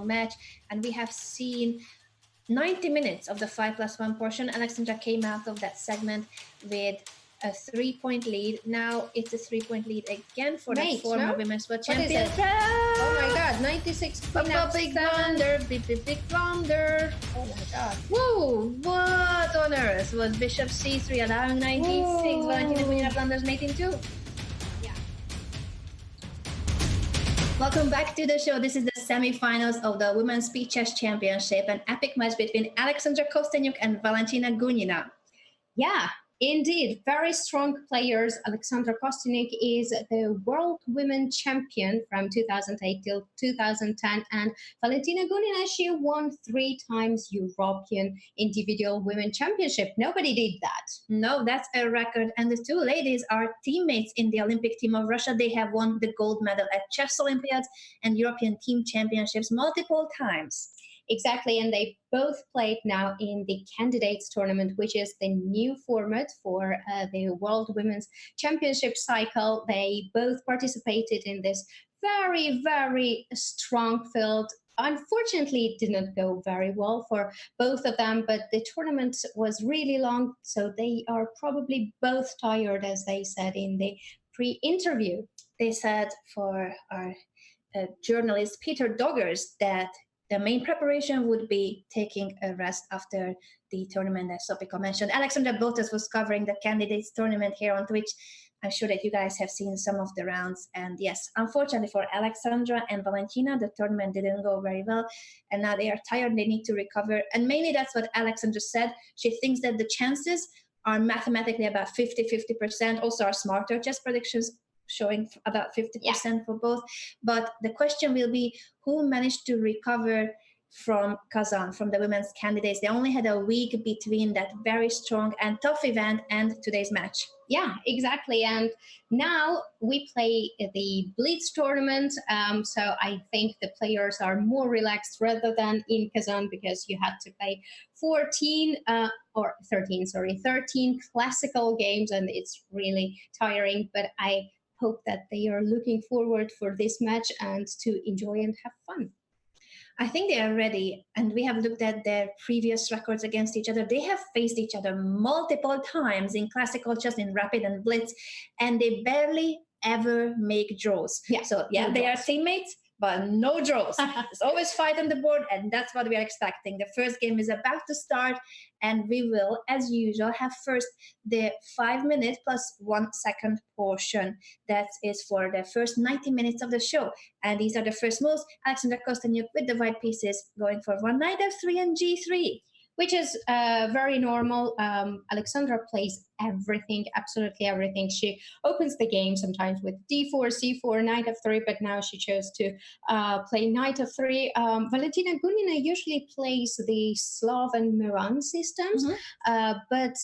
match, and we have seen 90 minutes of the 5+1 portion. Alexandra came out of that segment with a 3-point lead. Now it's a 3-point lead again for the former women's world champion. Oh my god, 96 big blunder, big blunder. Oh my god. Whoa, what on earth was bishop c3 allowing 96? Valentina Gunina blunders mate in 2. Welcome back to the show. This is the semifinals of the Women's Speed Chess Championship, an epic match between Alexandra Kosteniuk and Valentina Gunina. Yeah, indeed. Very strong players. Alexandra Kosteniuk is the world women champion from 2008 till 2010. And Valentina Gunina, she won 3 times European individual women championship. Nobody did that. No, that's a record. And the two ladies are teammates in the Olympic team of Russia. They have won the gold medal at Chess Olympiads and European team championships multiple times. Exactly, and they both played now in the candidates tournament, which is the new format for the World Women's Championship cycle. They both participated in this very, very strong field. Unfortunately, it did not go very well for both of them, but the tournament was really long, so they are probably both tired, as they said in the pre-interview. They said for our journalist Peter Doggers that the main preparation would be taking a rest after the tournament that Sopiko mentioned. Alexandra Botas was covering the candidates tournament here on Twitch. I'm sure that you guys have seen some of the rounds. And yes, unfortunately for Alexandra and Valentina, the tournament didn't go very well. And now they are tired. They need to recover. And mainly that's what Alexandra said. She thinks that the chances are mathematically about 50-50%. Also, our smarter chess predictions showing about 50% for both. But the question will be who managed to recover from Kazan, from the women's candidates. They only had a week between that very strong and tough event and today's match. Yeah, exactly. And now we play the Blitz tournament. So I think the players are more relaxed rather than in Kazan, because you had to play 13 classical games, and it's really tiring. But I hope that they are looking forward for this match and to enjoy and have fun. I think they are ready, and we have looked at their previous records against each other. They have faced each other multiple times in classical chess, in rapid and blitz, and they barely ever make draws. Yeah, so yeah, they are teammates, but no draws. There's always fight on the board, and that's what we are expecting. The first game is about to start, and we will, as usual, have first the 5-minute plus 1 second portion. That is for the first 90 minutes of the show. And these are the first moves. Alexandra Kosteniuk with the white pieces going for 1 knight f3 and g3. Which is very normal. Alexandra plays everything, absolutely everything. She opens the game sometimes with d4, c4, knight f3, but now she chose to play knight f3. Valentina Gunina usually plays the Slav and Miran systems, but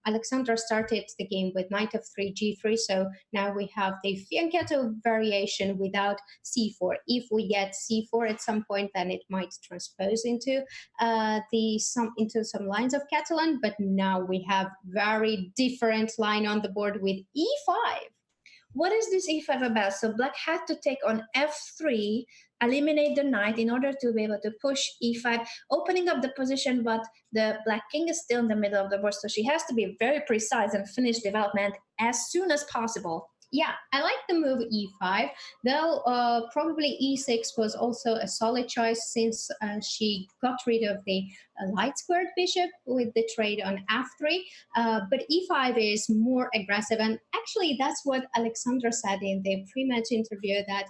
Alexandra started the game with knight f3, g3, so now we have the fianchetto variation without c4. If we get c4 at some point, then it might transpose into some lines of Catalan, but now we have very different line on the board with e5. What is this e5 about? So black had to take on f3, eliminate the knight in order to be able to push e5, opening up the position, but the black king is still in the middle of the board, so she has to be very precise and finish development as soon as possible. Yeah, I like the move e5, though probably e6 was also a solid choice, since she got rid of the light squared bishop with the trade on f3. But e5 is more aggressive, and actually that's what Alexandra said in the pre-match interview, that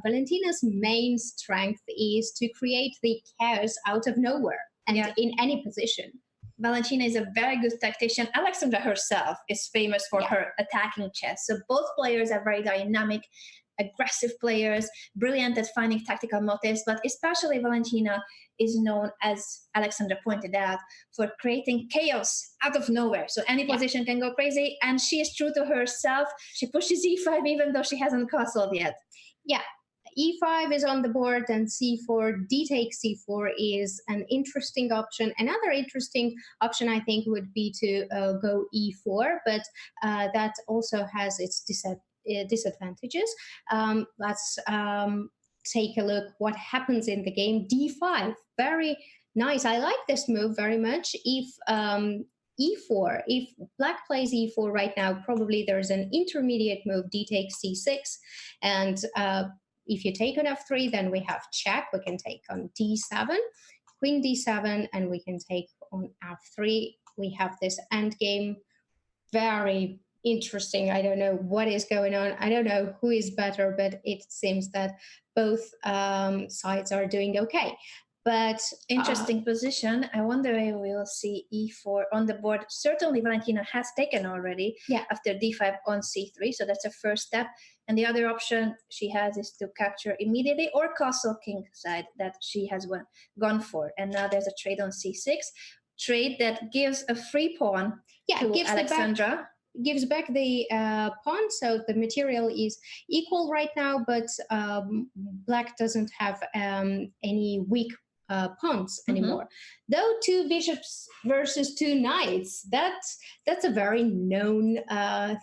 Valentina's main strength is to create the chaos out of nowhere and in any position. Valentina is a very good tactician. Alexandra herself is famous for her attacking chess. So both players are very dynamic, aggressive players, brilliant at finding tactical motifs, but especially Valentina is known, as Alexandra pointed out, for creating chaos out of nowhere. So any position can go crazy, and she is true to herself. She pushes e5 even though she hasn't castled yet. Yeah. e5 is on the board, and c4, d takes c4 is an interesting option. Another interesting option, I think, would be to go e4, but that also has its disadvantages. take a look what happens in the game. D5, very nice. I like this move very much. If e4, if black plays e4 right now, probably there's an intermediate move, d takes c6, and if you take on f3, then we have check. We can take on d7, queen d7, and we can take on f3. We have this endgame, very interesting. I don't know what is going on. I don't know who is better, but it seems that both sides are doing okay. But interesting position. I wonder if we will see e4 on the board. Certainly, Valentina has taken already after d5 on c3, so that's a first step. And the other option she has is to capture immediately or castle king side that she has gone for. And now there's a trade on c6, trade that gives a free pawn to Alexandra. Gives back the pawn, so the material is equal right now, but black doesn't have any weak pawns anymore. Though two bishops versus two knights, that's a very known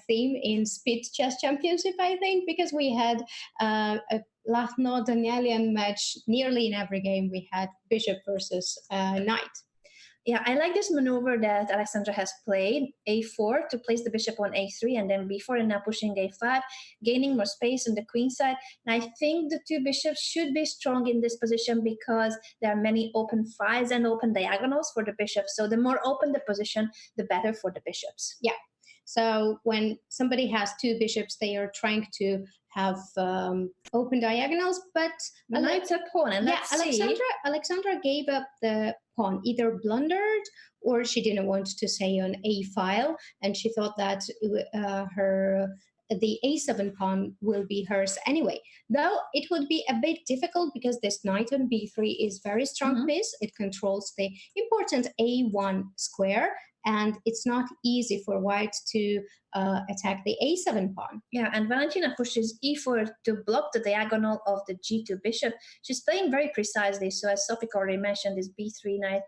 theme in Speed Chess Championship, I think, because we had a Lahno-Danielian match nearly in every game. We had bishop versus knight. Yeah, I like this maneuver that Alexandra has played, a4 to place the bishop on a3 and then b4 and now pushing a5, gaining more space on the queen side. And I think the two bishops should be strong in this position because there are many open files and open diagonals for the bishops. So the more open the position, the better for the bishops. Yeah. So when somebody has two bishops, they are trying to have open diagonals, but the knight's a pawn, and Alexandra gave up the pawn, either blundered or she didn't want to say on a file, and she thought that the a7 pawn will be hers anyway. Though it would be a bit difficult because this knight on b3 is very strong piece. It controls the important a1 square, and it's not easy for white to attack the a7 pawn. Yeah, and Valentina pushes e4 to block the diagonal of the g2 bishop. She's playing very precisely, so as Sofik already mentioned, this b3 knight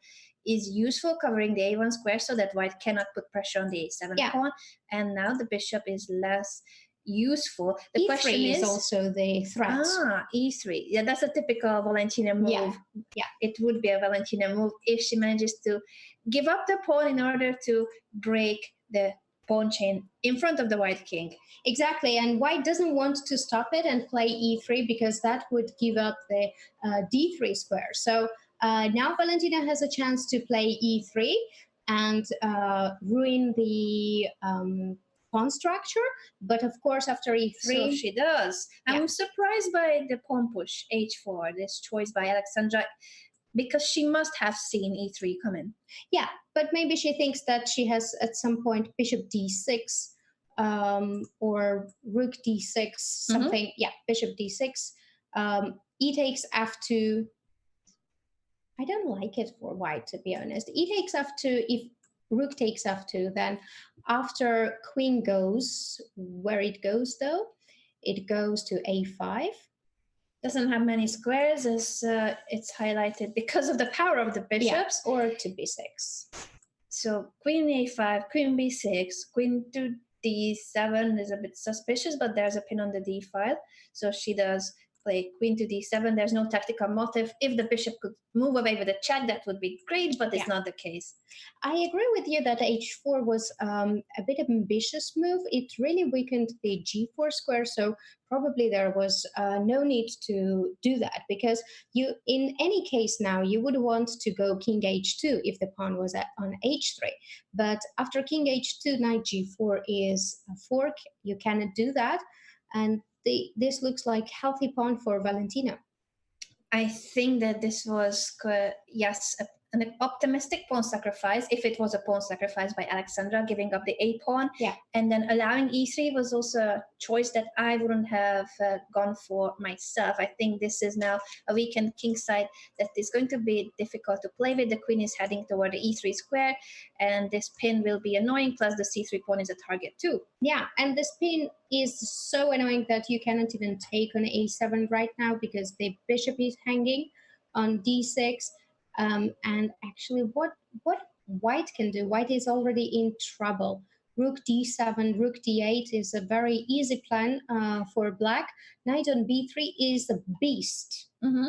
is useful, covering the a1 square so that white cannot put pressure on the a7 pawn, and now the bishop is less useful. The E3 question is also the threat. E3. Yeah, that's a typical Valentina move. Yeah, it would be a Valentina move if she manages to give up the pawn in order to break the pawn chain in front of the white king. Exactly, and white doesn't want to stop it and play e3 because that would give up the d3 square. So now Valentina has a chance to play e3 and ruin the pawn structure, but of course after e3 so she does. I'm surprised by the pawn push h4, this choice by Alexandra, because she must have seen e3 coming. Yeah, but maybe she thinks that she has at some point bishop d6 or rook d6 something. Yeah, bishop d6, e takes f2. I don't like it for white, to be honest. E takes f2. If rook takes f2, then after queen goes, where it goes though, it goes to a5. Doesn't have many squares as it's highlighted because of the power of the bishops. Or to b6. So queen a5, queen b6, queen to d7 is a bit suspicious, but there's a pin on the d file. So she does play queen to d7. There's no tactical motive. If the bishop could move away with a check, that would be great, but it's not the case. I agree with you that h4 was a bit of an ambitious move. It really weakened the g4 square, so probably there was no need to do that, because you, in any case now, you would want to go king h2 if the pawn was on h3. But after king h2, knight g4 is a fork. You cannot do that. And this looks like healthy pawn for Valentina. I think that this was, yes, an optimistic pawn sacrifice, if it was a pawn sacrifice by Alexandra, giving up the a pawn. Yeah. And then allowing e3 was also a choice that I wouldn't have gone for myself. I think this is now a weakened king side that is going to be difficult to play with. The queen is heading toward the e3 square, and this pin will be annoying, plus the c3 pawn is a target too. Yeah, and this pin is so annoying that you cannot even take on a7 right now because the bishop is hanging on d6. And actually, what white can do, white is already in trouble Rook d7, rook d8 is a very easy plan for black. Knight on b3 is a beast. Mm-hmm.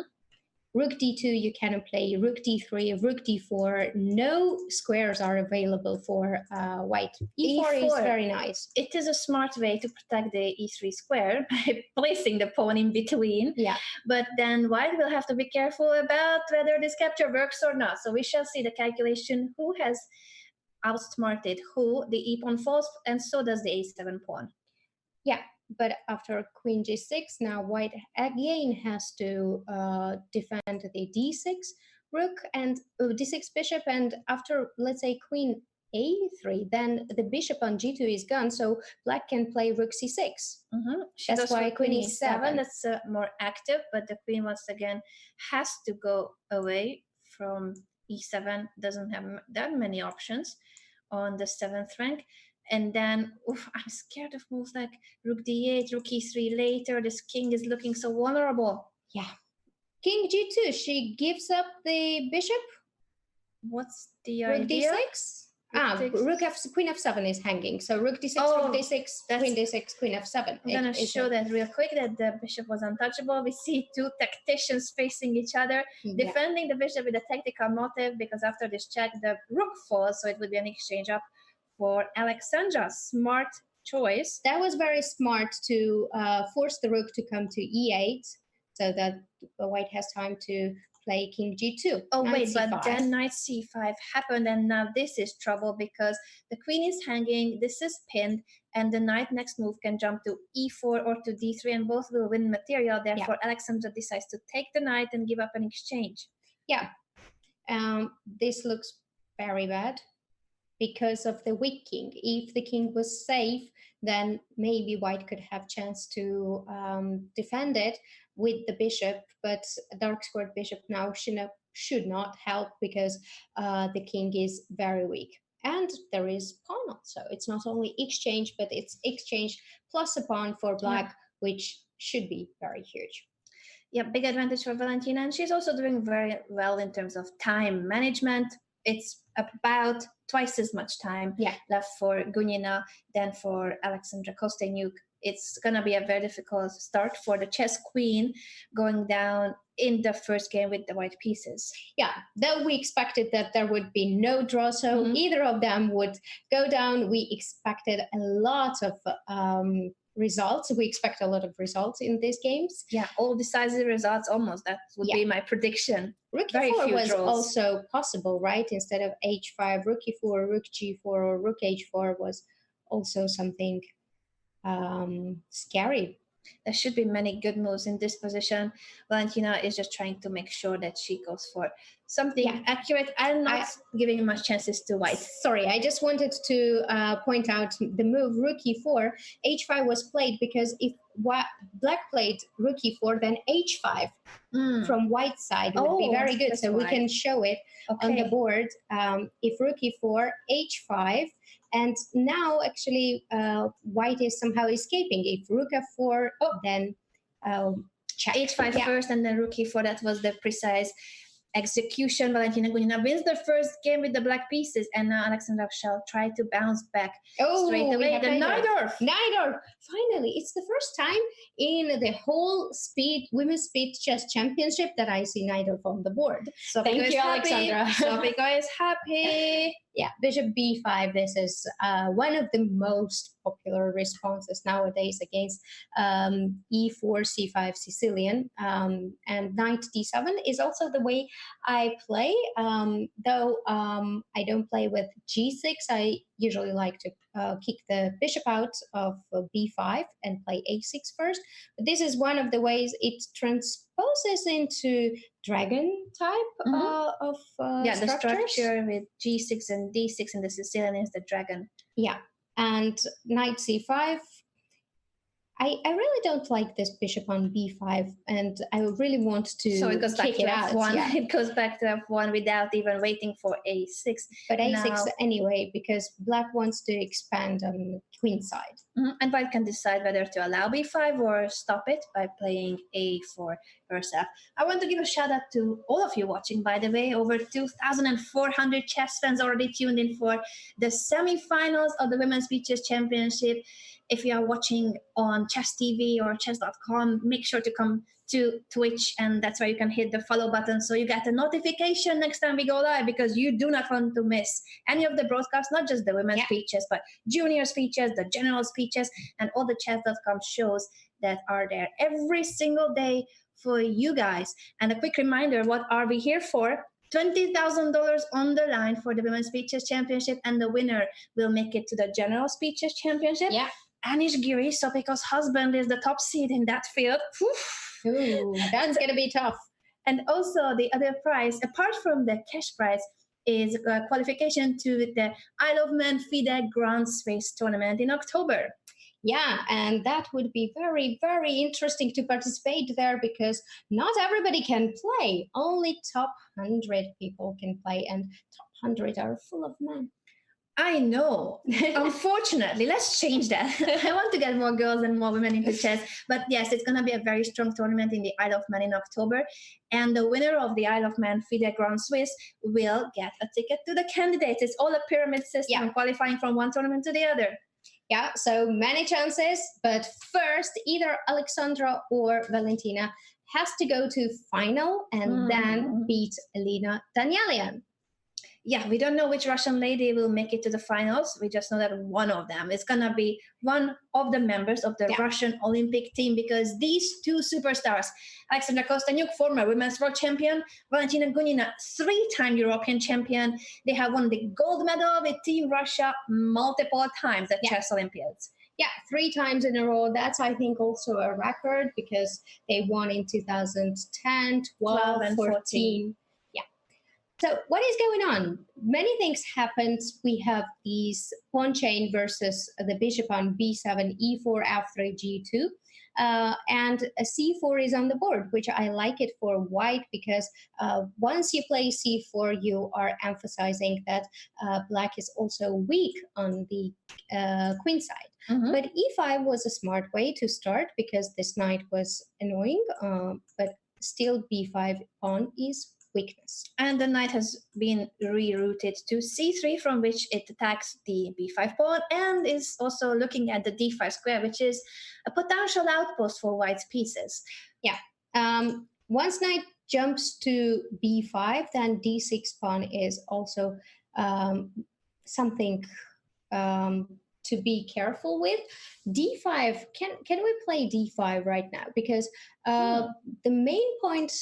Rook d2, you cannot play. Rook d3, rook d4. No squares are available for white. E4 is very nice. It is a smart way to protect the e3 square by placing the pawn in between. Yeah. But then white will have to be careful about whether this capture works or not. So we shall see the calculation who has outsmarted who. The e pawn falls, and so does the a7 pawn. Yeah, but after queen g6, now white again has to defend the d6 rook and d6 bishop, and after, let's say, queen a3, then the bishop on g2 is gone, so black can play rook c6. Mm-hmm. That's why queen e7. That's more active, but the queen once again has to go away from e7. Doesn't have that many options on the 7th rank. And then I'm scared of moves like rook d8, rook e3 later. This king is looking so vulnerable. Yeah. King g2, she gives up the bishop. What's the rook idea? d6? Queen f7 is hanging. So rook d6, rook d6, queen d6, queen f7. I'm going to show that real quick, that the bishop was untouchable. We see two tacticians facing each other, defending the bishop with a tactical motive, because after this check, the rook falls, so it would be an exchange up for Alexandra. Smart choice. That was very smart to force the rook to come to e8, so that white has time to play king g2. Oh, wait, but then knight c5 happened, and now this is trouble because the queen is hanging, this is pinned, and the knight next move can jump to e4 or to d3, and both will win material. Therefore, Alexandra decides to take the knight and give up an exchange. Yeah, this looks very bad because of the weak king. If the king was safe, then maybe white could have chance to defend it with the bishop, but a dark squared bishop now should not help because the king is very weak. And there is pawn also. It's not only exchange, but it's exchange plus a pawn for black, which should be very huge. Yeah, big advantage for Valentina, and she's also doing very well in terms of time management. It's about twice as much time left for Gunina than for Alexandra Kosteniuk. It's going to be a very difficult start for the chess queen going down in the first game with the white pieces. Yeah, though we expected that there would be no draw, so either of them would go down. We expected a lot of results. We expect a lot of results in these games. Yeah, all decisive results almost. That would be my prediction. Rook e4 was also possible, right? Instead of h5, rook e4, rook g4, or rook h4 was also something scary. There should be many good moves in this position. Valentina is just trying to make sure that she goes for something accurate and not giving much chances to white. Sorry, I just wanted to point out the move rook e4. h5 was played because if black played rook e4, then h5 from white side would be very good. So we can show it on the board. If rook e4, h5, and now actually white is somehow escaping. If rook f4, then check. h5 first and then rook e4. That was the precise execution. Valentina Gunina wins the first game with the black pieces, and now Alexandra shall try to bounce back straight away. The Najdorf. Finally, it's the first time in the whole women's speed chess championship that I see Najdorf on the board. So thank you, Alexandra. Sophika is happy. Yeah, bishop b5. This is one of the most popular responses nowadays against e4, c5 Sicilian. And knight d7 is also the way I play. Though I don't play with g6, I usually like to kick the bishop out of b5 and play a6 first. But this is one of the ways it transposes into dragon type of the structure with g6 and d6 and the Sicilian is the dragon. Yeah, and knight c5. I really don't like this bishop on b5, and I really want to so it goes back kick to it out. F1. Yeah. It goes back to f1 without even waiting for a6. But a6 anyway, because black wants to expand on queen side. And white can decide whether to allow b5 or stop it by playing a4. herself. I want to give a shout out to all of you watching, by the way. Over 2,400 chess fans already tuned in for the semifinals of the Women's Beaches Championship. If you are watching on Chess TV or Chess.com, make sure to come to Twitch, and that's where you can hit the follow button so you get a notification next time we go live, because you do not want to miss any of the broadcasts, not just the women's speeches, but junior speeches, the general speeches, and all the Chess.com shows that are there every single day for you guys. And a quick reminder, what are we here for? $20,000 on the line for the Women's Speeches Championship, and the winner will make it to the General Speeches Championship. Yeah. Anish Giri, Sopiko's husband, is the top seed in that field. Ooh, that's going to be tough. And also the other prize, apart from the cash prize, is qualification to the Isle of Man FIDE Grand Swiss tournament in October. Yeah, and that would be very, very interesting to participate there, because not everybody can play. Only top 100 people can play, and top 100 are full of men. I know. Unfortunately, let's change that. I want to get more girls and more women into chess. But yes, it's going to be a very strong tournament in the Isle of Man in October. And the winner of the Isle of Man FIDE Grand Swiss will get a ticket to the candidates. It's all a pyramid system, qualifying from one tournament to the other. Yeah, so many chances. But first, either Alexandra or Valentina has to go to final and then beat Elena Danielian. Yeah, we don't know which Russian lady will make it to the finals. We just know that one of them is going to be one of the members of the Russian Olympic team, because these two superstars, Alexandra Kosteniuk, former women's world champion, Valentina Gunina, 3-time European champion, they have won the gold medal with Team Russia multiple times at Chess Olympiads. Yeah, 3 times in a row. That's, I think, also a record, because they won in 2010, 12 and 14. So what is going on? Many things happened. We have these pawn chain versus the bishop on b7, e4, f3, g2. And a c4 is on the board, which I like it for white, because once you play c4, you are emphasizing that black is also weak on the queen side. But e5 was a smart way to start, because this knight was annoying, but still b5 pawn is weakness. And the knight has been rerouted to c3, from which it attacks the b5 pawn, and is also looking at the d5 square, which is a potential outpost for white's pieces. Yeah. Once knight jumps to b5, then d6 pawn is also something to be careful with. d5, can we play d5 right now? Because the main point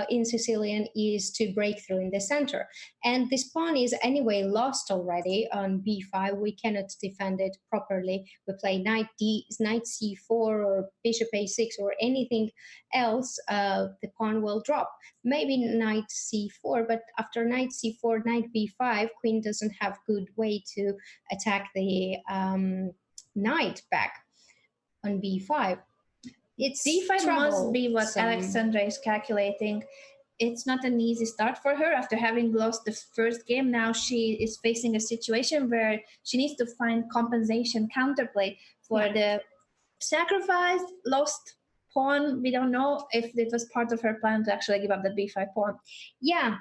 in Sicilian is to break through in the center. And this pawn is anyway lost already on b5. We cannot defend it properly. We play knight c4 or bishop a6 or anything else, the pawn will drop. Maybe knight c4, but after knight c4, knight b5, queen doesn't have good way to attack the knight back on b5. It's d5 must be what Alexandra is calculating. It's not an easy start for her after having lost the first game. Now she is facing a situation where she needs to find compensation, counterplay for the sacrificed, lost pawn. We don't know if it was part of her plan to actually give up the b5 pawn. Yeah,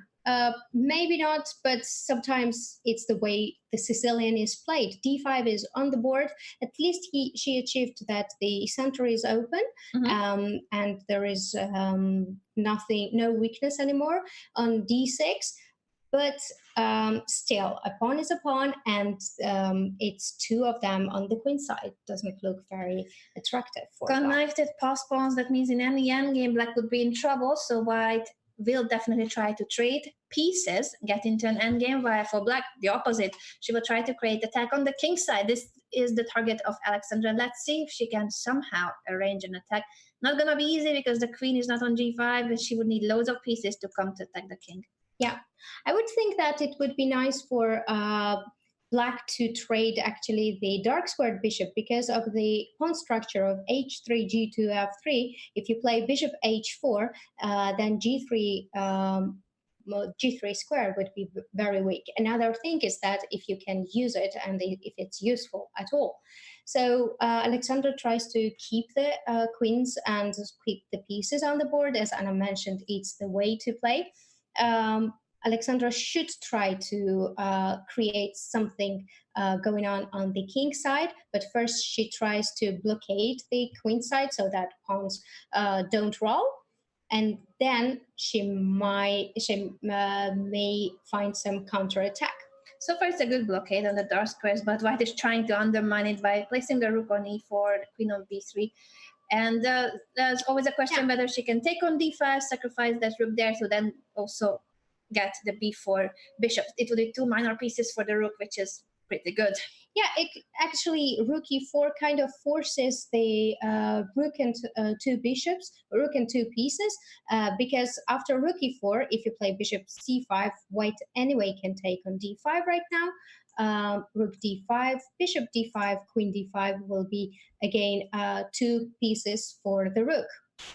maybe not, but sometimes it's the way the Sicilian is played. d5 is on the board. At least she achieved that the center is open, and there is no weakness anymore on d6. But still, a pawn is a pawn, and it's 2 of them on the queen side. Doesn't look very attractive for connected pass pawns. That means in any endgame, black would be in trouble. So white will definitely try to trade pieces, get into an endgame, while for black, the opposite. She will try to create attack on the king side. This is the target of Alexandra. Let's see if she can somehow arrange an attack. Not going to be easy, because the queen is not on g5, and she would need loads of pieces to come to attack the king. Yeah, I would think that it would be nice for black to trade actually the dark squared bishop, because of the pawn structure of h3, g2, f3. If you play bishop h4, then g3 square would be very weak. Another thing is that if you can use it, and if it's useful at all. So Alexandra tries to keep the queens and keep the pieces on the board. As Anna mentioned, it's the way to play. Alexandra should try to create something going on the king side, but first she tries to blockade the queen side so that pawns don't roll, and then she may find some counterattack. So far, it's a good blockade on the dark squares, but white is trying to undermine it by placing the rook on e4, the queen on b3. And there's always a question whether she can take on d5, sacrifice that rook there, to then also get the b4 bishop. It will be two minor pieces for the rook, which is pretty good. Yeah, it actually rook e4 kind of forces the rook and two bishops, rook and two pieces, because after rook e4, if you play bishop c5, white anyway can take on d5 right now. Rook d5, bishop d5, queen d5 will be again two pieces for the rook,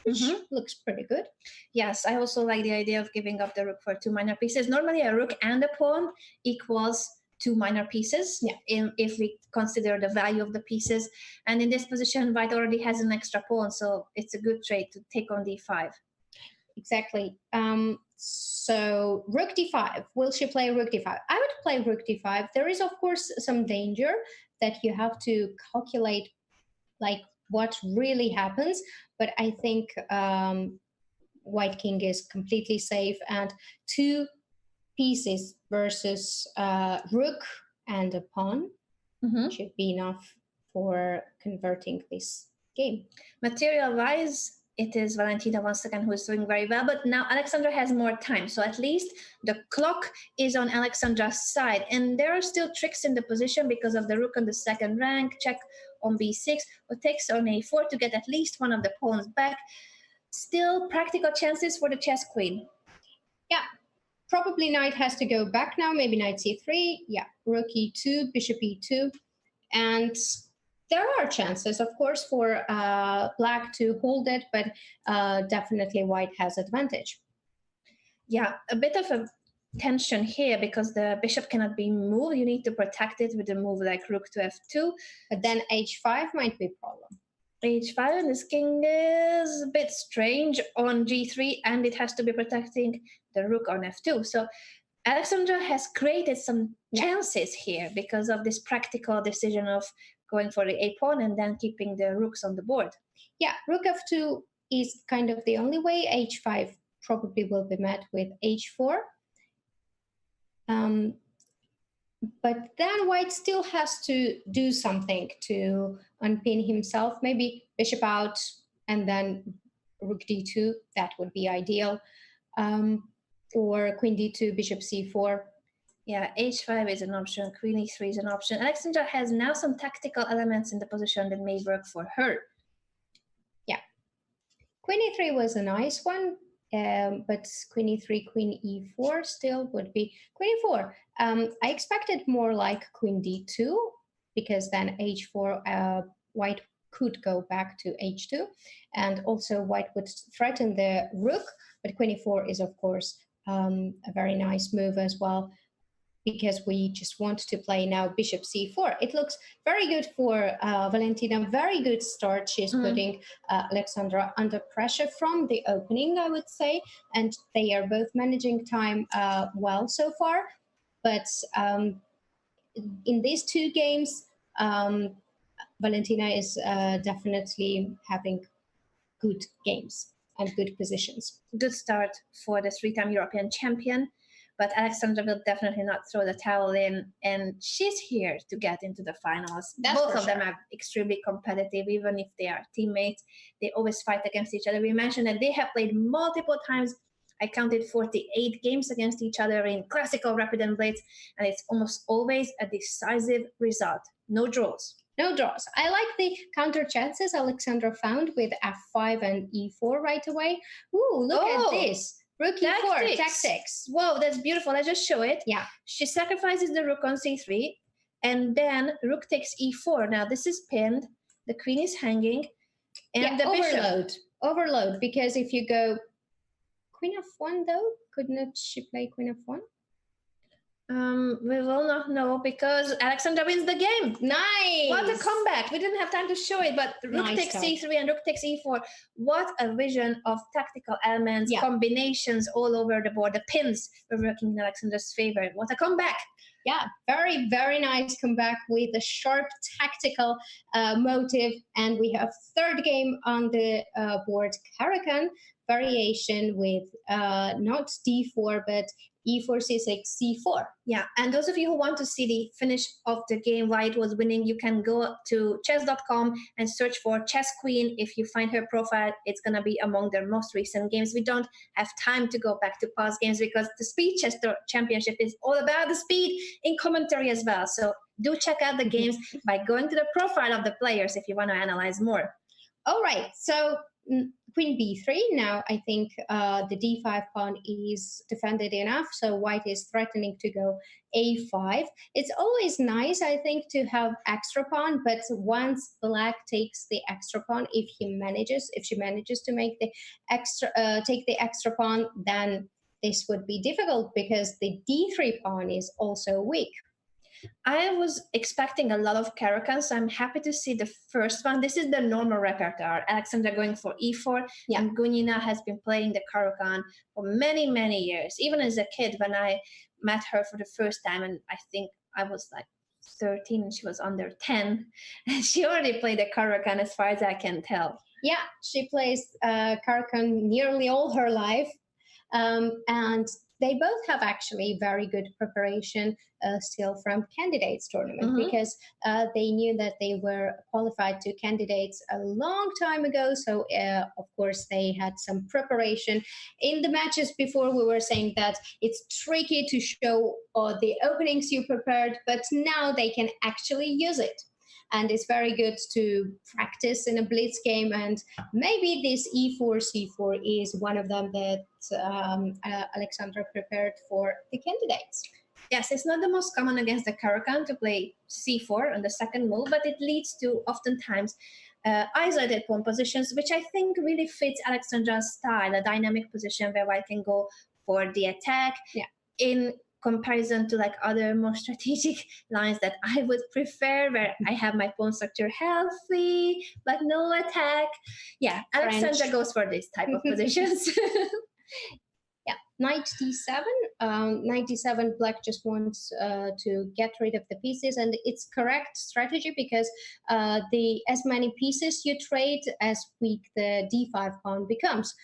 which looks pretty good. Yes, I also like the idea of giving up the rook for two minor pieces. Normally, a rook and a pawn equals two minor pieces, if we consider the value of the pieces. And in this position, white already has an extra pawn, so it's a good trade to take on d5. Exactly. So rook d5. Will she play rook d5? I would play rook d5. There is, of course, some danger that you have to calculate, like what really happens. But I think white king is completely safe, and two pieces versus rook and a pawn should be enough for converting this game. Material-wise, it is Valentina once again who is doing very well, but now Alexandra has more time, so at least the clock is on Alexandra's side, and there are still tricks in the position because of the rook on the second rank, check on b6, or takes on a4 to get at least one of the pawns back. Still practical chances for the chess queen. Yeah, probably knight has to go back now, maybe knight c3, rook e2, bishop e2, and there are chances, of course, for black to hold it, but definitely white has advantage. Yeah, a bit of a tension here because the bishop cannot be moved. You need to protect it with a move like rook to f2. But then h5 might be a problem. h5, and this king is a bit strange on g3, and it has to be protecting the rook on f2. So Alexandra has created some chances here because of this practical decision of going for the a pawn and then keeping the rooks on the board. Yeah, rook f2 is kind of the only way. h5 probably will be met with h4. But then white still has to do something to unpin himself, maybe bishop out and then rook d2, that would be ideal. Or queen d2, bishop c4. Yeah, h5 is an option, queen e3 is an option. Alexandra has now some tactical elements in the position that may work for her. Yeah. Queen e3 was a nice one, but queen e3, queen e4 still would be queen e4. I expected more like queen d2, because then h4, white could go back to h2, and also white would threaten the rook, but queen e4 is, of course, a very nice move as well, because we just want to play now bishop c4. It looks very good for Valentina, very good start. She's putting Alexandra under pressure from the opening, I would say, and they are both managing time well so far. But in these two games, Valentina is definitely having good games and good positions. Good start for the three-time European champion, but Alexandra will definitely not throw the towel in, and she's here to get into the finals. Both of them are extremely competitive, even if they are teammates. They always fight against each other. We mentioned that they have played multiple times. I counted 48 games against each other in classical rapid and blades, and it's almost always a decisive result. No draws. No draws. I like the counter chances Alexandra found with f5 and e4 right away. Ooh, look at this. Rook e4, tactics. Whoa, that's beautiful. Let's just show it. Yeah. She sacrifices the rook on c3, and then rook takes e4. Now this is pinned. The queen is hanging. And the overload. bishop. Overload, because if you go queen f1 though, couldn't she play queen f1? We will not know because Alexandra wins the game. Nice. What a comeback. We didn't have time to show it, but rook Nice takes start. c3 and rook takes e4. What a vision of tactical elements, combinations all over the board. The pins were working in Alexandra's favor. What a comeback. Yeah, very, very nice comeback with a sharp tactical motive. And we have third game on the board, Caro-Kann variation with not d4, but e4, c6, c4. Yeah, and those of you who want to see the finish of the game, why it was winning, you can go to Chess.com and search for Chess Queen. If you find her profile, it's going to be among their most recent games. We don't have time to go back to past games because the Speed Chess Championship is all about the speed in commentary as well. So do check out the games by going to the profile of the players if you want to analyze more. All right, so Queen b3. Now I think the d5 pawn is defended enough, so white is threatening to go a5. It's always nice, I think, to have extra pawn, but once black takes the extra pawn, if she manages to make the extra take the extra pawn, then this would be difficult because the d3 pawn is also weak. I was expecting a lot of Caro-Kann, so I'm happy to see the first one. This is the normal repertoire. Alexandra going for e4, and Gunina has been playing the Caro-Kann for many, many years. Even as a kid, when I met her for the first time, and I think I was like 13 and she was under 10, and she already played the Caro-Kann as far as I can tell. Yeah, she plays Caro-Kann nearly all her life, and they both have actually very good preparation still from candidates tournament because they knew that they were qualified to candidates a long time ago. So of course they had some preparation in the matches before. We were saying that it's tricky to show the openings you prepared, but now they can actually use it. And it's very good to practice in a blitz game. And maybe this e4, c4 is one of them that Alexandra prepared for the candidates. Yes, it's not the most common against the Caro-Kann to play c4 on the second move, but it leads to oftentimes isolated pawn positions, which I think really fits Alexandra's style, a dynamic position where white can go for the attack. Yeah. In comparison to like other more strategic lines that I would prefer, where I have my pawn structure healthy but no attack. Yeah, Alexandra goes for this type of positions. Yeah, knight d7. Knight d7, black just wants to get rid of the pieces, and it's correct strategy because as many pieces you trade, as weak the d5 pawn becomes.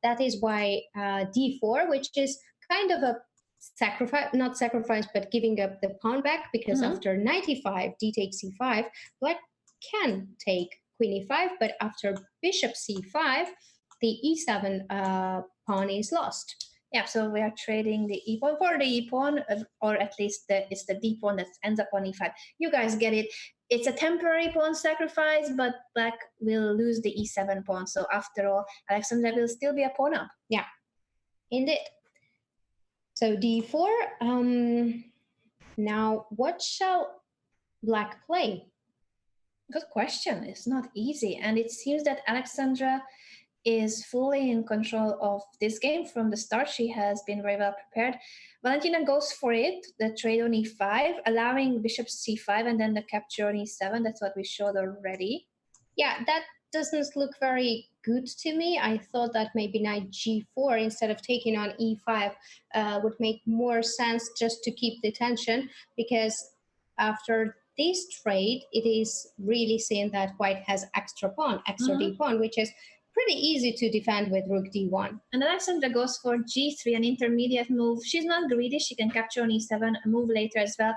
That is why d4, which is kind of a not sacrifice, but giving up the pawn back, because after knight e5, d takes c5, black can take queen e5, but after bishop c5, the e7 pawn is lost. Yeah, so we are trading the e pawn for the e pawn, or at least it's the d pawn that ends up on e5. You guys get it. It's a temporary pawn sacrifice, but black will lose the e7 pawn. So after all, Alexandra will still be a pawn up. Yeah, indeed. So d4. Now, what shall black play? Good question. It's not easy. And it seems that Alexandra is fully in control of this game from the start. She has been very well prepared. Valentina goes for it, the trade on e5, allowing bishop c5 and then the capture on e7. That's what we showed already. Yeah, that doesn't look very good to me. I thought that maybe knight g4 instead of taking on e5 would make more sense, just to keep the tension, because after this trade, it is really seen that white has extra d pawn, which is pretty easy to defend with rook d1. And Alexandra goes for g3, an intermediate move. She's not greedy. She can capture on e7, a move later as well.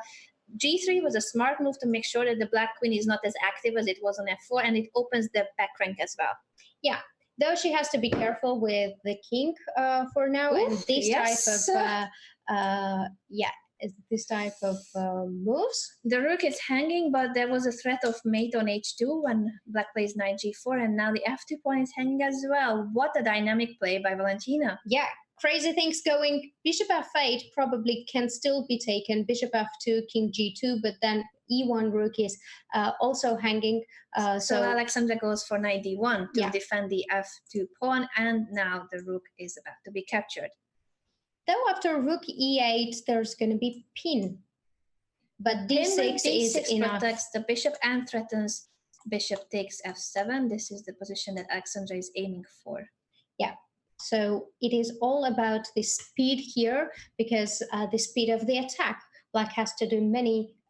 g3 was a smart move to make sure that the black queen is not as active as it was on f4, and it opens the back rank as well. Yeah, though she has to be careful with the king for now. Ooh, and this type of this type of moves. The rook is hanging, but there was a threat of mate on h2 when black plays knight g4, and now the f2 pawn is hanging as well. What a dynamic play by Valentina. Yeah, crazy things going. Bishop f8 probably can still be taken. Bishop f2, king g2, but then e1 rook is also hanging. So Alexandra goes for knight d1 to defend the f2 pawn, and now the rook is about to be captured. Though after rook e8, there's going to be pin. But d6 is enough. Protects the bishop and threatens bishop takes f7. This is the position that Alexandra is aiming for. Yeah. So it is all about the speed here, because the speed of the attack. Black has to do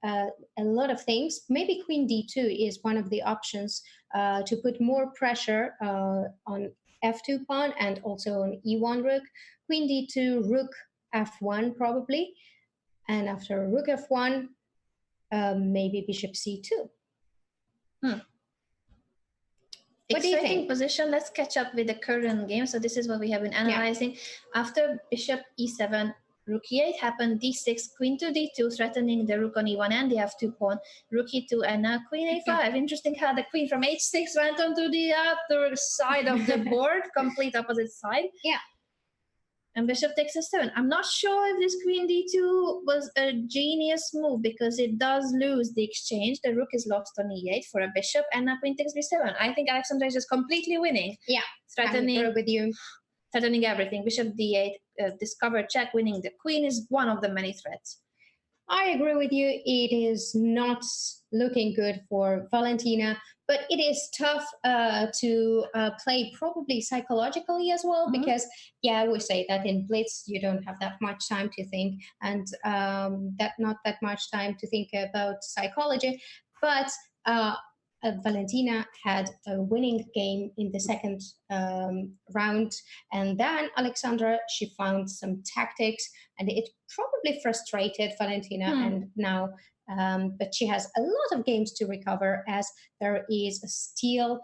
a lot of things. Maybe queen d2 is one of the options to put more pressure on f2 pawn and also on e1 rook. Queen d2, rook f1 probably. And after rook f1, maybe bishop c2. What do you think? Position. Let's catch up with the current game. So this is what we have been analyzing. Yeah. After bishop e7, rook e8 happened, d6, queen to d2, threatening the rook on e1 and the f2 pawn, rook e2, and now queen a5. Interesting how the queen from h6 went onto the other side of the board, complete opposite side. Yeah. And bishop takes f7. I'm not sure if this queen d2 was a genius move, because it does lose the exchange. The rook is lost on e8 for a bishop, and now queen takes b7. I think Alexandra is just completely winning. Yeah, threatening, I agree with you. Threatening everything. Bishop d8, discover check, winning the queen is one of the many threats. I agree with you. It is not looking good for Valentina, but it is tough to play probably psychologically as well, because, yeah, we say that in Blitz you don't have that much time to think, and not that much time to think about psychology. But Valentina had a winning game in the second round, and then Alexandra, she found some tactics, and it probably frustrated Valentina. And now, but she has a lot of games to recover, as there is still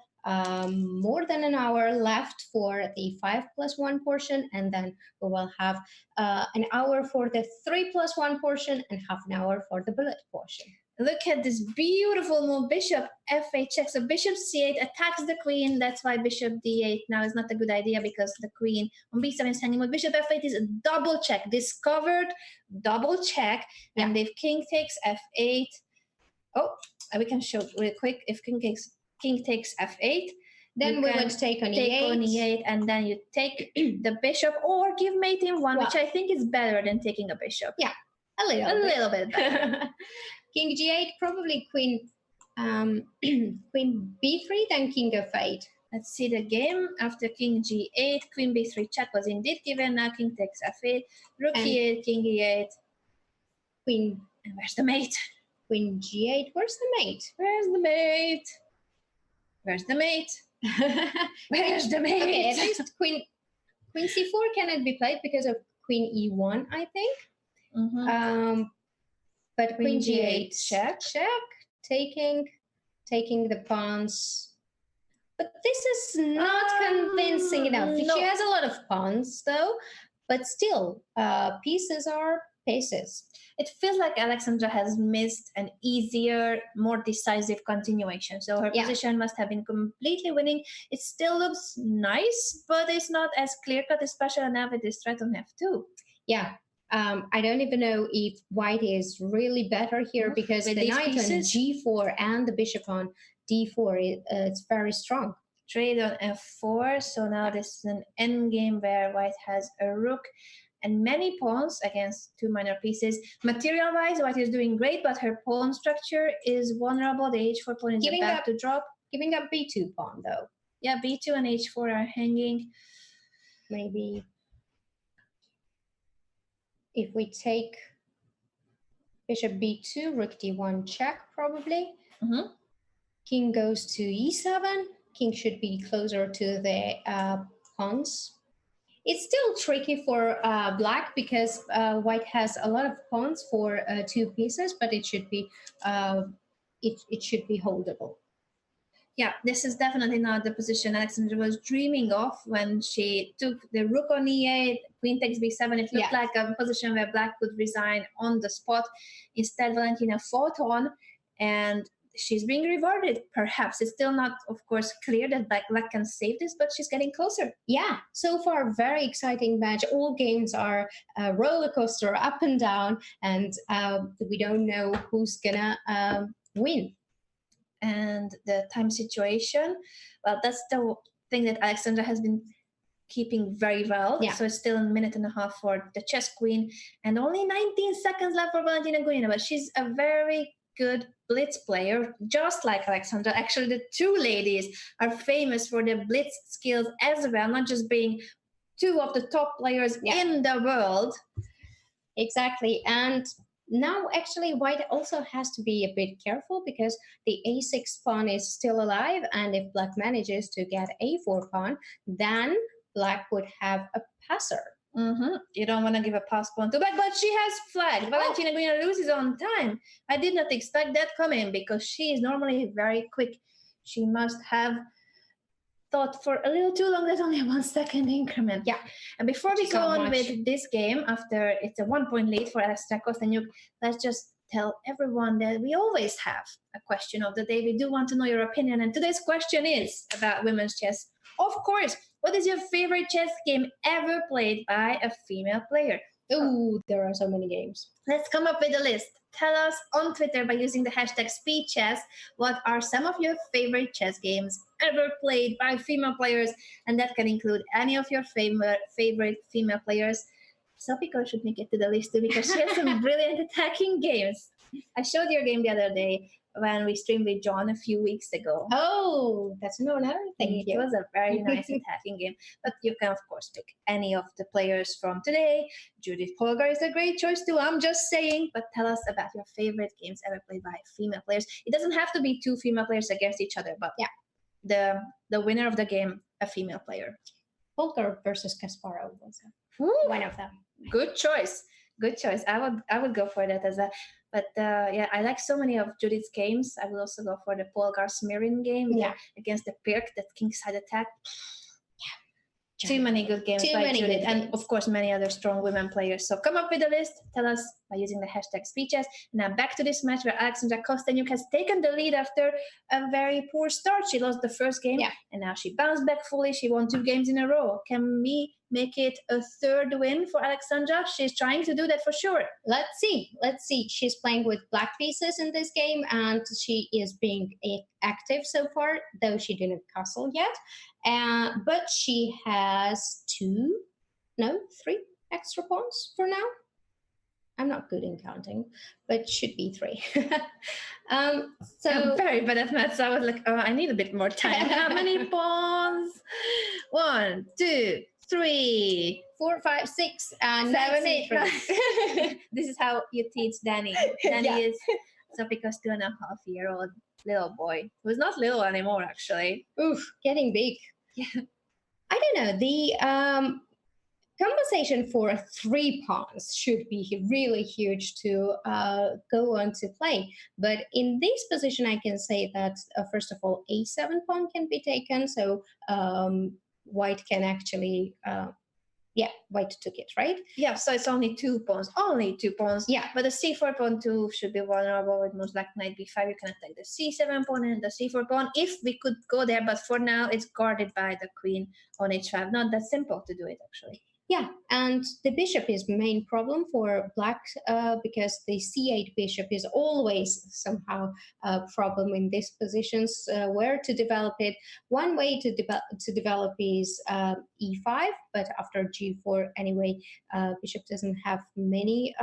more than an hour left for the 5+1 portion, and then we will have an hour for the 3+1 portion and half an hour for the bullet portion. Look at this beautiful move. Bishop f8 checks. So bishop c8 attacks the queen. That's why bishop d8 now is not a good idea, because the queen on b7 is hanging with bishop f8 is a double check. Discovered double check. Yeah. And if king takes f8, we can show real quick. If king takes f8, then we would take on e8. And then you take the bishop or give mate in one, which I think is better than taking a bishop. Yeah, a little bit better. King g8, probably queen queen b3, then king f8. Let's see the game. After king g8, queen b3 check was indeed given. Now king takes f8, rook e8, king e8. Queen. And where's the mate? Queen g8. Where's the mate? Where's the mate? Where's the mate? Where's the mate? Okay, at least queen c4 cannot be played because of queen e1, I think. But queen g8 check, taking the pawns. But this is not convincing enough. No. She has a lot of pawns, though, but still, pieces are pieces. It feels like Alexandra has missed an easier, more decisive continuation. So her position must have been completely winning. It still looks nice, but it's not as clear-cut, especially now with this threat on f2. Yeah. I don't even know if white is really better here, because with the knight on g4 and the bishop on d4, it's very strong. Trade on f4. So now this is an endgame where white has a rook and many pawns against two minor pieces. Material-wise, white is doing great, but her pawn structure is vulnerable. The h4 pawn is about to drop. Giving up b2 pawn, though. Yeah, b2 and h4 are hanging. Maybe if we take bishop b2, rook d1 check, probably. King goes to e7. King should be closer to the pawns. It's still tricky for black, because white has a lot of pawns for two pieces, but it should be holdable. Yeah, this is definitely not the position Alexandra was dreaming of when she took the rook on e8, queen takes b7. It looked like a position where black could resign on the spot. Instead, Valentina fought on, and she's being rewarded, perhaps. It's still not, of course, clear that black can save this, but she's getting closer. Yeah, so far, very exciting match. All games are a roller coaster, up and down, and we don't know who's gonna win. And the time situation, well, that's the thing that Alexandra has been keeping very well. Yeah. So it's still a minute and a half for the chess queen and only 19 seconds left for Valentina Gunina. But she's a very good blitz player, just like Alexandra. Actually, the two ladies are famous for their blitz skills as well, not just being two of the top players in the world. Exactly. And now actually white also has to be a bit careful because the a6 pawn is still alive, and if black manages to get a4 pawn, then black would have a passer. You don't want to give a pass pawn to black, but she has flagged. Valentina Gunina loses on time. I did not expect that coming because she is normally very quick. She must have thought for a little too long. There's only a 1 second increment. Yeah. And before we go on with this game, after it's a 1 point lead for Alexandra Kosteniuk, let's just tell everyone that we always have a question of the day. We do want to know your opinion. And today's question is about women's chess. Of course, what is your favorite chess game ever played by a female player? Oh, there are so many games. Let's come up with a list. Tell us on Twitter by using the hashtag SpeedChess what are some of your favorite chess games ever played by female players, and that can include any of your favorite female players. Sapiko should make it to the list too because she has some brilliant attacking games. I showed your game the other day when we streamed with John a few weeks ago. Oh, that's another thing. It was a very nice attacking game. But you can, of course, pick any of the players from today. Judith Polgar is a great choice too, I'm just saying. But tell us about your favorite games ever played by female players. It doesn't have to be two female players against each other, but the winner of the game, a female player. Polgar versus Kasparov was one of them. Good choice. Good choice. I would go for that as a. But I like so many of Judith's games. I will also go for the Polgar Smirin game against the Pirk, that kingside attack. Too many good games by Judith, and of course many other strong women players. So come up with a list, tell us by using the hashtag SpeedChess. Now back to this match where Alexandra Kosteniuk has taken the lead after a very poor start. She lost the first game, and now she bounced back fully. She won 2 games in a row. Can we make it a third win for Alexandra? She's trying to do that for sure. Let's see. She's playing with black pieces in this game, and she is being active so far, though she didn't castle yet. But she has 3 extra pawns for now. I'm not good in counting, but should be 3. So I'm very bad at maths. So I was like, oh, I need a bit more time. How many pawns? 1, 2, 3, 4, 5, 6, and 7, 8. This is how you teach Danny. Danny is Sapiko's 2.5-year-old little boy, who's not little anymore, actually. Oof, getting big. Yeah. I don't know. The compensation for 3 pawns should be really huge to go on to play. But in this position, I can say that, first of all, a7 pawn can be taken. So white can actually... white took it, right? Yeah, so it's only 2 pawns. Only 2 pawns. Yeah. But the c4 pawn too should be vulnerable with moves like knight b5. You can attack the c7 pawn and the c4 pawn if we could go there. But for now, it's guarded by the queen on h5. Not that simple to do it, actually. Yeah, and the bishop is the main problem for black because the c8 bishop is always somehow a problem in these positions. Where to develop it? One way to develop is e5, but after g4 anyway, bishop doesn't have many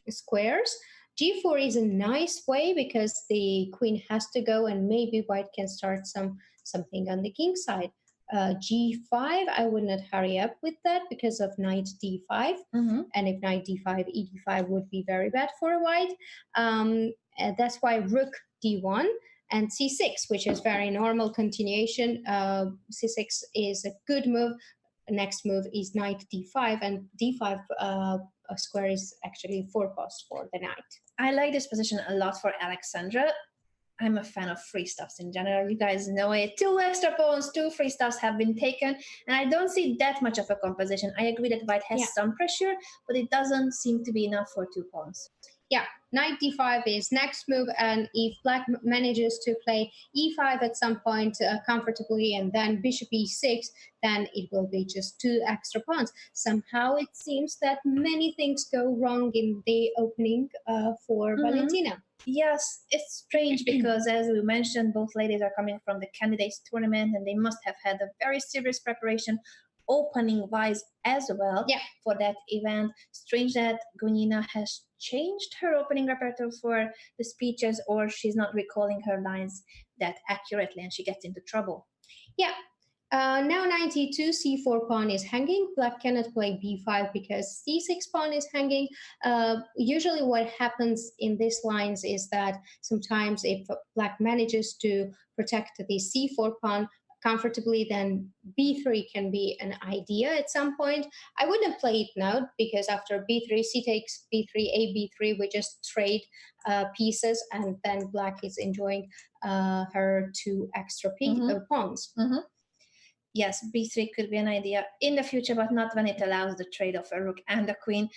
squares. g4 is a nice way because the queen has to go, and maybe white can start something on the king side. G5, I would not hurry up with that because of knight d5. And if knight d5, e d5 would be very bad for white. That's why rook d1 and c6, which is very normal continuation. C6 is a good move. Next move is knight d5, and d5 square is actually 4 cost for the knight. I like this position a lot for Alexandra. I'm a fan of free stuffs in general. You guys know it. 2 extra pawns, 2 free stuffs have been taken, and I don't see that much of a composition. I agree that white has some pressure, but it doesn't seem to be enough for 2 pawns. Yeah, knight d5 is next move, and if black manages to play e5 at some point comfortably and then bishop e6, then it will be just 2 extra pawns. Somehow it seems that many things go wrong in the opening for Valentina. Yes, it's strange because, as we mentioned, both ladies are coming from the candidates tournament and they must have had a very serious preparation opening wise as well for that event. Strange that Gunina has changed her opening repertoire for the speeches, or she's not recalling her lines that accurately and she gets into trouble. Yeah. Now 92 c4 pawn is hanging. Black cannot play b5 because c6 pawn is hanging. Usually what happens in these lines is that sometimes if black manages to protect the c4 pawn comfortably, then b3 can be an idea at some point. I wouldn't play it now because after b3, c takes b3, a b3, we just trade pieces, and then black is enjoying her two extra pawns. Mm-hmm. Yes, b3 could be an idea in the future, but not when it allows the trade of a rook and a queen.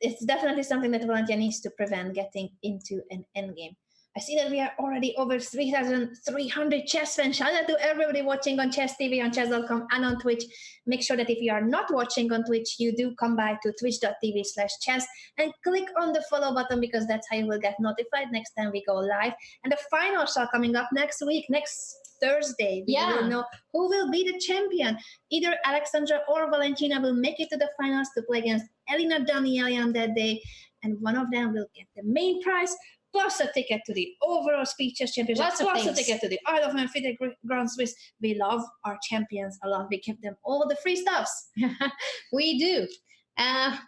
It's definitely something that Valentina needs to prevent getting into an endgame. I see that we are already over 3,300 chess fans. Shout out to everybody watching on Chess TV, on Chess.com, and on Twitch. Make sure that if you are not watching on Twitch, you do come by to twitch.tv/chess and click on the follow button, because that's how you will get notified next time we go live. And the finals are coming up next week, next Thursday. We will know who will be the champion. Either Alexandra or Valentina will make it to the finals to play against Elina Danielian that day, and one of them will get the main prize, plus a ticket to the overall speeches championship, plus a ticket to the Isle of Man FIDE Grand Swiss. We love our champions a lot. We give them all the free stuffs. We do.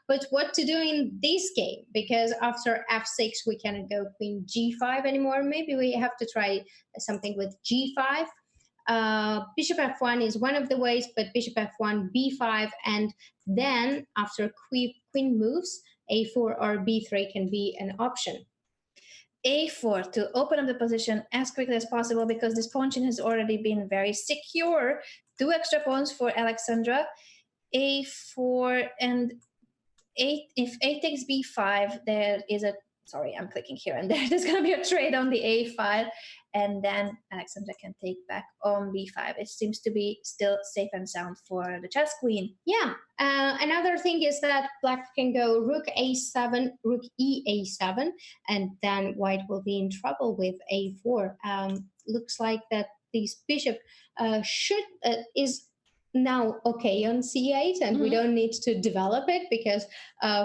But what to do in this game? Because after f6, we cannot go queen g5 anymore. Maybe we have to try something with g5. Bishop f1 is one of the ways, but bishop f1, b5, and then after queen moves, a4 or b3 can be an option. A4 to open up the position as quickly as possible, because this pawn chain has already been very secure. 2 extra pawns for Alexandra. A4 and if A takes B5, there is a, sorry, I'm clicking here and there. There's going to be a trade on the A file, and then Alexandra can take back on B5. It seems to be still safe and sound for the chess queen. Yeah. Another thing is that black can go rook A7, rook EA7, and then white will be in trouble with A4. Looks like that this bishop is now okay on c8, and we don't need to develop it, because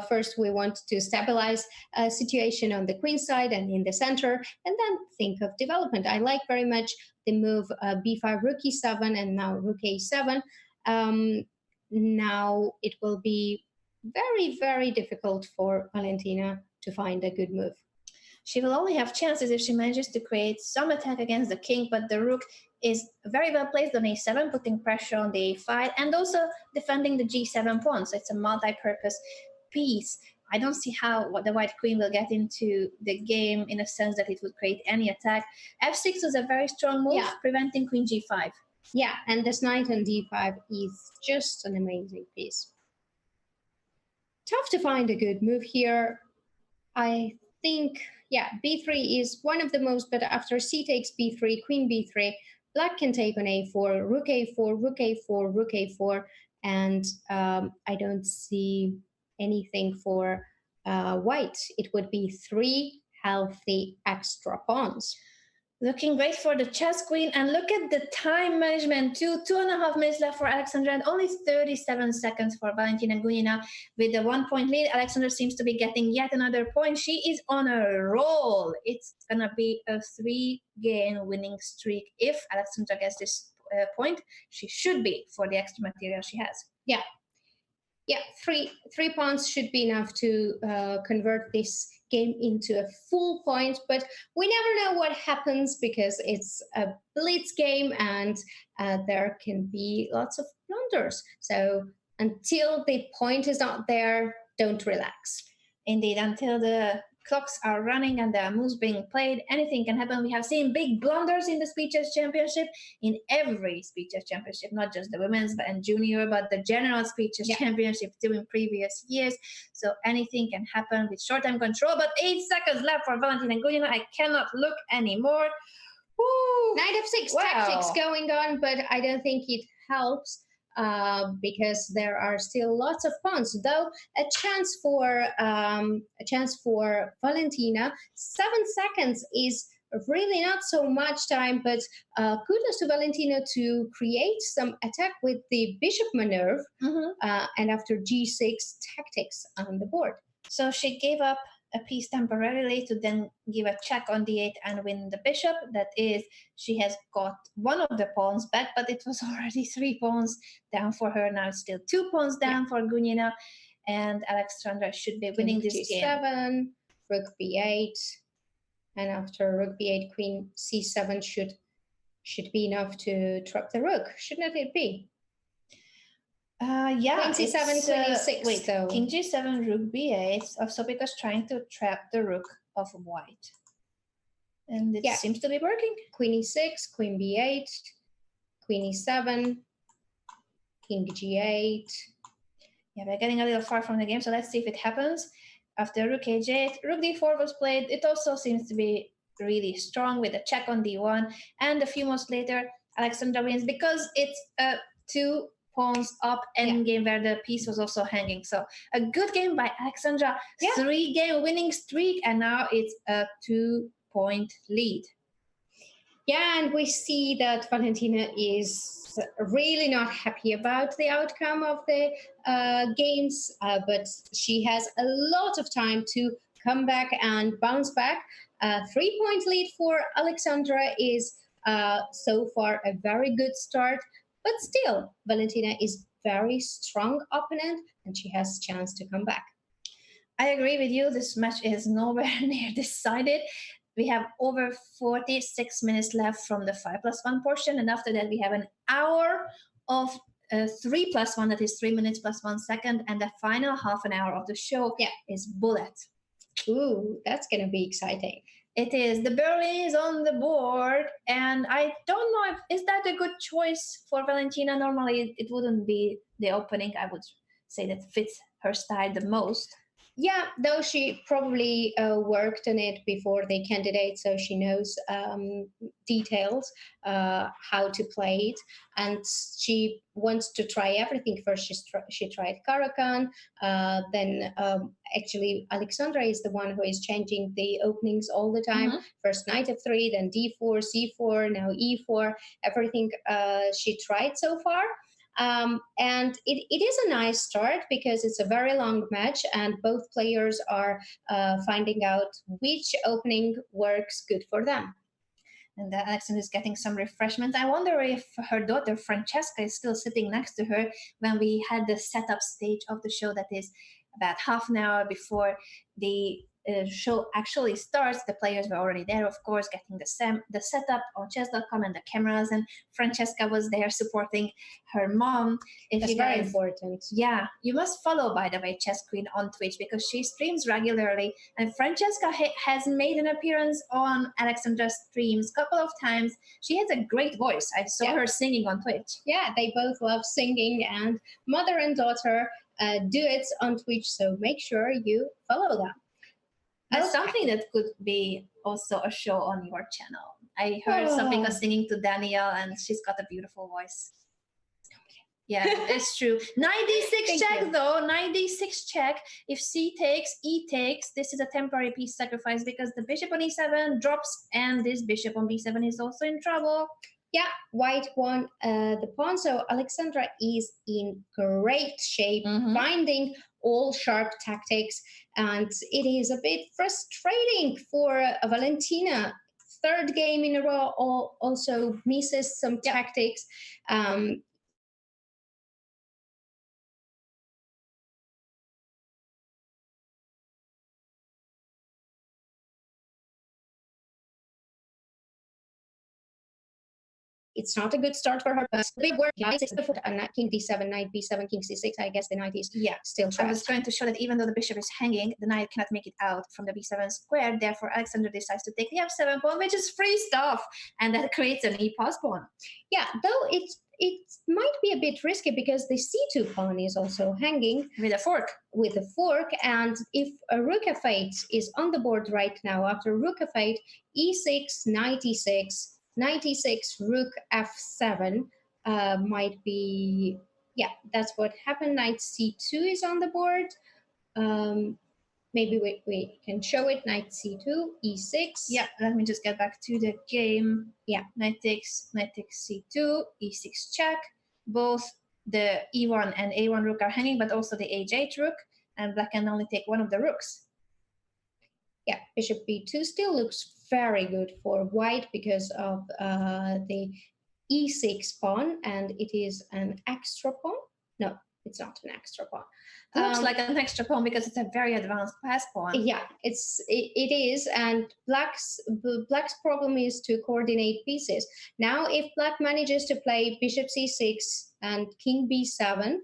first we want to stabilize a situation on the queen side and in the center, and then think of development. I like very much the move b5, rook e7, and now rook a7. Now it will be very, very difficult for Valentina to find a good move. She will only have chances if she manages to create some attack against the king, but the rook is very well placed on a7, putting pressure on the a5 and also defending the g7 pawn. So it's a multi-purpose piece. I don't see how the white queen will get into the game in a sense that it would create any attack. f6 is a very strong move, preventing queen g5. Yeah, and this knight on d5 is just an amazing piece. Tough to find a good move here. I think, b3 is one of the most, but after c takes b3, queen b3, black can take on a4, rook a4, rook a4, rook a4, and I don't see anything for white. It would be 3 healthy extra pawns. Looking great for the chess queen, and look at the time management too. 2.5 minutes left for Alexandra and only 37 seconds for Valentina Gunina. With the 1 point lead, Alexandra seems to be getting yet another point. She is on a roll. It's gonna be a 3-game winning streak. If Alexandra gets this point, she should be, for the extra material she has. Yeah, three pawns should be enough to convert this game into a full point, but we never know what happens because it's a blitz game and there can be lots of blunders. So until the point is not there, don't relax. Indeed, until the clocks are running and there are moves being played, anything can happen. We have seen big blunders in the Speeches Championship, in every Speeches Championship, not just the women's and junior, but the general Speeches Championship too in previous years. So anything can happen with short time control. But 8 seconds left for Valentina Gunina. I cannot look anymore. Woo! Knight f6 tactics going on, but I don't think it helps. Because there are still lots of pawns, though a chance for Valentina. 7 seconds is really not so much time, but kudos to Valentina to create some attack with the bishop maneuver, and after g6 tactics on the board. So she gave up a piece temporarily to then give a check on d8 and win the bishop. That is, she has got one of the pawns back, but it was already 3 pawns down for her. Now it's still 2 pawns down for Gunina, and Alexandra should be winning this game. G7, rook b8, and after rook b8, queen c7 should be enough to trap the rook, shouldn't it be? Yeah. Queen c7, queen e6. Wait, though. King g7, rook b8. Sopica's trying to trap the rook of white. And it seems to be working. Queen e6, queen b8, queen e7, king g8. Yeah, we're getting a little far from the game, so let's see if it happens. After rook h8, rook d4 was played. It also seems to be really strong with a check on d1. And a few moves later, Alexandra wins because it's a 2 pawns up endgame where the piece was also hanging. So a good game by Alexandra. 3-game winning streak, and now it's a 2-point lead. Yeah, and we see that Valentina is really not happy about the outcome of the games, but she has a lot of time to come back and bounce back. 3-point lead for Alexandra is so far a very good start, but still, Valentina is very strong opponent, and she has a chance to come back. I agree with you. This match is nowhere near decided. We have over 46 minutes left from the 5+1 portion, and after that we have an hour of 3+1, that is 3 minutes plus 1 second, and the final half an hour of the show is bullet. Ooh, that's going to be exciting. It is. The Burley is on the board, and I don't know is that a good choice for Valentina. Normally it wouldn't be the opening, I would say, that fits her style the most. Yeah, though she probably worked on it before the candidate, so she knows details, how to play it, and she wants to try everything. First, she tried Caro-Kann, then actually Alexandra is the one who is changing the openings all the time. First knight f3, then d4, c4, now e4, everything she tried so far. And it is a nice start because it's a very long match and both players are finding out which opening works good for them. And Alexandra is getting some refreshment. I wonder if her daughter Francesca is still sitting next to her when we had the setup stage of the show, that is about half an hour before the show actually starts. The players were already there, of course, getting the setup on Chess.com and the cameras, and Francesca was there supporting her mom. That's very important. Yeah, you must follow, by the way, Chess Queen on Twitch, because she streams regularly, and Francesca has made an appearance on Alexandra's streams a couple of times. She has a great voice. I saw her singing on Twitch. Yeah, they both love singing, and mother and daughter duets on Twitch, so make sure you follow them. That's something that could be also a show on your channel. I heard Sophika singing to Daniel, and she's got a beautiful voice. Yeah, it's true. Knight d6 check, though. Knight d6 check. If c takes, e takes. This is a temporary piece sacrifice because the bishop on e7 drops, and this bishop on b7 is also in trouble. Yeah, white won the pawn, so Alexandra is in great shape, finding all sharp tactics, and it is a bit frustrating for Valentina. Third game in a row, also misses some tactics. It's not a good start for her, but big work. King d7, knight b7, king c6. I guess the knight is still trapped. I was trying to show that even though the bishop is hanging, the knight cannot make it out from the b7 square. Therefore, Alexandra decides to take the f7 pawn, which is free stuff, and that creates an e-pass pawn. Yeah, though it might be a bit risky because the c2 pawn is also hanging with a fork. With a fork, and if a rook f8 is on the board right now, after rook f8, e6, knight e6. Knight e6, rook f7 might be, that's what happened. Knight c2 is on the board. Maybe we can show it. Knight c2, e6. Yeah, let me just get back to the game. Yeah. Knight takes c2, e6 check. Both the e1 and a1 rook are hanging, but also the h8 rook, and black can only take one of the rooks. Yeah, bishop b2 still looks very good for white because of the e6 pawn, and it is an extra pawn. No, it's not an extra pawn. It looks like an extra pawn because it's a very advanced pass pawn. Yeah, it is, and black's problem is to coordinate pieces. Now, if black manages to play bishop c6 and king b7,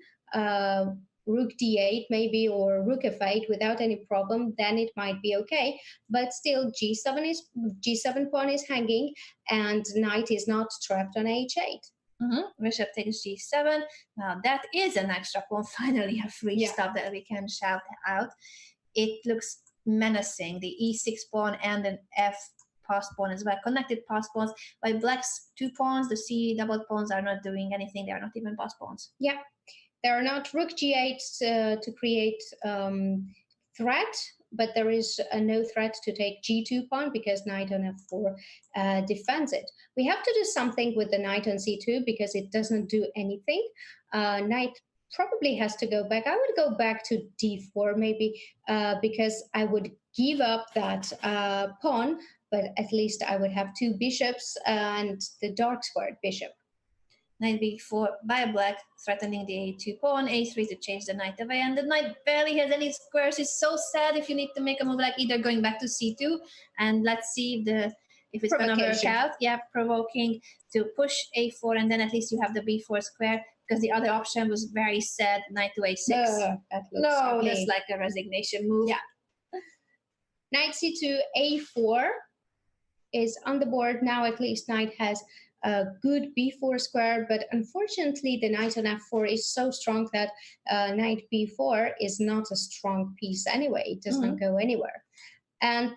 rook d8 maybe, or rook f8 without any problem, then it might be okay. But still, g7 pawn is hanging, and knight is not trapped on h8. Bishop takes g7. Now that is an extra pawn. Finally, a free stuff that we can shout out. It looks menacing. The e6 pawn and an f pass pawn as well. Connected pass pawns. By black's 2 pawns, the c double pawns are not doing anything. They are not even pass pawns. Yeah, there are not rook g8 to create threat, but there is no threat to take g2 pawn because knight on f4 defends it. We have to do something with the knight on c2 because it doesn't do anything. Knight probably has to go back. I would go back to d4 maybe because I would give up that pawn, but at least I would have 2 bishops and the dark squared bishop. Knight b4 by black, threatening the a2 pawn, a3 to change the knight away, and the knight barely has any squares. It's so sad if you need to make a move like either going back to c2, and let's see if it's going to work out. Yeah, provoking to push a4, and then at least you have the b4 square, because the other option was very sad, knight to a6. No, that's like a resignation move. Yeah. Knight c2, a4 is on the board. Now at least knight has a good b4 square, but unfortunately the knight on f4 is so strong that knight b4 is not a strong piece anyway. It doesn't go anywhere. And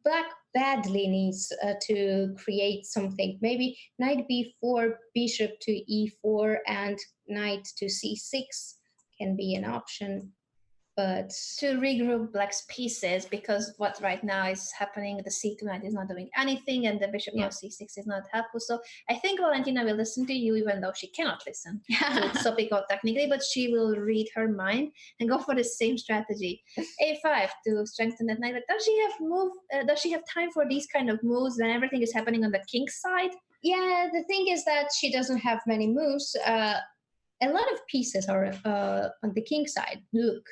black badly needs to create something. Maybe knight b4, bishop to e4, and knight to c6 can be an option. But to regroup black's pieces, because what right now is happening, the c2 knight is not doing anything, and the bishop on c6 is not helpful. So I think Valentina will listen to you, even though she cannot listen to Sopiko technically, but she will read her mind and go for the same strategy. a5 to strengthen that knight. But does she have time for these kind of moves when everything is happening on the king's side? Yeah, the thing is that she doesn't have many moves. A lot of pieces are on the king's side. Look.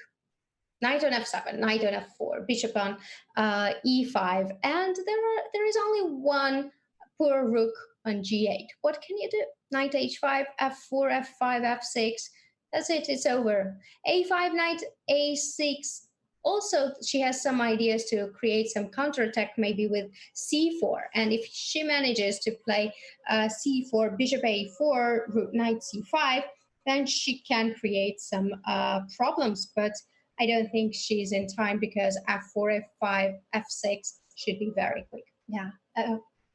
Knight on f7, knight on f4, bishop on e5, and there is only one poor rook on g8. What can you do? Knight h5, f4, f5, f6. That's it. It's over. a5, knight a6. Also, she has some ideas to create some counterattack, maybe with c4. And if she manages to play c4, bishop a4, rook knight c5, then she can create some problems. But I don't think she's in time because f4, f5, f6 should be very quick. Yeah.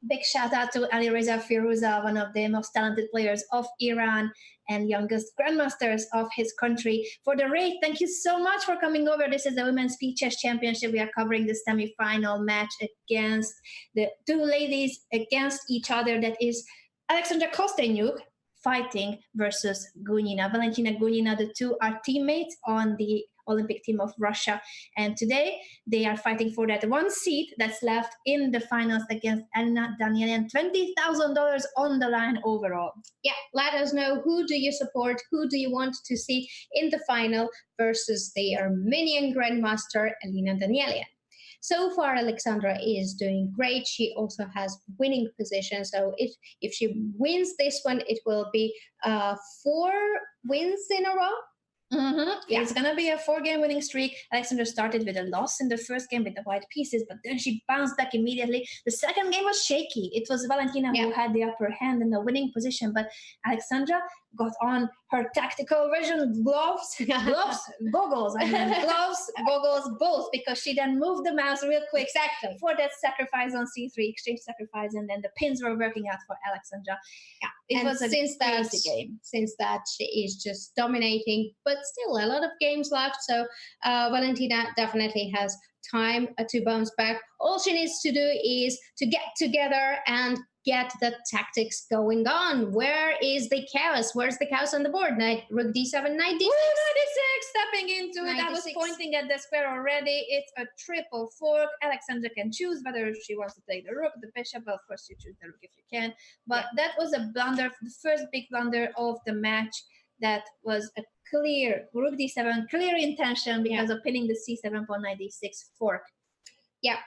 Big shout out to Alireza Firuza, one of the most talented players of Iran and youngest grandmasters of his country. For the raid, thank you so much for coming over. This is the Women's Speed Chess Championship. We are covering the semi-final match against the 2 ladies against each other. That is Alexandra Kosteniuk fighting versus Gunina. Valentina Gunina, the two are teammates on the Olympic team of Russia. And today they are fighting for that 1 seat that's left in the finals against Elena Danielian. $20,000 on the line overall. Yeah, let us know, who do you support? Who do you want to see in the final versus the Armenian grandmaster Elena Danielian? So far, Alexandra is doing great. She also has winning position. So if she wins this one, it will be 4 wins in a row. Yeah. It's going to be a 4-game winning streak. Alexandra started with a loss in the first game with the white pieces, but then she bounced back immediately. The second game was shaky. It was Valentina who had the upper hand in the winning position, but Alexandra got on her tactical version gloves, goggles, both, because she then moved the mouse real quick for that sacrifice on c3, exchange sacrifice, and then the pins were working out for Alexandra. Yeah, It was a crazy game. Since that, she is just dominating, but still a lot of games left. So Valentina definitely has time to bounce back. All she needs to do is to get together and get the tactics going on. Where is the chaos? Where's the chaos on the board? Knight, rook d7, knight d6. Ooh, 96, stepping into it. I was 96. pointing at the square already. It's a triple fork. Alexandra can choose whether she wants to take the rook, the bishop. Well, of course, you choose the rook if you can. But that was a blunder, the first big blunder of the match. That was a clear rook d7, clear intention because of pinning the c7 pawn, knight d6 fork. Yeah.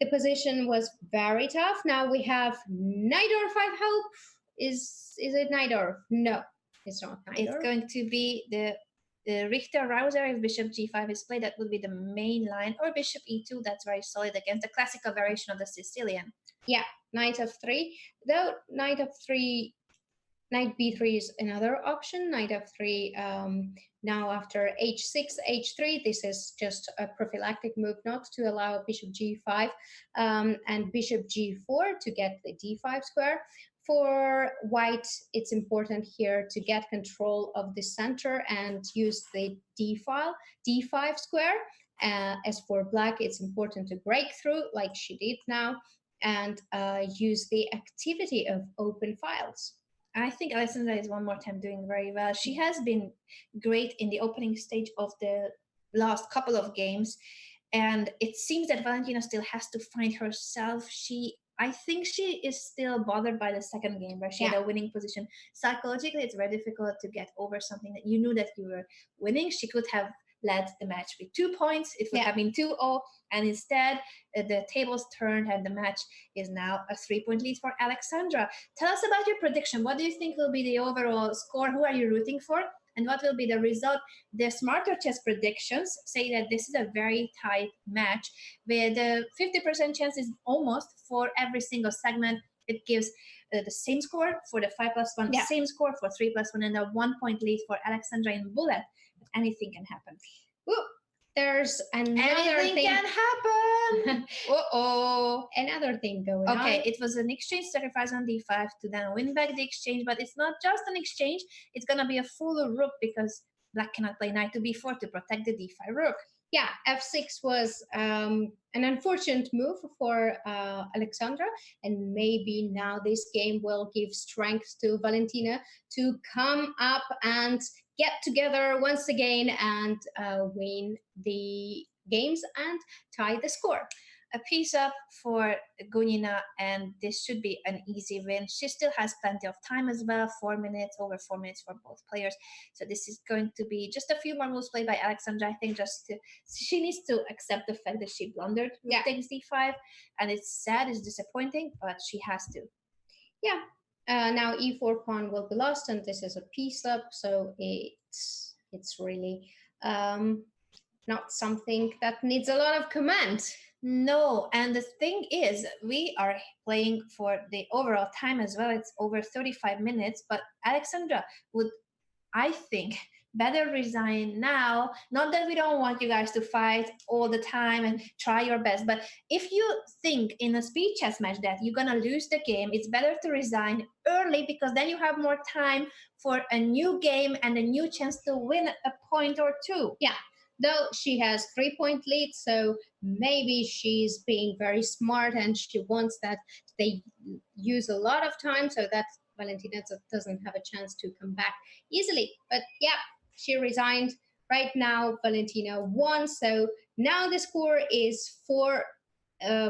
The position was very tough. Now we have Najdorf, I hope. Is it Najdorf? No, it's not Najdorf. It's going to be the Richter Rouser. If bishop g5 is played, that would be the main line, or bishop e2. That's very solid against the classical variation of the Sicilian. Yeah, knight f3. Though knight f3, knight b3 is another option. Knight f3. Now after h6, h3, this is just a prophylactic move not to allow bishop g5 and bishop g4 to get the d5 square. For white, it's important here to get control of the center and use the d5 square. As for black, it's important to break through like she did now and use the activity of open files. I think Alexandra is one more time doing very well. She has been great in the opening stage of the last couple of games, and it seems that Valentina still has to find herself. I think she is still bothered by the second game where she had a winning position. Psychologically, it's very difficult to get over something that you knew that you were winning. She could have led the match with 2 points. It would have been 2-0, and instead the tables turned and the match is now a 3-point lead for Alexandra. Tell us about your prediction. What do you think will be the overall score? Who are you rooting for? And what will be the result? The Smarter Chess predictions say that this is a very tight match with a 50% chances almost for every single segment. It gives the same score for the 5+1, same score for 3+1, and a 1-point lead for Alexandra in bullet. Anything can happen. Ooh, there's another Anything thing. can happen. Another thing going on. Okay, it was an exchange sacrifice on d5 to then win back the exchange, but it's not just an exchange. It's going to be a full rook because black cannot play knight to b4 to protect the d5 rook. Yeah, f6 was an unfortunate move for Alexandra, and maybe now this game will give strength to Valentina to come up and get together once again and win the games and tie the score. A piece up for Gunina, and this should be an easy win. She still has plenty of time as well, 4 minutes, over 4 minutes for both players. So this is going to be just a few more moves played by Alexandra. I think she needs to accept the fact that she blundered with takes d5, and it's sad, it's disappointing, but she has to. Yeah. Now e4 pawn will be lost, and this is a piece up, so it's really not something that needs a lot of command. No, and the thing is, we are playing for the overall time as well. It's over 35 minutes, but Alexandra would, I think, better resign now. Not that we don't want you guys to fight all the time and try your best, but if you think in a speed chess match that you're gonna lose the game, it's better to resign early because then you have more time for a new game and a new chance to win a point or two. Yeah. Though she has 3-point lead, so maybe she's being very smart and she wants that they use a lot of time so that Valentina doesn't have a chance to come back easily. But yeah, she resigned. Right now, Valentina won. So now the score is 4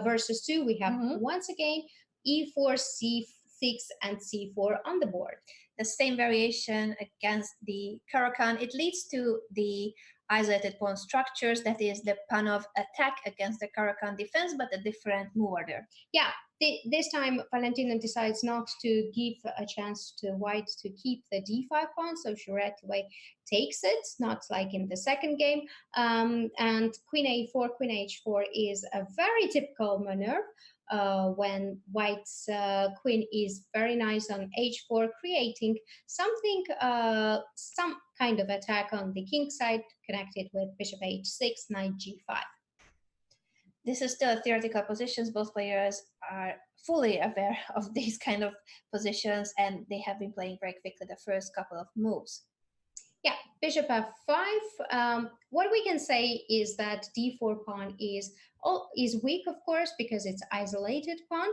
versus 2. We have once again e4, c6, and c4 on the board. The same variation against the Caro-Kann. It leads to the isolated pawn structures, that is the Panov attack against the Caro-Kann defense, but a different move order. Yeah, this time Valentina decides not to give a chance to white to keep the d5 pawn, so she right away takes it, not like in the second game. And queen a4, queen h4 is a very typical maneuver. When white's queen is very nice on h4, creating something, some kind of attack on the king side connected with bishop h6, knight g5. This is still a theoretical positions. Both players are fully aware of these kind of positions, and they have been playing very quickly the first couple of moves. Yeah, bishop f5. What we can say is that d4 pawn is weak, of course, because it's isolated pawn.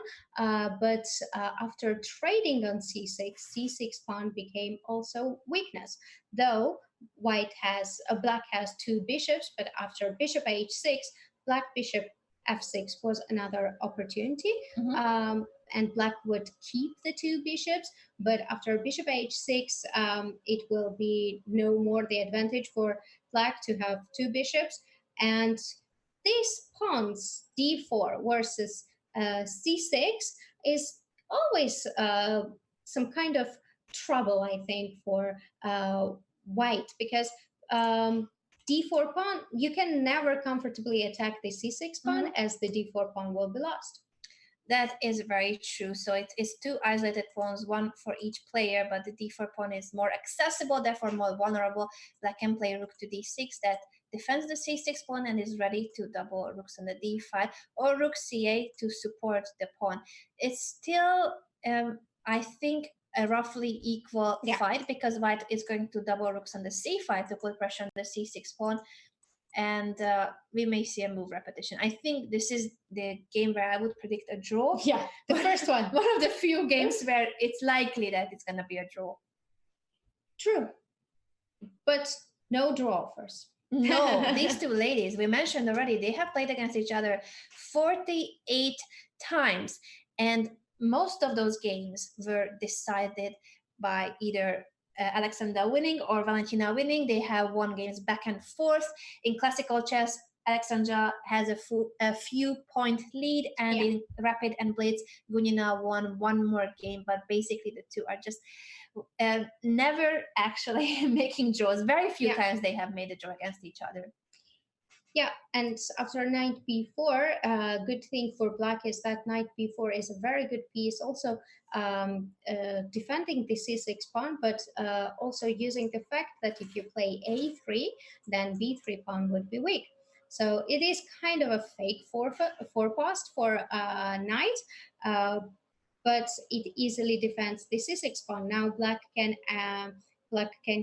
But after trading on c6 pawn became also weakness. Though black has two bishops, but after bishop h6, black bishop f6 was another opportunity. And black would keep the two bishops, but after bishop h6, it will be no more the advantage for black to have two bishops. And these pawns, d4 versus c6, is always some kind of trouble, I think, for white, because d4 pawn, you can never comfortably attack the c6 pawn, as the d4 pawn will be lost. That is very true. So it is two isolated pawns, one for each player, but the d4 pawn is more accessible, therefore more vulnerable. Black can play rook to d6 that defends the c6 pawn and is ready to double rooks on the d5, or rook c8 to support the pawn. It's still, I think, a roughly equal fight, because white is going to double rooks on the c5 to put pressure on the c6 pawn. And we may see a move repetition. I think this is the game where I would predict a draw. Yeah, the first one. One of the few games where it's likely that it's going to be a draw. True. But no draw first. No, these two ladies, we mentioned already, they have played against each other 48 times. And most of those games were decided by either Alexandra winning or Valentina winning. They have won games back and forth. In classical chess, Alexandra has a few point lead, and in rapid and blitz, Gunina won one more game. But basically, the two are just never actually making draws. Very few times they have made a draw against each other. Yeah, and after knight b4, good thing for black is that knight b4 is a very good piece, also defending the c6 pawn, but also using the fact that if you play a3, then b3 pawn would be weak. So it is kind of a fake forepost for knight, but it easily defends the c6 pawn. Now black can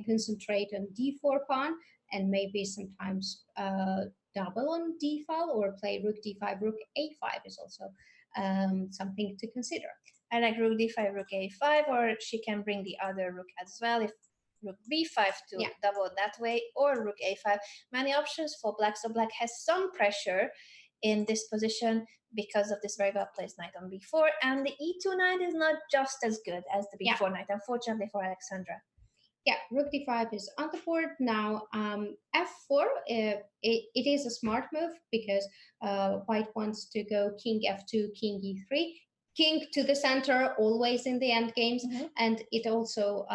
concentrate on d4 pawn, and maybe sometimes double on d file, or play rook d5, rook a5 is also something to consider. I like rook d5, rook a5, or she can bring the other rook as well, if rook b5 to double that way, or rook a5. Many options for black, so black has some pressure in this position because of this very well placed knight on b4, and the e2 knight is not just as good as the b4 knight, unfortunately for Alexandra. Yeah, rook d5 is on the board. Now f4, it is a smart move, because white wants to go king f2, king e3, king to the center, always in the end games, and it also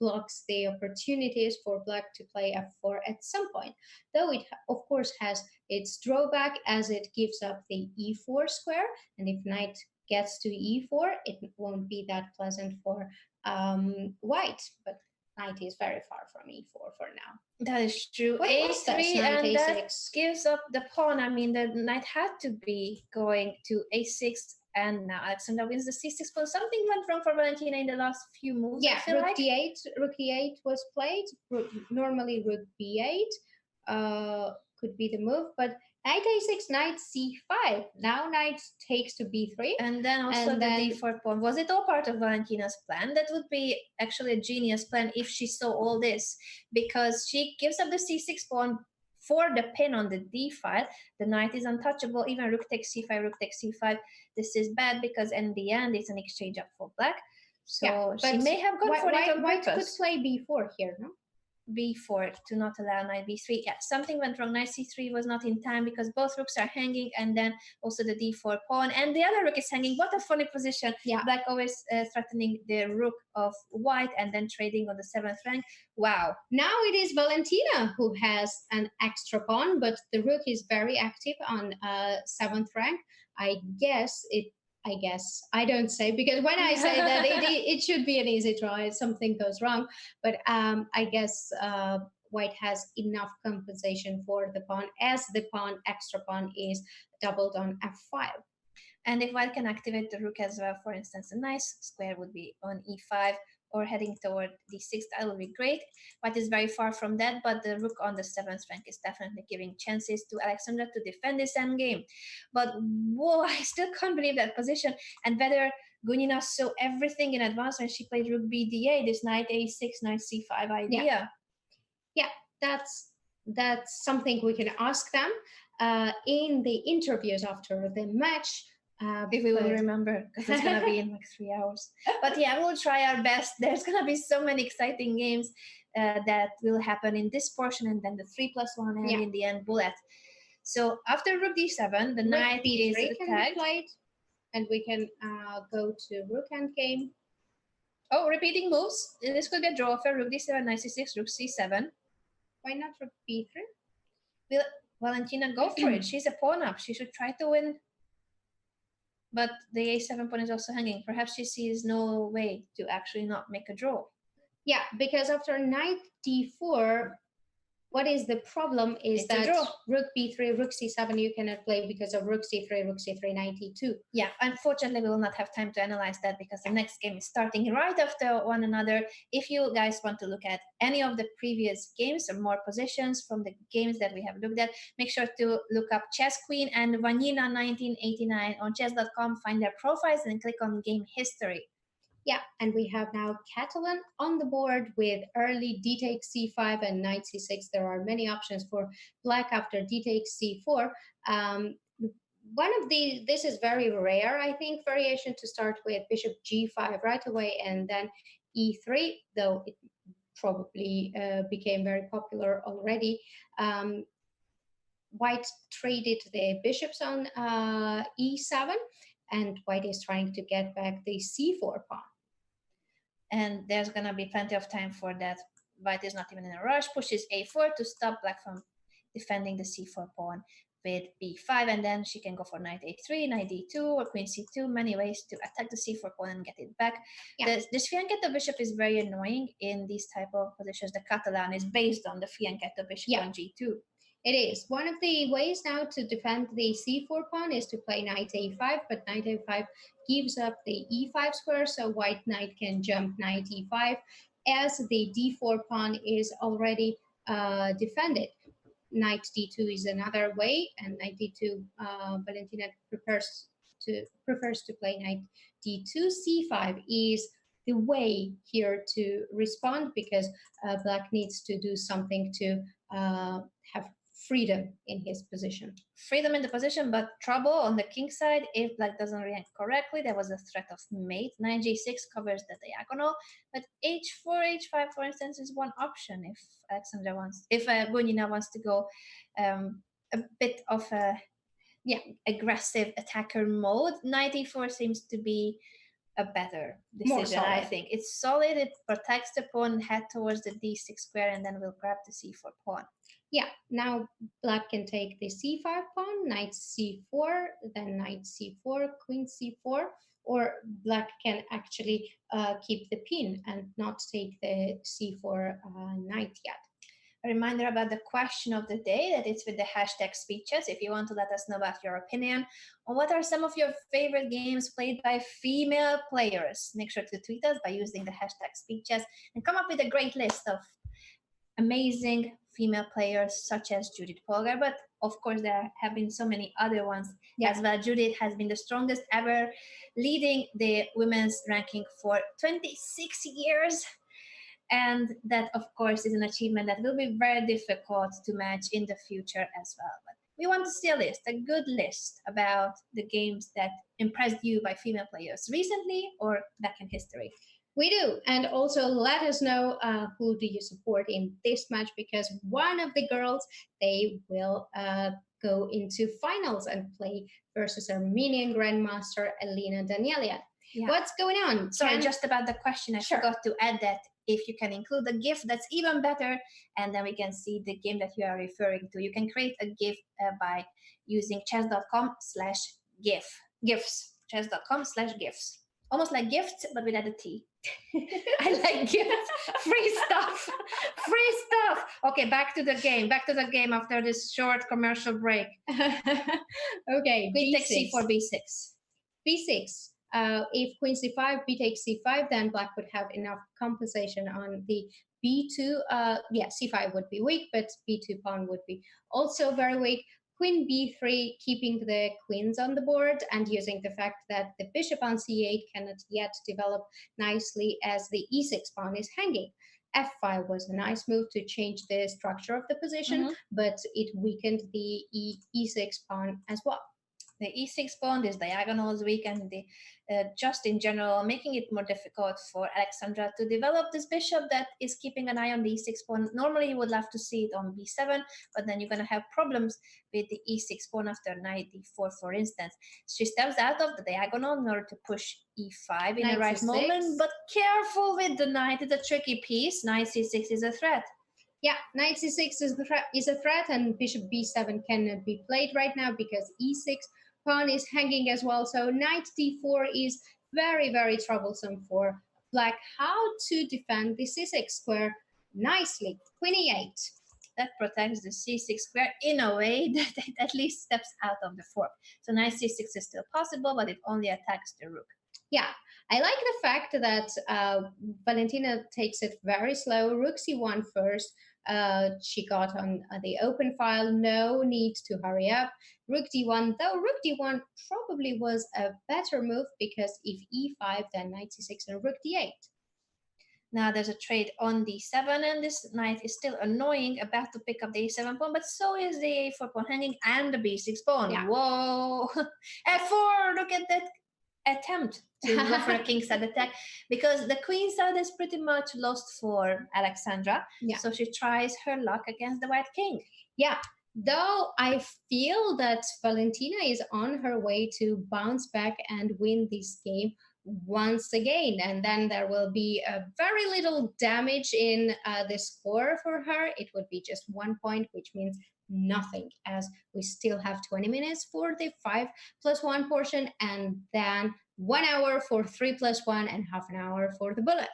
blocks the opportunities for black to play f4 at some point. Though it, of course, has its drawback, as it gives up the e4 square, and if knight gets to e4, it won't be that pleasant for white, but knight is very far from e4 for now. That is true. What a3, and a6? That gives up the pawn. I mean, the knight had to be going to a6, and now Alexandra wins the c6 pawn. Something went wrong for Valentina in the last few moves. Yeah, rook d8 was played. Normally rook b8 could be the move, but knight a6, knight c5. Now knight takes to b3. And then also the d4 pawn. Was it all part of Valentina's plan? That would be actually a genius plan if she saw all this, because she gives up the c6 pawn for the pin on the d file. The knight is untouchable. Even rook takes c5, rook takes c5. This is bad, because in the end it's an exchange up for black. So she may have gone for it on purpose. White could play b4 here, no? b4 to not allow knight b3. Yeah, something went wrong. Knight c3 was not in time, because both rooks are hanging, and then also the d4 pawn, and the other rook is hanging. What a funny position. Black always threatening the rook of white, and then trading on the 7th rank. Wow. Now it is Valentina who has an extra pawn, but the rook is very active on 7th rank. I don't say, because when I say that, it should be an easy draw if something goes wrong. But I guess white has enough compensation for the pawn, as the extra pawn is doubled on f5. And if white can activate the rook as well, for instance, a nice square would be on e5 or heading toward d6, that would be great. White is very far from that, but the rook on the 7th rank is definitely giving chances to Alexandra to defend this endgame. But whoa, I still can't believe that position. And whether Gunina saw everything in advance when she played rook bda, this knight a6, knight c5 idea. Yeah, that's something we can ask them in the interviews after the match. If we will remember, because it's going to be in like 3 hours. But yeah, we'll try our best. There's going to be so many exciting games that will happen in this portion, and then the 3+1, and in the end, bullet. So after rook d7, the knight is attacked. And we can go to rook endgame. Oh, repeating moves. This could be a draw for rook d7, knight c6, rook c7. Why not rook b3? Will Valentina go for it? She's a pawn up. She should try to win. But the a7 pawn is also hanging. Perhaps she sees no way to actually not make a draw. Yeah, because after knight d4, what is the problem is that rook b3, rook c7 you cannot play because of rook c3, knight e2. Yeah, unfortunately we will not have time to analyze that because the next game is starting right after one another. If you guys want to look at any of the previous games or more positions from the games that we have looked at, make sure to look up Chess Queen and Vanina 1989 on chess.com, find their profiles and click on game history. Yeah, and we have now Catalan on the board with early d takes c5 and knight c6. There are many options for black after d takes c4. One of these, this is very rare, I think, variation to start with bishop g5 right away and then e3, though it probably became very popular already. White traded the bishops on e7, and white is trying to get back the c4 pawn. And there's going to be plenty of time for that. White is not even in a rush, pushes a4 to stop black from defending the c4 pawn with b5, and then she can go for knight a3, knight d2, or queen c2, many ways to attack the c4 pawn and get it back. Yeah. The fianchetto bishop is very annoying in these type of positions. The Catalan is based on the fianchetto bishop on g2. It is. One of the ways now to defend the c4 pawn is to play knight a5, but knight a5 gives up the e5 square, so white knight can jump knight e5 as the d4 pawn is already defended. Knight d2 is another way, and knight d2, Valentina prefers to play knight d2. c5 is the way here to respond because black needs to do something to have freedom in his position. Freedom in the position, but trouble on the king side if black doesn't react correctly. There was a threat of mate. 9g6 covers the diagonal, but h4, h5, for instance, is one option if Gunina wants to go a bit of a aggressive attacker mode. Knight e4 seems to be a better decision, I think. It's solid, it protects the pawn, head towards the d6 square, and then we'll grab the c4 pawn. Yeah, now black can take the c5 pawn, knight c4, then knight c4, queen c4, or black can actually keep the pin and not take the c4 knight yet. A reminder about the question of the day, that it's with the hashtag speeches. If you want to let us know about your opinion on what are some of your favorite games played by female players, make sure to tweet us by using the hashtag speeches and come up with a great list of amazing female players such as Judith Polgar, but of course there have been so many other ones as well. Judith has been the strongest ever, leading the women's ranking for 26 years. And that, of course, is an achievement that will be very difficult to match in the future as well. But we want to see a good list about the games that impressed you by female players recently or back in history. We do. And also let us know who do you support in this match, because one of the girls, they will go into finals and play versus Armenian Grandmaster Elena Danielian. Yeah. What's going on? Sorry, just about the question, I forgot to add that if you can include a GIF, that's even better, and then we can see the game that you are referring to. You can create a GIF by using chess.com/GIF. GIFs. Chess.com/GIFs. Almost like gifts, but without a T. I like gifts. Free stuff. Free stuff. Okay, back to the game. Back to the game after this short commercial break. Okay, queen takes c4, b6. b6. If queen c5, b takes c5, then black would have enough compensation on the b2. Yeah, c5 would be weak, but b2 pawn would be also very weak. Queen b3, keeping the queens on the board and using the fact that the bishop on c8 cannot yet develop nicely as the e6 pawn is hanging. f5 was a nice move to change the structure of the position, but it weakened the e6 pawn as well. The e6 pawn, this diagonal is weak, and just in general making it more difficult for Alexandra to develop this bishop that is keeping an eye on the e6 pawn. Normally you would love to see it on b7, but then you're going to have problems with the e6 pawn after knight d4, for instance. She steps out of the diagonal in order to push e5 in the right moment, but careful with the knight. It's a tricky piece. Knight c6 is a threat. Yeah, knight c6 is a threat, and bishop b7 cannot be played right now because e6 pawn is hanging as well. So knight d4 is very, very troublesome for black. How to defend the c6 square nicely? Queen e8. That protects the c6 square in a way that it at least steps out of the fork. So knight c6 is still possible, but it only attacks the rook. Yeah, I like the fact that Valentina takes it very slow. Rook c1 first. She got on the open file, no need to hurry up. Rook d1, though rook d1 probably was a better move because if e5, then knight c6 and rook d8. Now there's a trade on d7, and this knight is still annoying, about to pick up the a7 pawn, but so is the a4 pawn hanging and the b6 pawn. Yeah. Whoa! f4, look at that attempt to go for a kingside attack, because the queen side is pretty much lost for Alexandra. Yeah. So she tries her luck against the white king. Yeah. Though I feel that Valentina is on her way to bounce back and win this game once again, and then there will be a very little damage in the score for her. It would be just 1 point, which means nothing, as we still have 20 minutes for the 5+1 portion, and then 1 hour for 3+1 and half an hour for the bullet.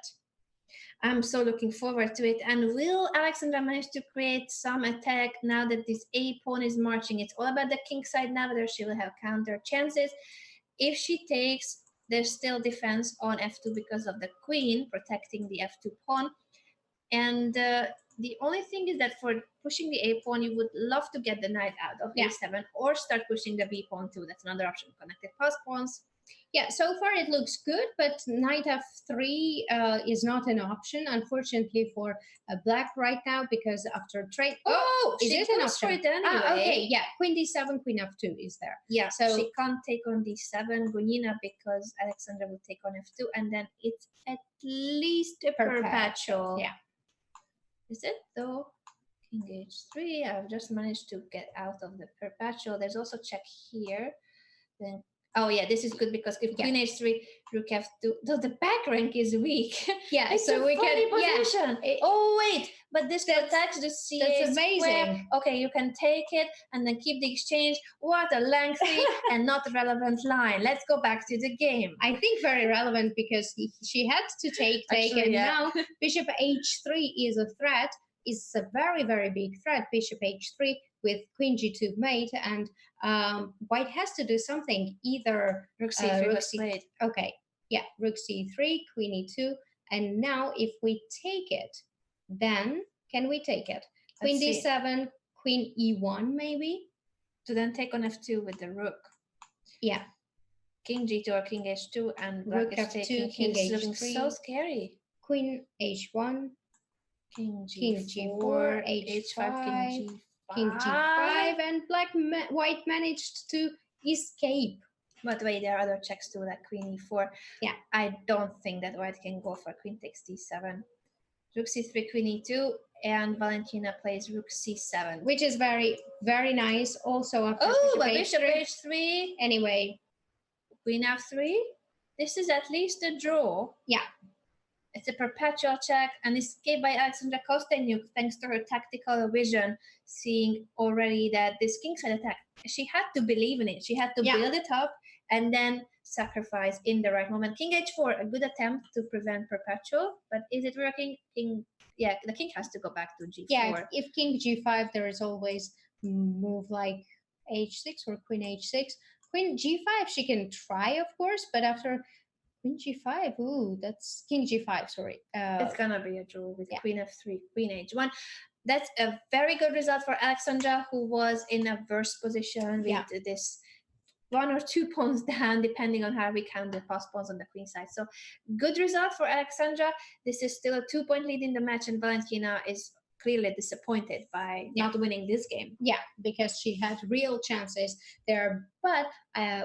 I'm so looking forward to it. And will Alexandra manage to create some attack now that this a pawn is marching? It's all about the king side now, whether she will have counter chances. If she takes, there's still defense on f2 because of the queen protecting the f2 pawn. And the only thing is that for pushing the a pawn, you would love to get the knight out of a7 or start pushing the b pawn too. That's another option. Connected pass pawns. Yeah, so far it looks good, but knight f3 is not an option, unfortunately, for black right now, because after trade... Oh, is it an option? For it anyway. Okay, yeah, queen d7, queen f2 is there. Yeah, so she can't take on d7, Gunina, because Alexandra will take on f2, and then it's at least a perpetual. Yeah. Is it, though? King h3, I've just managed to get out of the perpetual. There's also check here. Then oh yeah, this is good because if queen h3, rook f2, though the back rank is weak. Yeah, it's so a we funny can position. Yeah, oh wait, but this protects the c8 That's amazing. Square. Okay, you can take it and then keep the exchange. What a lengthy and not relevant line. Let's go back to the game. I think very relevant because she had to take Actually, and yeah. Now bishop h3 is a threat. It's a very, very big threat. Bishop h3 with queen g2 mate, and white has to do something. Either rook c3 was played. Okay, yeah, rook c3, queen e2, and now if we take it, then can we take it? Queen d7, queen e1 maybe? To then take on f2 with the rook. Yeah. King g2 or king h2, and rook f2, king h3. Looking so scary. Queen h1. King g4, h5, king g5, and white managed to escape. But wait, there are other checks too, like queen e4. Yeah. I don't think that white can go for queen takes d7. Rook c3, queen e2, and Valentina plays rook c7. Which is very, very nice. Also after bishop h3. Anyway. Queen f3. This is at least a draw. Yeah. It's a perpetual check, and escape by Alexandra Kosteniuk thanks to her tactical vision, seeing already that this kingside attack, she had to believe in it. She had to build it up and then sacrifice in the right moment. King h4, a good attempt to prevent perpetual, but is it working? The king has to go back to g4. Yeah, if king g5, there is always move like h6 or queen h6. queen g5, she can try, of course, but after queen g5, ooh, that's king g5, sorry. It's gonna be a draw with Yeah. queen f3, queen h1. That's a very good result for Alexandra, who was in a worse position with this 1 or 2 pawns down, depending on how we count the pass pawns on the queen side. So good result for Alexandra. This is still a 2-point lead in the match, and Valentina is clearly disappointed by not winning this game. Yeah, because she had real chances there. But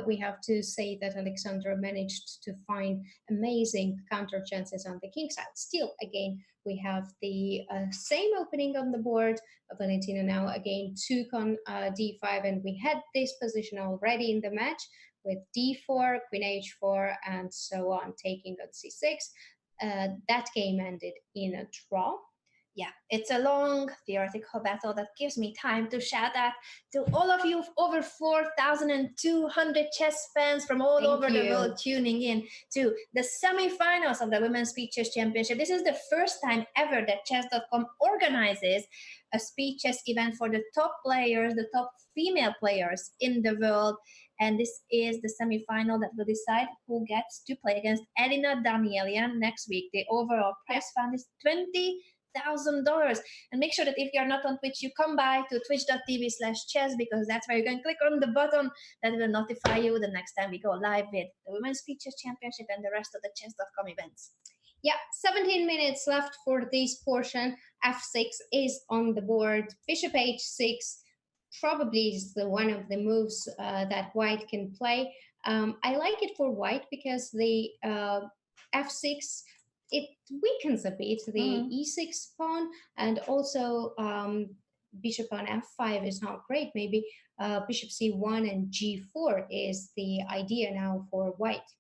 we have to say that Alexandra managed to find amazing counter chances on the king side. Still, again, we have the same opening on the board. Valentina now again took on d5, and we had this position already in the match with d4, queen h4, and so on, taking on c6. That game ended in a draw. Yeah, it's a long theoretical battle that gives me time to shout out to all of you over 4,200 chess fans from all over the world tuning in to the semifinals of the Women's Speed Chess Championship. This is the first time ever that Chess.com organizes a speed chess event for the top players, the top female players in the world. And this is the semifinal that will decide who gets to play against Elina Danielian next week. The overall prize fund is $20,000. And make sure that if you're not on Twitch, you come by to twitch.tv/chess, because that's where you can click on the button that will notify you the next time we go live with the Women's Speed Chess Championship and the rest of the Chess.com events. Yeah, 17 minutes left for this portion. f6 is on the board. Bishop h6 probably is the one of the moves that white can play. I like it for white because the f6, it weakens a bit the e6 pawn, and also bishop on f5 is not great. Maybe bishop c1 and g4 is the idea now for white.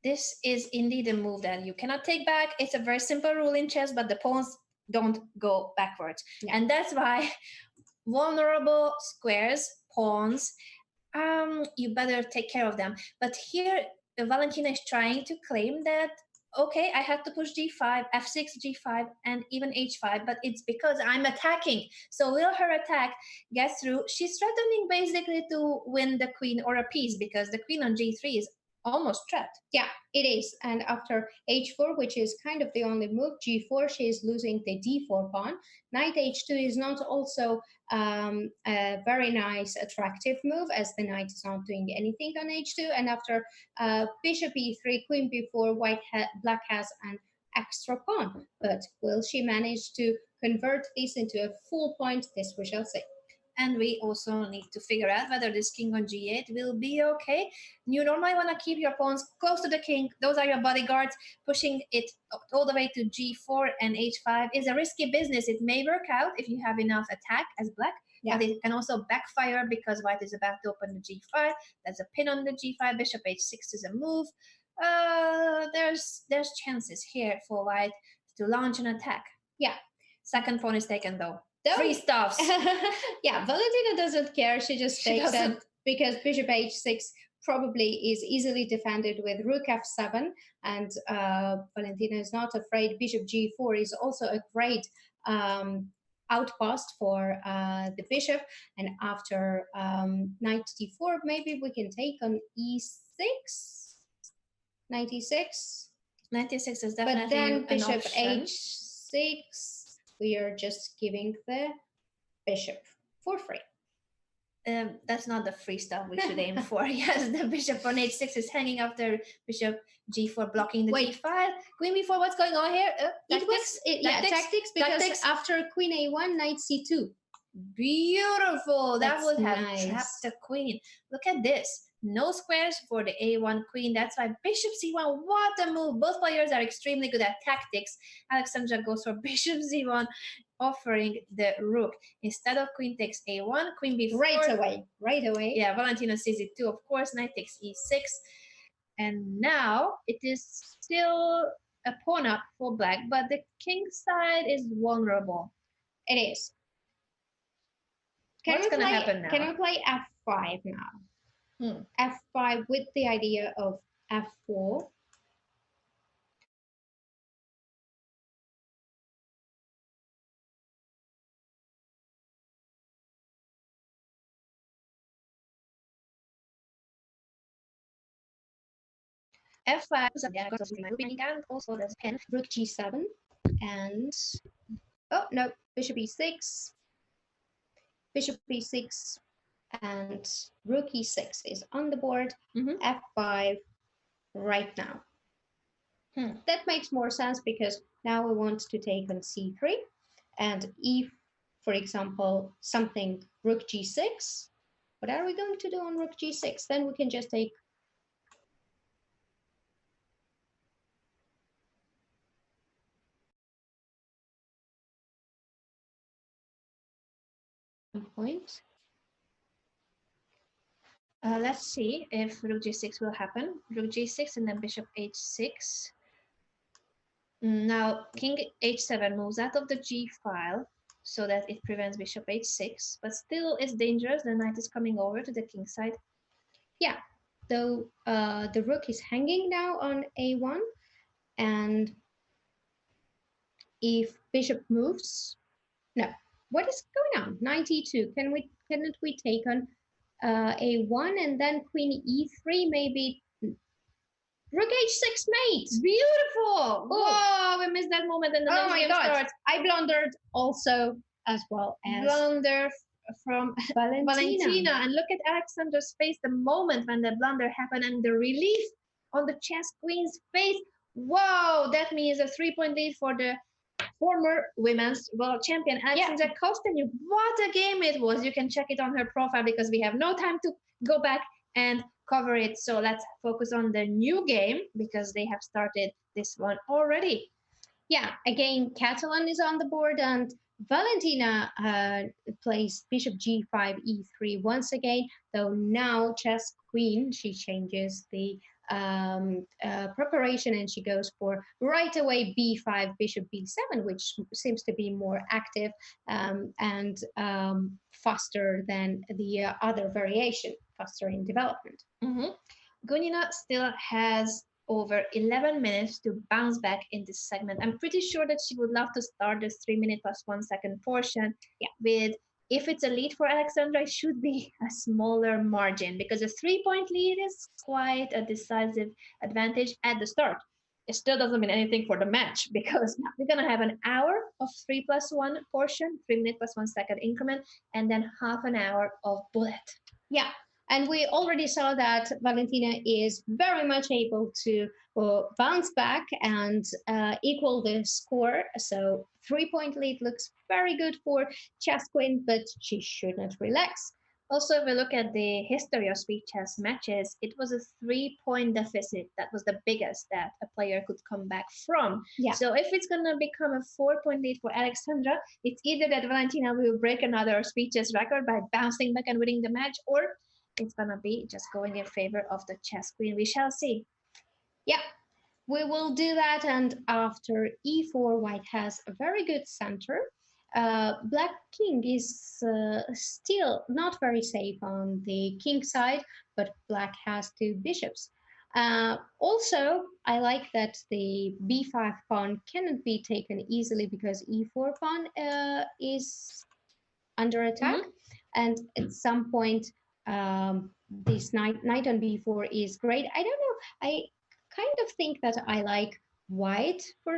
This is indeed a move that you cannot take back. It's a very simple rule in chess, but the pawns don't go backwards. Yeah. And that's why vulnerable squares, pawns, you better take care of them. But here, Valentina is trying to claim that, okay, I have to push g5, f6, g5, and even h5, but it's because I'm attacking. So will her attack get through? She's threatening basically to win the queen or a piece, because the queen on g3 is almost trapped. Yeah, it is. And after h4, which is kind of the only move, g4, she is losing the d4 pawn. Knight h2 is not also a very nice, attractive move, as the knight is not doing anything on h2. And after bishop e3, queen b4, black has an extra pawn. But will she manage to convert this into a full point? This we shall see. And we also need to figure out whether this king on g8 will be okay. You normally want to keep your pawns close to the king. Those are your bodyguards. Pushing it all the way to g4 and h5 is a risky business. It may work out if you have enough attack as black, but it can also backfire because white is about to open the g5. There's a pin on the g5. Bishop h6 is a move. There's chances here for white to launch an attack. Yeah. Second pawn is taken though. Free stuffs. Yeah, Valentina doesn't care. She just takes it because bishop h6 probably is easily defended with rook f7, and Valentina is not afraid. Bishop g4 is also a great outpost for the bishop, and after knight d4, maybe we can take on e6, knight e6. Knight e6 is definitely but then an bishop option. h6. We are just giving the bishop for free. That's not the free stuff we should aim for. Yes, the bishop on h6 is hanging after bishop g4, blocking the g5. Queen b4, what's going on here? Tactics, because after queen a1, knight c2. Beautiful. That would have trapped the queen. Look at this. No squares for the a1 queen. That's why bishop c1. What a move. Both players are extremely good at tactics. Alexandra goes for bishop c1, offering the rook. Instead of queen takes a1, queen b4. Right away. Yeah, Valentina sees it too, of course. Knight takes e6. And now it is still a pawn up for black, but the king side is vulnerable. It is. What's going to happen now? Can we play f5 now? F5 with the idea of f4. f5, so yeah, because of my moving, and also there's pen. Rook g7, and oh no, bishop e6, bishop e6, and rook e6 is on the board. F5 right now. That makes more sense because now we want to take on c3, and if, for example, something rook g6, what are we going to do on rook g6? Then we can just take point. Let's see if rook g6 will happen. Rook g6 and then bishop h6. Now king h7 moves out of the g file so that it prevents bishop h6, but still it's dangerous. The knight is coming over to the king side. Yeah, though the rook is hanging now on a1, and if bishop moves, no, what is going on? Knight e2. Cannot we take on a1 and then queen e3? Maybe rook h6 mate. Beautiful! Whoa, we missed that moment, and the next game starts. I blundered also as well as blunder from Valentina. And look at Alexandra's face the moment when the blunder happened and the relief on the chess queen's face. Whoa, that means a 3-point lead for the former women's world champion Alexandra Kosteniuk. What a game it was. You can check it on her profile because we have no time to go back and cover it. So let's focus on the new game because they have started this one already. Yeah, again, Catalan is on the board, and Valentina plays bishop g5, e3 once again, though now chess queen, she changes the preparation and she goes for right away b5, bishop b7, which seems to be more active and faster than the other variation, faster in development. Gunina still has over 11 minutes to bounce back in this segment. I'm pretty sure that she would love to start this 3-minute plus 1 second portion with, if it's a lead for Alexandra, it should be a smaller margin because a 3-point lead is quite a decisive advantage at the start. It still doesn't mean anything for the match because we're going to have an hour of 3 plus 1 portion, 3-minute plus 1 second increment, and then half an hour of bullet. Yeah. And we already saw that Valentina is very much able to bounce back and equal the score. So 3-point lead looks very good for chess queen, but she should not relax. Also, if we look at the history of speed chess matches, it was a 3-point deficit. That was the biggest that a player could come back from. Yeah. So if it's going to become a 4-point lead for Alexandra, it's either that Valentina will break another speed chess record by bouncing back and winning the match, or it's going to be just going in favor of the chess queen. We shall see. Yeah, we will do that. And after e4, white has a very good center. Black king is still not very safe on the king side, but black has 2 bishops. Also, I like that the b5 pawn cannot be taken easily because e4 pawn is under attack. And at some point, this knight on b4 is great. I don't know. I kind of think that I like white for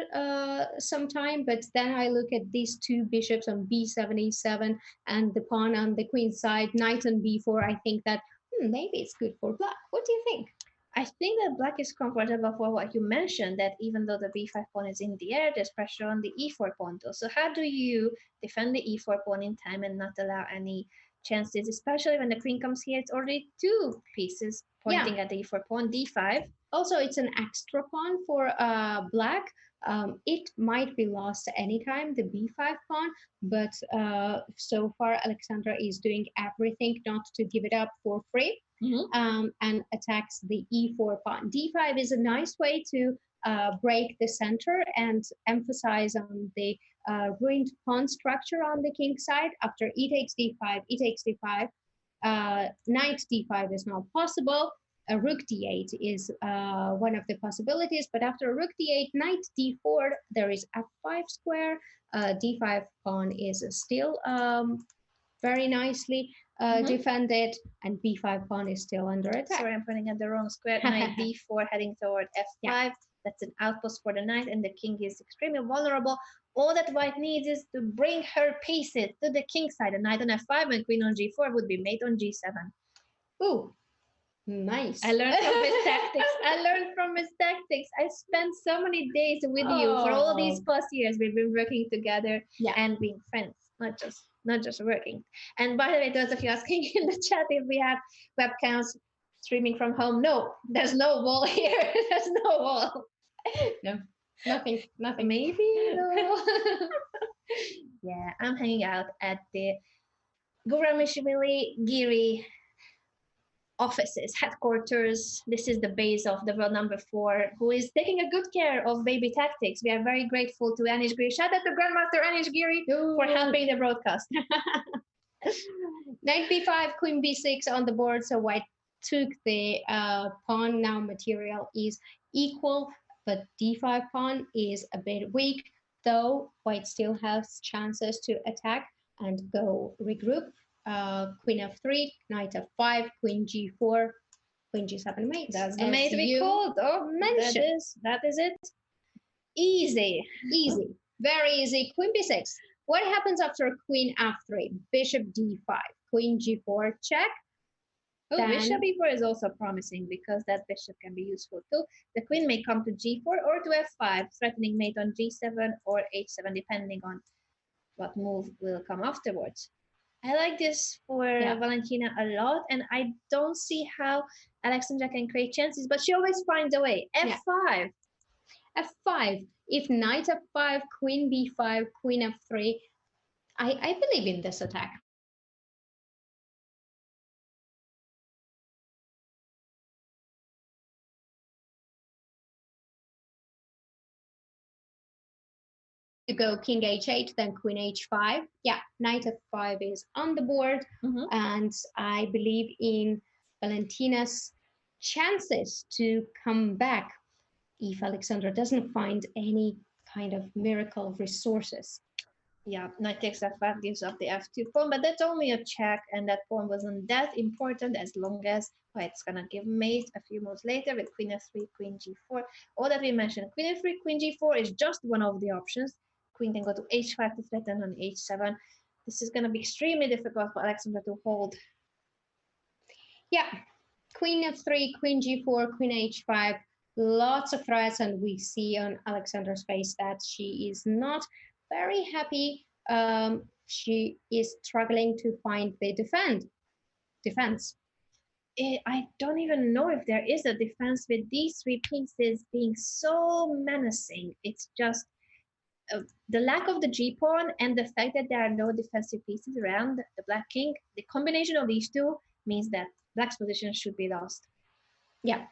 some time, but then I look at these 2 bishops on b7, e7, and the pawn on the queen side, knight on b4. I think that maybe it's good for black. What do you think? I think that black is comfortable for what you mentioned, that even though the b5 pawn is in the air, there's pressure on the e4 pawn too. So how do you defend the e4 pawn in time and not allow any chances, especially when the queen comes here? It's already 2 pieces pointing at the e4 pawn, d5. Also, it's an extra pawn for black. It might be lost anytime, the b5 pawn, but so far Alexandra is doing everything not to give it up for free. And attacks the e4 pawn. d5 is a nice way to break the center and emphasize on the ruined pawn structure on the king side. After e takes d5, e takes d5, knight d5 is not possible. A rook d8 is one of the possibilities, but after rook d8, knight d4, there is f5 square. D5 pawn is still very nicely defended, and b5 pawn is still under attack. Sorry, I'm pointing at the wrong square. Knight d4 heading toward f5. Yeah. That's an outpost for the knight, and the king is extremely vulnerable. All that white needs is to bring her pieces to the king side. A knight on f5 and queen on g4 would be mate on g7. Ooh, nice. I learned from his tactics. I spent so many days with you for all these past years. We've been working together and being friends, not just working. And by the way, those of you asking in the chat if we have webcams streaming from home, no, there's no wall here. There's no wall. No, nothing. Maybe no. Yeah, I'm hanging out at the Guramishvili Giri offices, headquarters. This is the base of the world number 4, who is taking a good care of baby tactics. We are very grateful to Anish Giri. Shout out to Grandmaster Anish Giri for helping the broadcast. Knight b5, queen b6 on the board. So white took the pawn. Now material is equal, but d5 pawn is a bit weak, though white still has chances to attack and go regroup. Queen f3, knight f5, queen g4, queen g7 mate. That's the mate we called. Oh, mentioned. That is it. Easy. Very easy. Queen b6. What happens after queen f3? Bishop d5, queen g4 check. Oh, then bishop e4 is also promising because that bishop can be useful too. The queen may come to g4 or to f5, threatening mate on g7 or h7, depending on what move will come afterwards. I like this for Valentina a lot, and I don't see how Alexandra can create chances, but she always finds a way. F5. F5. If knight f5, queen b5, queen f3, I believe in this attack. You go king h8, then queen h5. Yeah, knight f5 is on the board, and I believe in Valentina's chances to come back if Alexandra doesn't find any kind of miracle resources. Yeah, knight takes f5 gives up the f2 pawn, but that's only a check, and that pawn wasn't that important as long as white's gonna give mate a few moves later with queen f3, queen g4. All that we mentioned, queen f3, queen g4 is just one of the options. Queen can go to h5 to threaten on h7. This is gonna be extremely difficult for Alexandra to hold. Yeah, queen f3, queen g4, queen h5, lots of threats, and we see on Alexandra's face that she is not very happy. She is struggling to find the defense. I don't even know if there is a defense with these 3 pieces being so menacing. It's just the lack of the g-pawn and the fact that there are no defensive pieces around the black king. The combination of these two means that black's position should be lost. Yeah,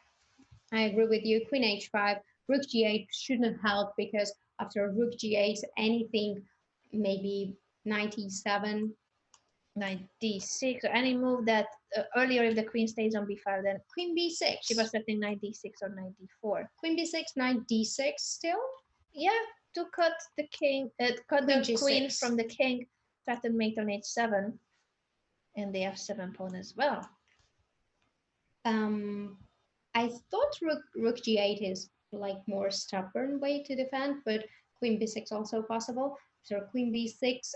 I agree with you. Queen h5, rook g8 shouldn't help because after rook g8, anything, maybe knight e7, knight d6, or any move that earlier if the queen stays on b5, then queen b6. She was threatening knight d6 or knight d4. Queen b6, knight d6 still? Yeah, to cut the king, cut the queen from the king, threaten mate on h7, and the f7 pawn as well. I thought rook g8 is like more stubborn way to defend, but queen b6 also possible. So queen b6,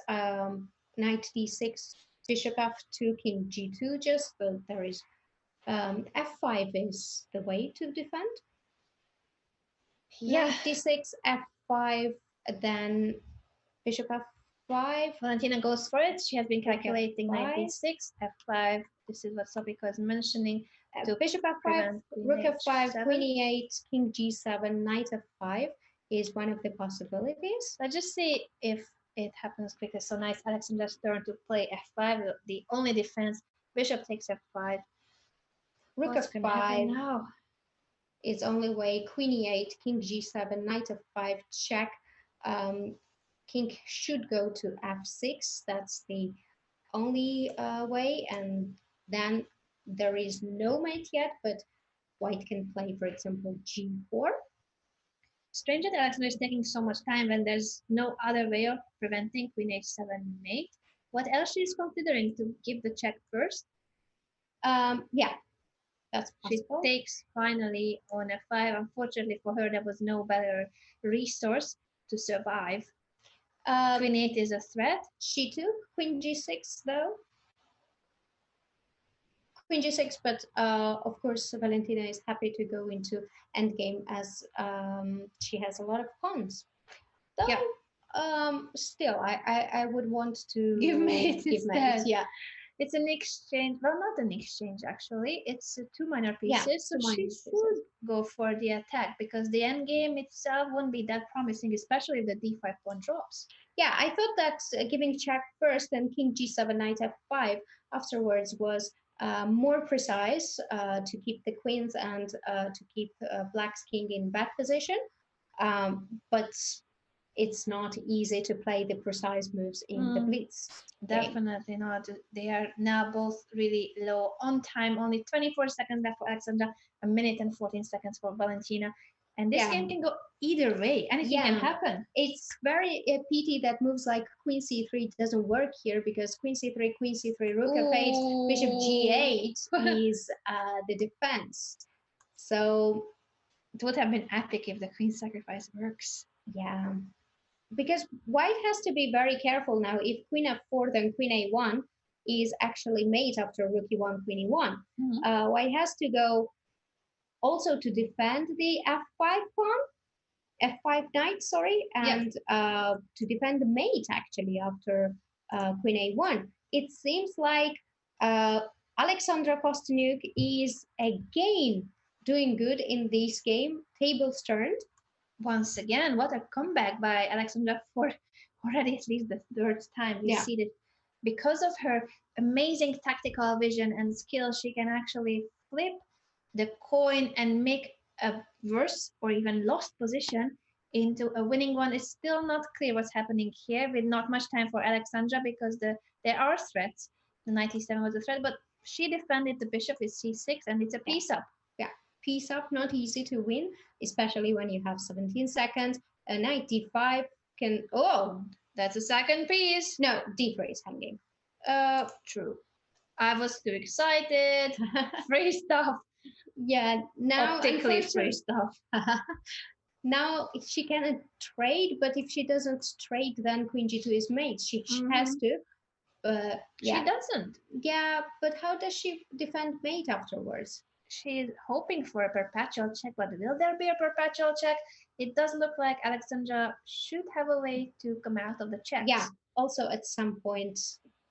knight d6, bishop f2, king g2 just, but there is f5 is the way to defend. Yeah, knight d6, f5, then bishop f5. Valentina goes for it. She has been calculating knight d6, f5. This is what Sobiko is mentioning. To bishop f5, rook f5, queen e8, king g7, knight f5 is one of the possibilities. Let's just see if it happens quickly. So nice, Alexandra's turn to play f5. The only defense, bishop takes f5. Rook f5 now. It's only way, queen e8, king g7, knight f5, check. King should go to f6. That's the only way, and then there is no mate yet, but white can play, for example, g4. Strange that Alexandra is taking so much time when there's no other way of preventing queen h7 mate. What else she's considering to give the check first? Yeah, that's She possible. takes finally on f5. Unfortunately for her, there was no better resource to survive. Queen 8 is a threat. She took Queen G6 though. Queen G6, but of course Valentina is happy to go into endgame as she has a lot of pawns. Though, Yeah. Still, I would want to Give mate give mate. instead. Yeah, It's an exchange. Well, not an exchange actually. It's two minor pieces. Yeah, so two minor she pieces. should go for the attack because the end game itself won't be that promising, especially if the d5 pawn drops. yeah. I thought that giving check first and King G7, Knight F5 afterwards was more precise to keep the queens and to keep Black's king in bad position. But it's not easy to play the precise moves in the blitz. Definitely not. They are now both really low on time. Only 24 seconds left for Alexandra, a minute and 14 seconds for Valentina. And this game can go either way. Anything can happen. It's very pity that moves like Queen C3 doesn't work here because Queen C3, Rook F8, Bishop G8 is the defense. So it would have been epic if the Queen sacrifice works. Yeah. Because White has to be very careful now. If Queen F4, then Queen A1 is actually mate after Rook E1, Queen E1. White has to go also to defend the F5 pawn, F5 knight, sorry, and to defend the mate actually after Queen A1. It seems like Alexandra Kosteniuk is again doing good in this game. Tables turned. Once again, what a comeback by Alexandra for already at least the third time. We see that because of her amazing tactical vision and skill, she can actually flip the coin and make a worse or even lost position into a winning one. It's still not clear what's happening here with not much time for Alexandra because there are threats. The knight e7 was a threat, but she defended the bishop with c6 and it's a piece up. Yeah, piece up, not easy to win, especially when you have 17 seconds. A knight d5 can, that's a second piece. No, d3 is hanging. True. I was too excited. Free stuff. Yeah, now optically free stuff. Now she cannot trade, but if she doesn't trade, then Queen G2 is mate. She has to. She doesn't. Yeah, but how does she defend mate afterwards? She's hoping for a perpetual check, but will there be a perpetual check? It does look like Alexandra should have a way to come out of the checks. Yeah, also at some point,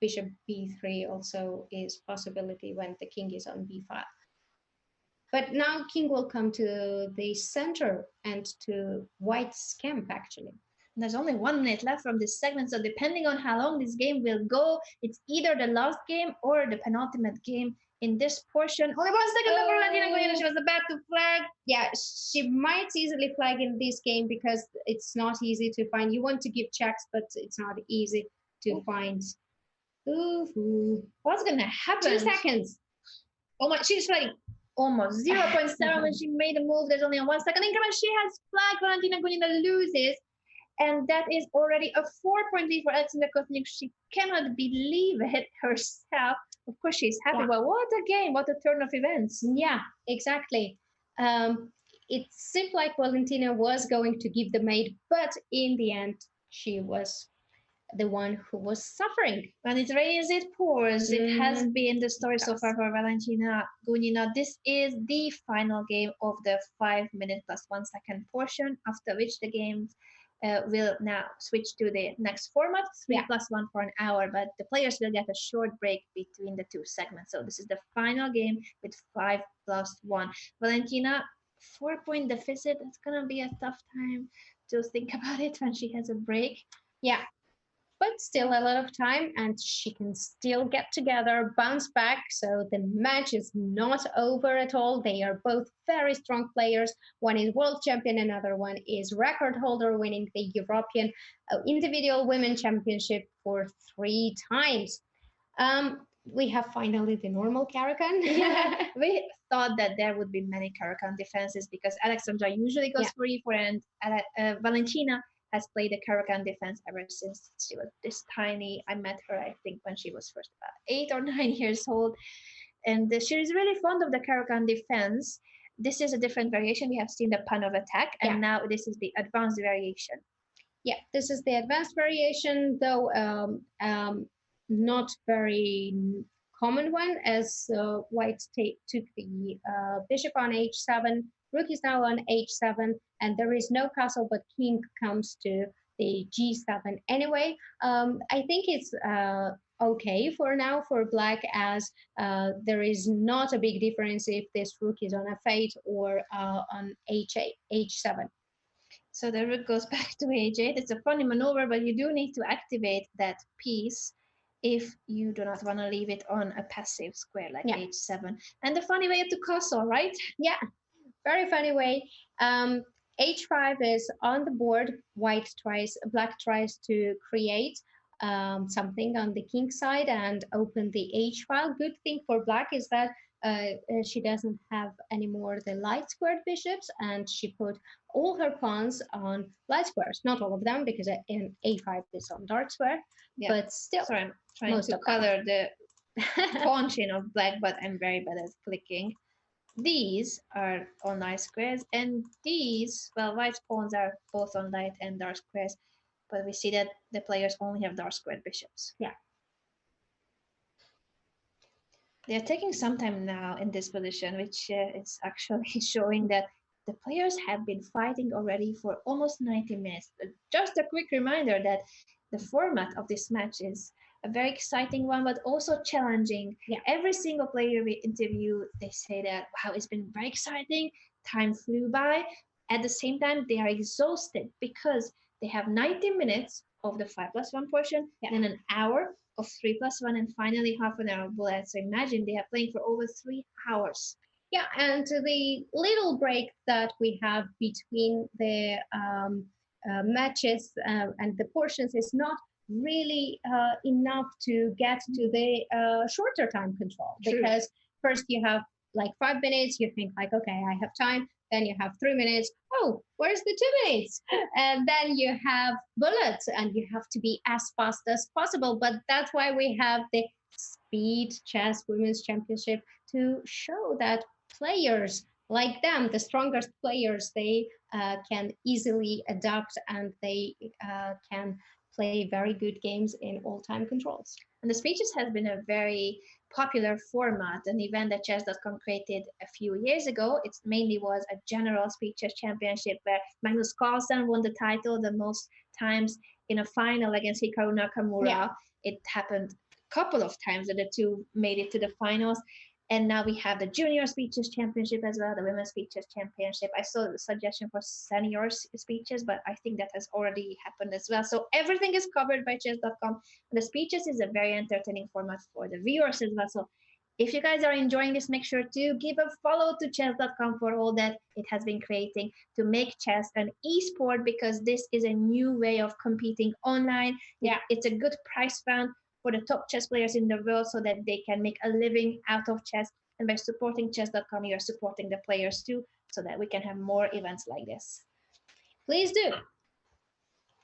Bishop B3 also is possibility when the king is on B5. But now king will come to the center and to White's camp, actually. There's only 1 minute left from this segment, so depending on how long this game will go, it's either the last game or the penultimate game in this portion. Only 1 second left for Valentina Gunina. She was about to flag. Yeah, she might easily flag in this game because it's not easy to find. You want to give checks, but it's not easy to find. What's gonna happen? 2 seconds. Oh my, she's flagging. Almost 0.7 when she made a move. There's only a 1 second increment. She has flagged. Valentina Gunina loses. And that is already a 4-point lead for Alexandra Kosteniuk. She cannot believe it herself. Of course, she's happy, but what a game, what a turn of events. Yeah, exactly. It seemed like Valentina was going to give the mate, but in the end, she was the one who was suffering. When it rains, it pours. It has been the story so far for Valentina Gunina. This is the final game of the 5 minute plus 1 second portion, after which the game will now switch to the next format, 3 plus 1 for an hour, but the players will get a short break between the two segments. So this is the final game with 5 plus 1. Valentina, 4-point deficit. It's going to be a tough time to think about it when she has a break. Yeah, but still a lot of time, and she can still get together, bounce back. So the match is not over at all. They are both very strong players. One is world champion, another one is record holder, winning the European individual women championship for 3 times. We have finally the normal Caro-Kann. Yeah, we thought that there would be many Caro-Kann defenses because Alexandra usually goes for e4 and Valentina has played the Caro-Kann defense ever since she was this tiny. I met her, I think, when she was first about 8 or 9 years old. And she's really fond of the Caro-Kann defense. This is a different variation. We have seen the Panov attack, and now this is the advanced variation. Yeah, this is the advanced variation, though not very common one, as white took the bishop on h7, rook is now on h7, and there is no castle, but king comes to the g7 anyway. I think it's okay for now for black, as there is not a big difference if this rook is on f8 or on h8, h7. So the rook goes back to h8. It's a funny maneuver, but you do need to activate that piece if you do not want to leave it on a passive square like h7. And the funny way to castle, right? Yeah, very funny way. H5 is on the board. Black tries to create something on the king side and open the H file. Good thing for black is that she doesn't have anymore the light squared bishops, and she put all her pawns on light squares. Not all of them, because in A5 is on dark square, but still. Sorry, I'm trying to color the pawn chain of black, but I'm very bad at clicking. These are on light squares, and these, well, white pawns are both on light and dark squares, but we see that the players only have dark squared bishops. Yeah. They're taking some time now in this position, which is actually showing that the players have been fighting already for almost 90 minutes. Just a quick reminder that the format of this match is a very exciting one, but also challenging. Yeah. Every single player we interview, they say that, wow, it's been very exciting. Time flew by. At the same time, they are exhausted because they have 90 minutes of the 5+1 portion, and an hour of 3+1, and finally half an hour of bullet. So imagine they are playing for over 3 hours. Yeah, and the little break that we have between the matches and the portions is not really enough to get to the shorter time control. True. Because first you have like 5 minutes, you think like, okay, I have time. Then you have 3 minutes. Oh, where's the 2 minutes? And then you have bullets, and you have to be as fast as possible. But that's why we have the Speed Chess Women's Championship, to show that players like them, the strongest players, they can easily adapt, and they can play very good games in all time controls. And the speeches has been a very popular format, an event that Chess.com created a few years ago. It mainly was a general speeches championship where Magnus Carlsen won the title the most times in a final against Hikaru Nakamura. Yeah. It happened a couple of times that the two made it to the finals. And now we have the Junior Speeches Championship as well, the Women's Speeches Championship. I saw the suggestion for Senior Speeches, but I think that has already happened as well. So everything is covered by Chess.com. The speeches is a very entertaining format for the viewers as well. So if you guys are enjoying this, make sure to give a follow to Chess.com for all that it has been creating to make chess an e-sport, because this is a new way of competing online. Yeah, it's a good prize fund for the top chess players in the world, so that they can make a living out of chess. And by supporting Chess.com, you're supporting the players too, so that we can have more events like this. Please do.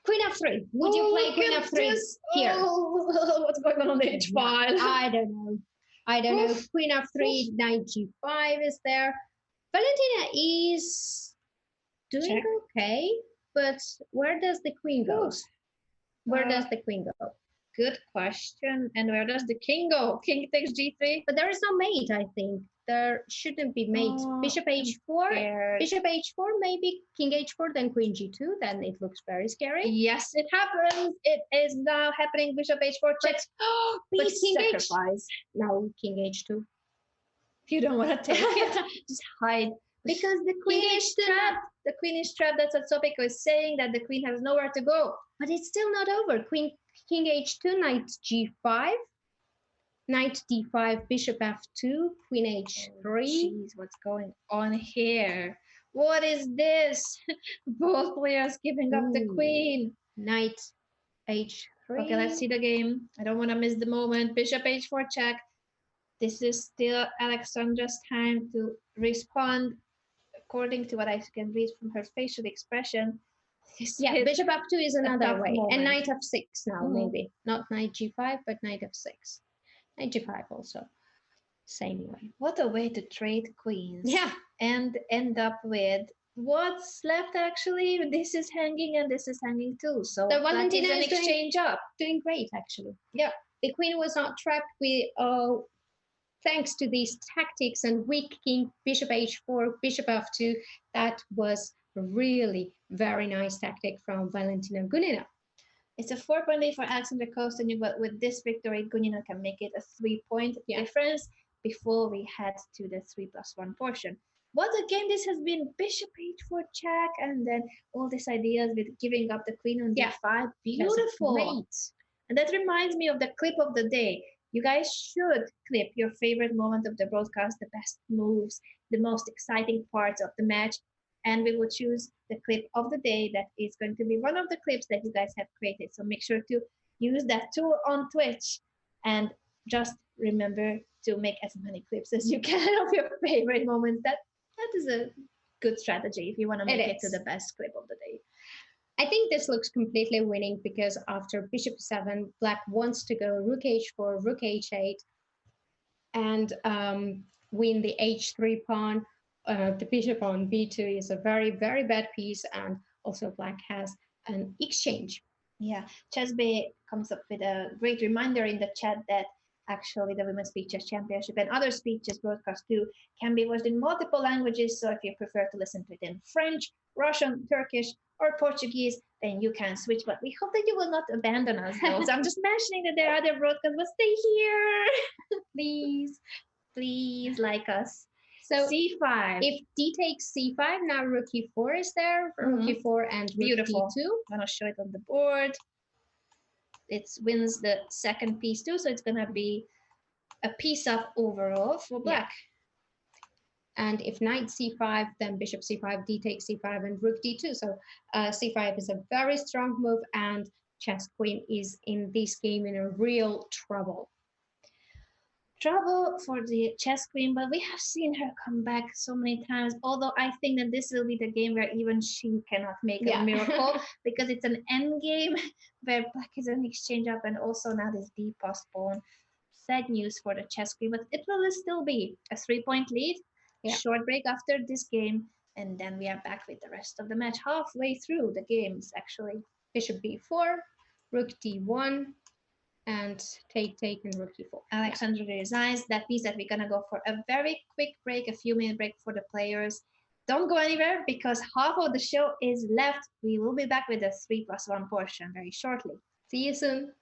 Queen f3. Would you play Queen f3 here? Oh, what's going on the H file? I don't know. Queen f3, knight g5 is there. Valentina is doing okay, but where does the queen go? Where does the queen go? Good question. And where does the king go? King takes g3. But there is no mate, I think. There shouldn't be mate. Bishop h4. Bishop h4, maybe king h4, then queen g2. Then it looks very scary. Yes, it happens. It is now happening. Bishop h4 checks. But king sacrifice. No, king h2. You don't want to take it. Just hide. Because the queen is trapped. The queen is trapped. That's what Sopiko is saying, that the queen has nowhere to go. But it's still not over. King h2, knight g5, knight d5, bishop f2, queen h3. Jeez, what's going on here? What is this? Both players giving up the queen. Knight h3. Okay, let's see the game. I don't want to miss the moment. Bishop h4 check. This is still Alexandra's time to respond according to what I can read from her facial expression. Yeah, bishop f2 is another way. Moment. And knight f6 now, maybe. Not knight g5, but knight f6. Knight g5 also. Same way. What a way to trade queens. Yeah. And end up with what's left actually. This is hanging and this is hanging too. So Valentina is an exchange up. Doing great, actually. Yeah. The queen was not trapped with thanks to these tactics and weak king, bishop h4, bishop f2. That was really very nice tactic from Valentina Gunina. It's a 4-point lead for Alexandra Kosteniuk, but with this victory, Gunina can make it a 3-point difference before we head to the 3+1 portion. What a game this has been! Bishop h4 check, and then all these ideas with giving up the queen on d5. Beautiful! Great. And that reminds me of the clip of the day. You guys should clip your favorite moment of the broadcast, the best moves, the most exciting parts of the match, and we will choose the clip of the day that is going to be one of the clips that you guys have created. So make sure to use that tool on Twitch, and just remember to make as many clips as you can of your favorite moments. That is a good strategy if you want to make it to the best clip of the day. I think this looks completely winning because after bishop 7, black wants to go rook h4, rook h8, and win the h3 pawn. The bishop on b2 is a very, very bad piece, and also black has an exchange. Yeah, Chess.B comes up with a great reminder in the chat that actually the Women's Speed Chess Championship and other speed chess broadcasts too can be watched in multiple languages. So if you prefer to listen to it in French, Russian, Turkish, or Portuguese, then you can switch. But we hope that you will not abandon us, though. So I'm just mentioning that there are other broadcasts, but stay here. Please like us. So c5. If d takes c5, now rook e4 is there. Rook e4 and rook d2. I'm going to show it on the board. It wins the second piece too, so it's going to be a piece up overall for black. Yeah. And if knight c5, then bishop c5, d takes c5, and rook d2. So c5 is a very strong move, and chess queen is in this game in a real trouble. Trouble for the chess queen, but we have seen her come back so many times, although I think that this will be the game where even she cannot make a miracle because it's an end game where black is an exchange up, and also now this d postpone. Sad news for the chess queen, but it will still be a 3-point lead. Short break after this game, and then we are back with the rest of the match halfway through the games actually. Bishop b4, rook d1, and take and rook e4. Alexandra resigns. That means that we're gonna go for a very quick break, a few-minute break for the players. Don't go anywhere because half of the show is left. We will be back with the 3+1 portion very shortly. See you soon.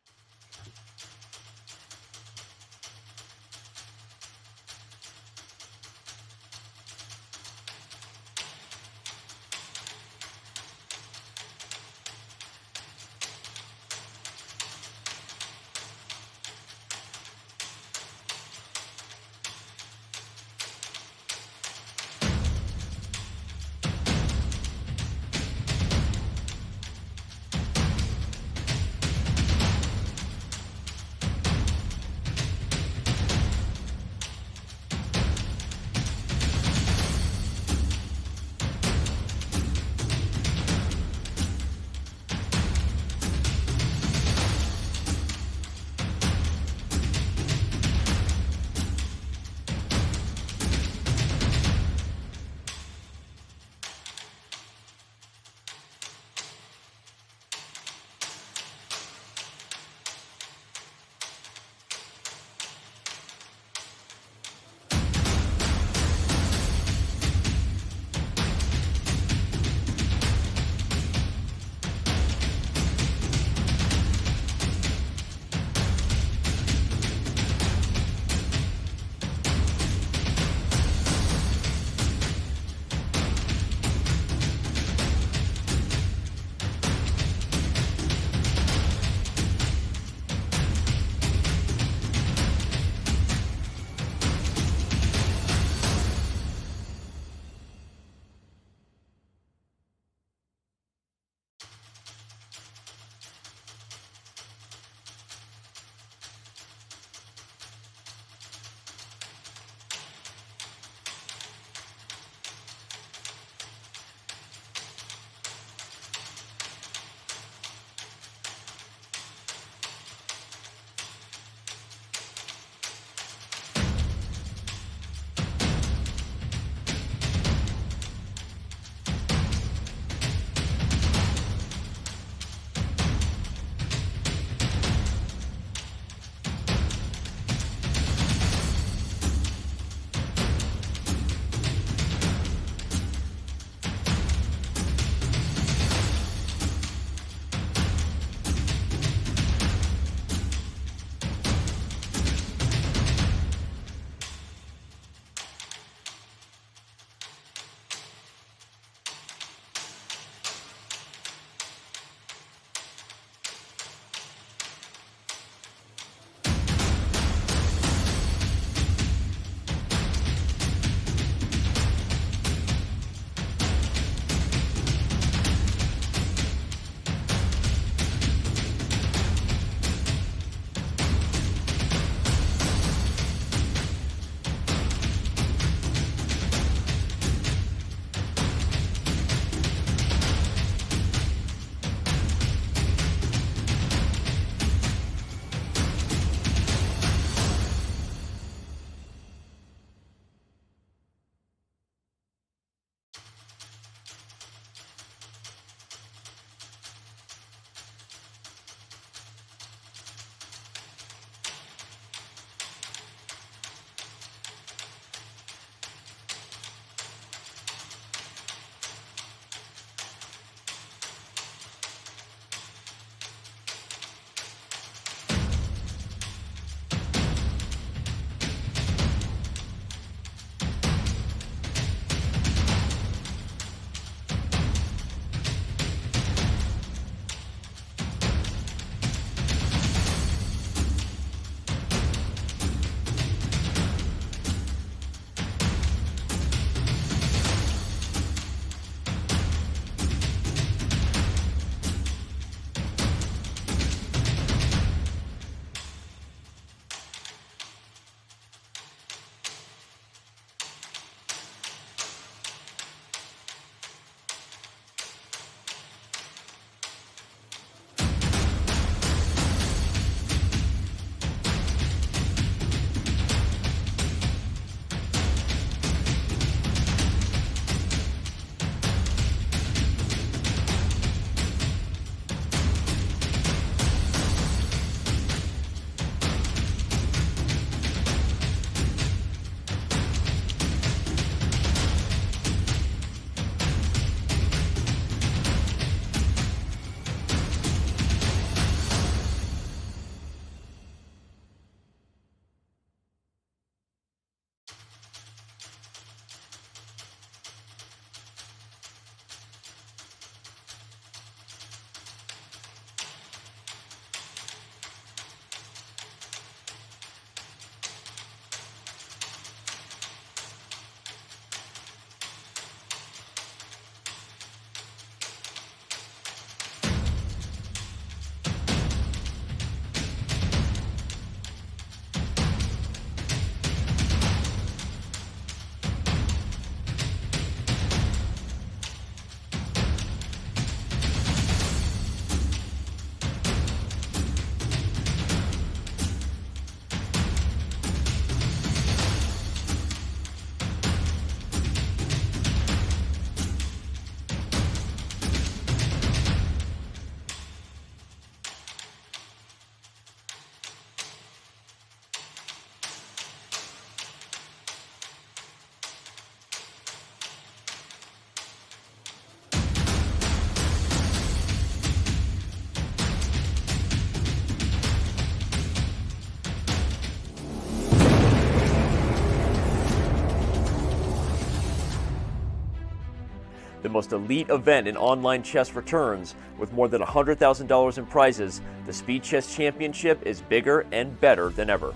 The most elite event in online chess returns. With more than $100,000 in prizes, the Speed Chess Championship is bigger and better than ever.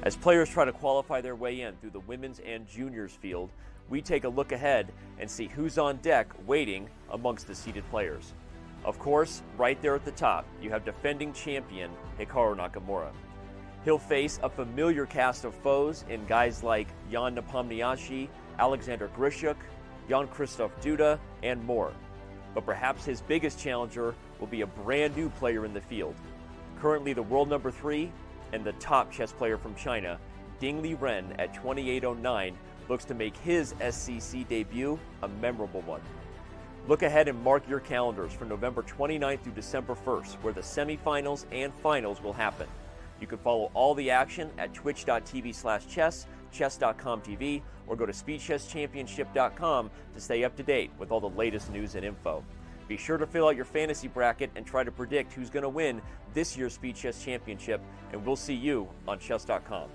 As players try to qualify their way in through the women's and juniors field, we take a look ahead and see who's on deck waiting amongst the seeded players. Of course, right there at the top, you have defending champion Hikaru Nakamura. He'll face a familiar cast of foes in guys like Jan Nepomniachtchi, Alexander Kosteniuk, Jan-Krzysztof Duda, and more. But perhaps his biggest challenger will be a brand new player in the field. Currently the world number 3 and the top chess player from China, Dingli Ren at 2809, looks to make his SCC debut a memorable one. Look ahead and mark your calendars for November 29th through December 1st, where the semifinals and finals will happen. You can follow all the action at twitch.tv/chess, chess.com TV, or go to speedchesschampionship.com to stay up to date with all the latest news and info. Be sure to fill out your fantasy bracket and try to predict who's going to win this year's Speed Chess Championship, and we'll see you on Chess.com.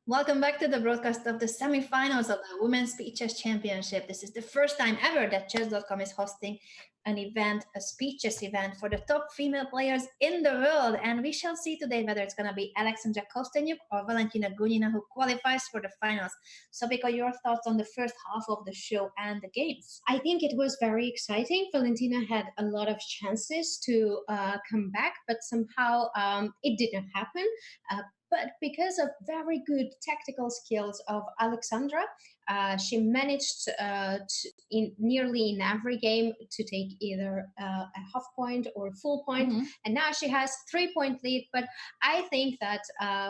Welcome back to the broadcast of the semifinals of the Women's Speed Chess Championship. This is the first time ever that Chess.com is hosting an event, a speed chess event for the top female players in the world. And we shall see today whether it's going to be Alexandra Kosteniuk or Valentina Gunina who qualifies for the finals. So, Biko, your thoughts on the first half of the show and the games? I think it was very exciting. Valentina had a lot of chances to come back, but somehow it didn't happen. But because of very good tactical skills of Alexandra, she managed nearly in every game to take either a half point or full point. Mm-hmm. And now she has 3-point lead. But I think that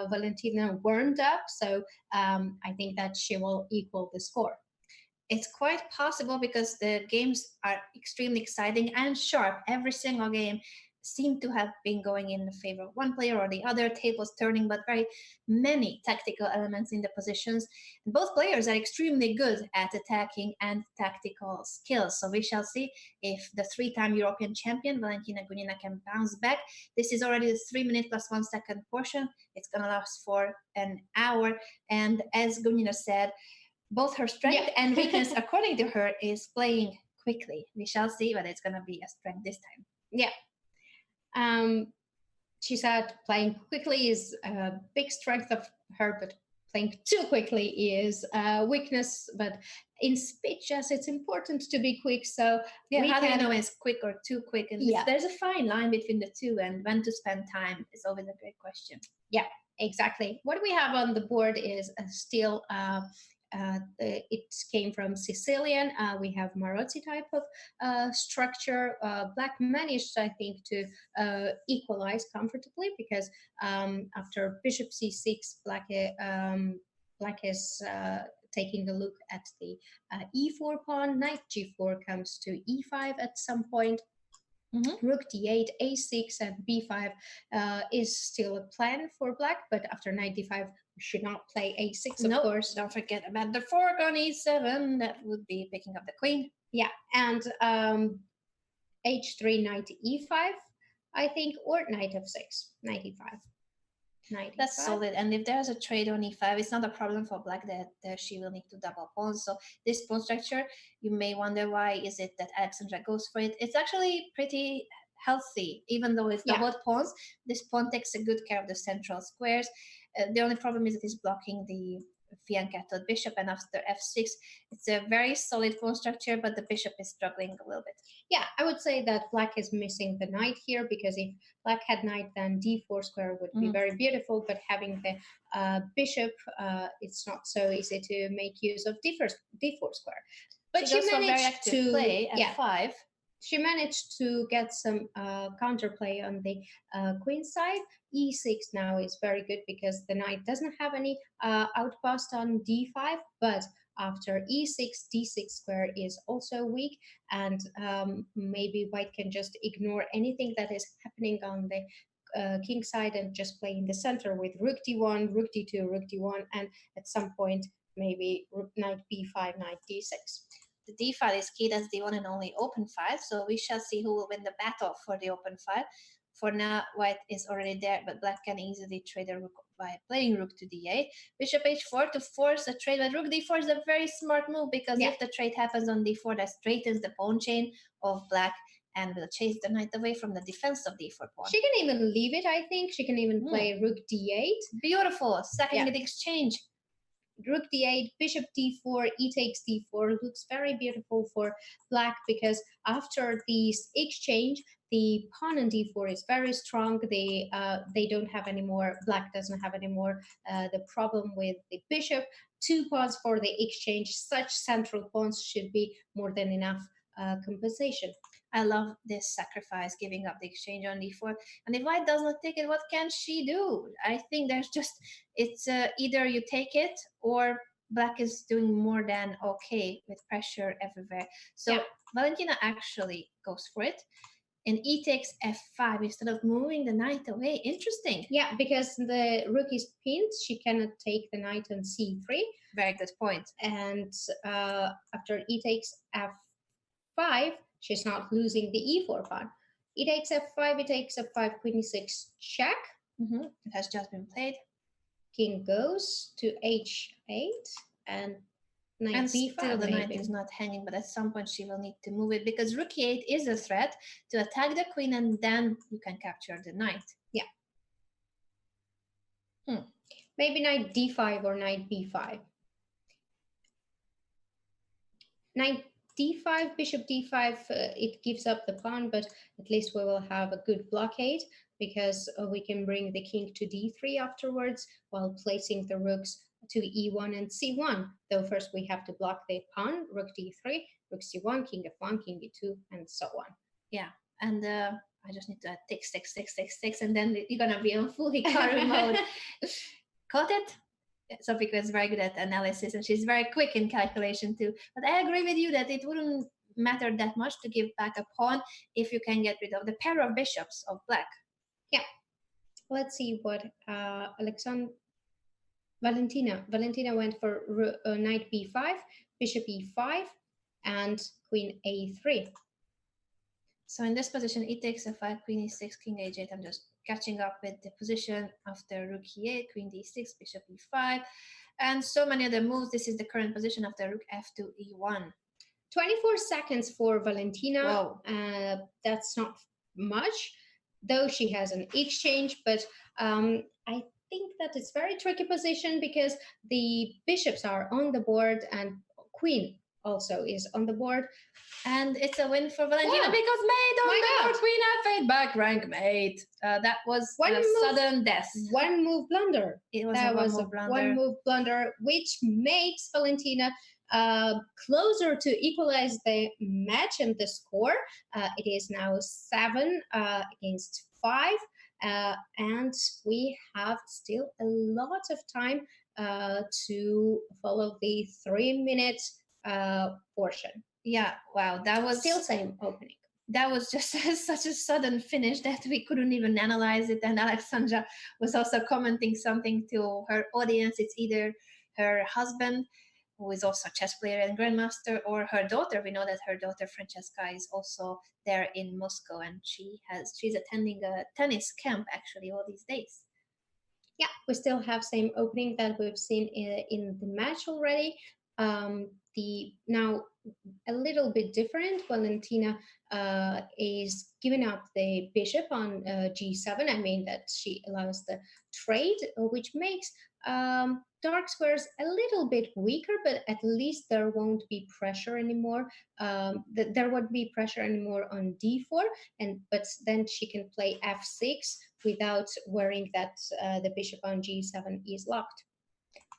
Valentina warmed up, so I think that she will equal the score. It's quite possible because the games are extremely exciting and sharp. Every single game seemed to have been going in the favor of one player or the other, tables turning, but very many tactical elements in the positions. Both players are extremely good at attacking and tactical skills. So we shall see if the 3-time European champion, Valentina Gunina, can bounce back. This is already the 3-minute plus 1 second portion. It's going to last for an hour. And as Gunina said, both her strength and weakness, according to her, is playing quickly. We shall see whether it's going to be a strength this time. Yeah. She said playing quickly is a big strength of her, but playing too quickly is a weakness. But in speed chess, it's important to be quick. So how do you know it's quick or too quick? And there's a fine line between the two, and when to spend time is always a great question. Yeah, exactly. What we have on the board is still it came from Sicilian. We have Marozi type of structure. Black managed, I think, to equalize comfortably because after Bishop c6, Black is taking a look at the e4 pawn. Knight g4 comes to e5 at some point. Mm-hmm. Rook d8, a6, and b5 is still a plan for Black, but after knight d5, we should not play a6, of course. Don't forget about the fork on e7. That would be picking up the queen. Yeah, and h3, knight e5, I think, or knight f6, knight e5. That's solid. And if there's a trade on e5, it's not a problem for Black that she will need to double pawns. So this pawn structure, you may wonder why is it that Alexandra goes for it. It's actually pretty healthy, even though it's doubled pawns. This pawn takes a good care of the central squares. The only problem is that it's blocking the fianchettoed bishop, and after f6, it's a very solid pawn structure, but the bishop is struggling a little bit. Yeah, I would say that Black is missing the knight here, because if Black had knight, then d4 square would be very beautiful, but having the bishop, it's not so easy to make use of d4 square. But she managed to play f5. She managed to get some counterplay on the queen side. e6 now is very good because the knight doesn't have any outpost on d5, but after e6, d6 square is also weak, and maybe White can just ignore anything that is happening on the king side and just play in the center with rook d1, rook d2, rook d1, and at some point maybe knight b5, knight d6. The d file is key. That's the one and only open file. So we shall see who will win the battle for the open file. For now, white is already there, but black can easily trade a rook by playing rook to d8. Bishop h4 to force a trade, but rook d4 is a very smart move because if the trade happens on d4, that straightens the pawn chain of black and will chase the knight away from the defense of d4 pawn. She can even leave it, I think. She can even play rook d8. Beautiful. Second the exchange. Rook d8, bishop d4, e takes d4 looks very beautiful for black because after this exchange, the pawn on d4 is very strong. They don't have any more, black doesn't have any more the problem with the bishop. 2 pawns for the exchange. Such central pawns should be more than enough compensation. I love this sacrifice, giving up the exchange on d4. And if white does not take it, what can she do? I think there's just, it's either you take it or black is doing more than okay with pressure everywhere. So Valentina actually goes for it. And e takes f5 instead of moving the knight away. Interesting. Yeah, because the rook is pinned, she cannot take the knight on c3. Very good point. And after e takes f5, she's not losing the e4 pawn. E takes f5, e takes f5, queen e6, check. It has just been played. King goes to h8 and knight and b5. Still the knight is not hanging, but at some point she will need to move it because rook e8 is a threat to attack the queen and then you can capture the knight. Yeah. Maybe knight d5 or knight b5. Knight d5, bishop d5, it gives up the pawn, but at least we will have a good blockade because we can bring the king to d3 afterwards while placing the rooks to e1 and c1. Though first we have to block the pawn, rook d3, rook c1, king f1, king e2, and so on. Yeah, and I just need to add six, and then you're gonna be on full Hikaru mode. Caught it? Sofika is very good at analysis and she's very quick in calculation too. But I agree with you that it wouldn't matter that much to give back a pawn if you can get rid of the pair of bishops of black. Yeah. Let's see what Valentina went for knight b5, bishop e5, and queen a3. So in this position, e takes f5, queen e6, king h8. I'm just catching up with the position after rook e8, queen d6, bishop e5, and so many other moves. This is the current position after rook f2, e1. 24 seconds for Valentina. Wow. That's not much, though she has an exchange, but I think that it's very tricky position because the bishops are on the board and queen also is on the board. And it's a win for Valentina because mate on the queen f8 back rank mate. That was a sudden death. One move blunder. It was one move blunder, which makes Valentina closer to equalize the match and the score. It is now 7 against 5. And we have still a lot of time to follow the 3-minute portion. Yeah, wow, that was still same opening. That was just such a sudden finish that we couldn't even analyze it. And Alexandra was also commenting something to her audience. It's either her husband, who is also a chess player and grandmaster, or her daughter. We know that her daughter Francesca is also there in Moscow, and she's attending a tennis camp actually all these days. Yeah, we still have same opening that we've seen in the match already. Now a little bit different. Valentina is giving up the bishop on g7. I mean that she allows the trade, which makes dark squares a little bit weaker, but at least there won't be pressure anymore. There won't be pressure anymore on d4, but then she can play f6 without worrying that the bishop on g7 is locked.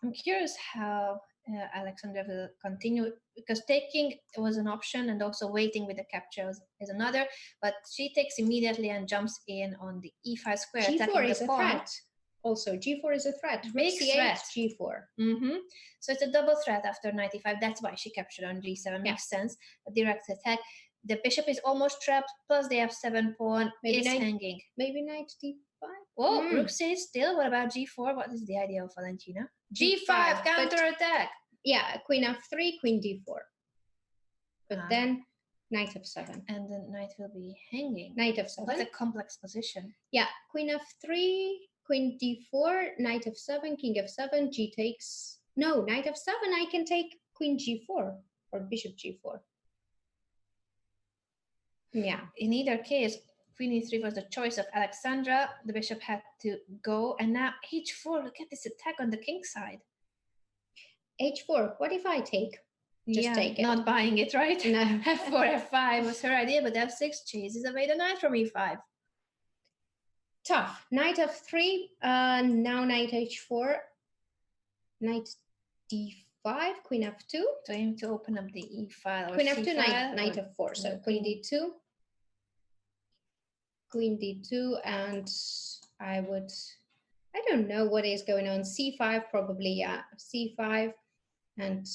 I'm curious how Alexandra will continue, because taking was an option and also waiting with the capture is another, but she takes immediately and jumps in on the e5 square. g4 is a threat. Also, g4 is a threat. Big threat. g4. So it's a double threat after knight e5. That's why she captured on g7. Makes sense. A direct attack. The bishop is almost trapped, plus the f7 pawn is hanging. Maybe knight d5. Oh, rook stays still. What about g4? What is the idea of Valentina? g5, counter attack. Yeah, queen f3, queen d4. But then Knight f7. And the knight will be hanging. Knight f7. It's a complex position. Yeah, queen f3, queen d4, knight f7, king f7, g takes. No, knight f7, I can take queen g4 or bishop g4. Yeah. In either case, queen e3 was the choice of Alexandra. The bishop had to go. And now h4, look at this attack on the king side. h4, what if I take? Just take it. Not buying it, right? No. f4, f5 was her idea, but f6 chases away the knight from e5. Tough. Knight f3, now knight h4, knight d5, queen f2. So aim to open up the e file or Queen c f2, file. knight f4. So queen d2, queen d2, and I don't know what is going on. c5 probably, yeah, c5, and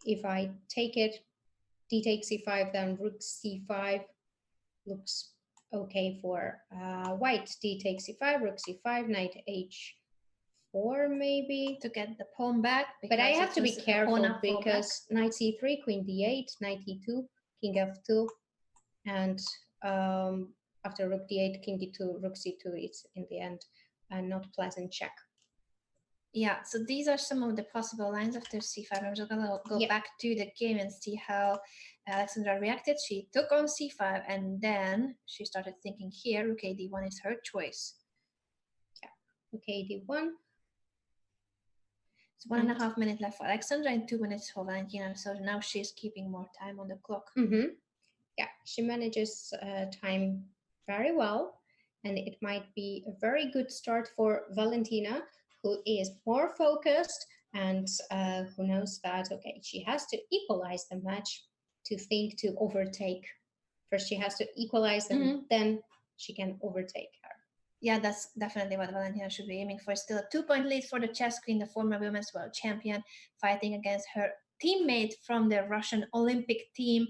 if I take it, d takes c5, then rook c5 looks okay for white. D takes c5, rook c5, knight h4 maybe. To get the pawn back. But I have to be careful because knight c3, queen d8, knight e2, king f2, and after rook d8, king d2, rook c2, it's in the end a not pleasant check. Yeah, so these are some of the possible lines after c5. I'm just gonna go back to the game and see how Alexandra reacted. She took on c5 and then she started thinking here, rook d1 is her choice. Yeah, rook d1. It's 1.5 minutes left for Alexandra and 2 minutes for Valentina. So now she's keeping more time on the clock. Mm-hmm. Yeah, she manages time very well. And it might be a very good start for Valentina, who is more focused and who knows that, okay, she has to equalize the match to think to overtake. First, she has to equalize and then she can overtake her. Yeah, that's definitely what Valentina should be aiming for. Still a 2-point lead for the chess queen, the former women's world champion, fighting against her teammate from the Russian Olympic team,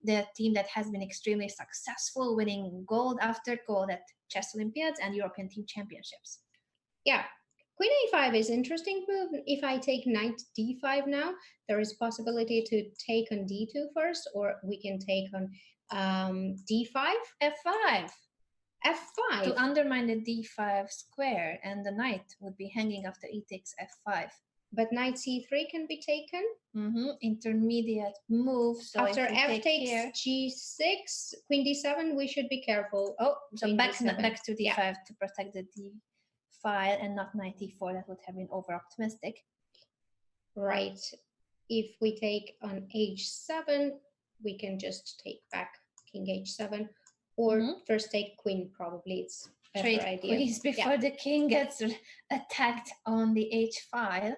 the team that has been extremely successful, winning gold after gold at chess Olympiads and European team championships. Yeah, queen a5 is interesting move. If I take knight d5 now, there is possibility to take on d2 first, or we can take on d5, f5. f5 to undermine the d5 square, and the knight would be hanging after e takes f5. But knight c3 can be taken. Intermediate move. So after f takes here, g6, queen d7, we should be careful. Oh, so back to d5 yeah. to protect the d file and not knight e4. That would have been over optimistic. Right. If we take on h7, we can just take back king h7, or first take queen. Probably it's better trade idea. queens before the king gets attacked on the h file.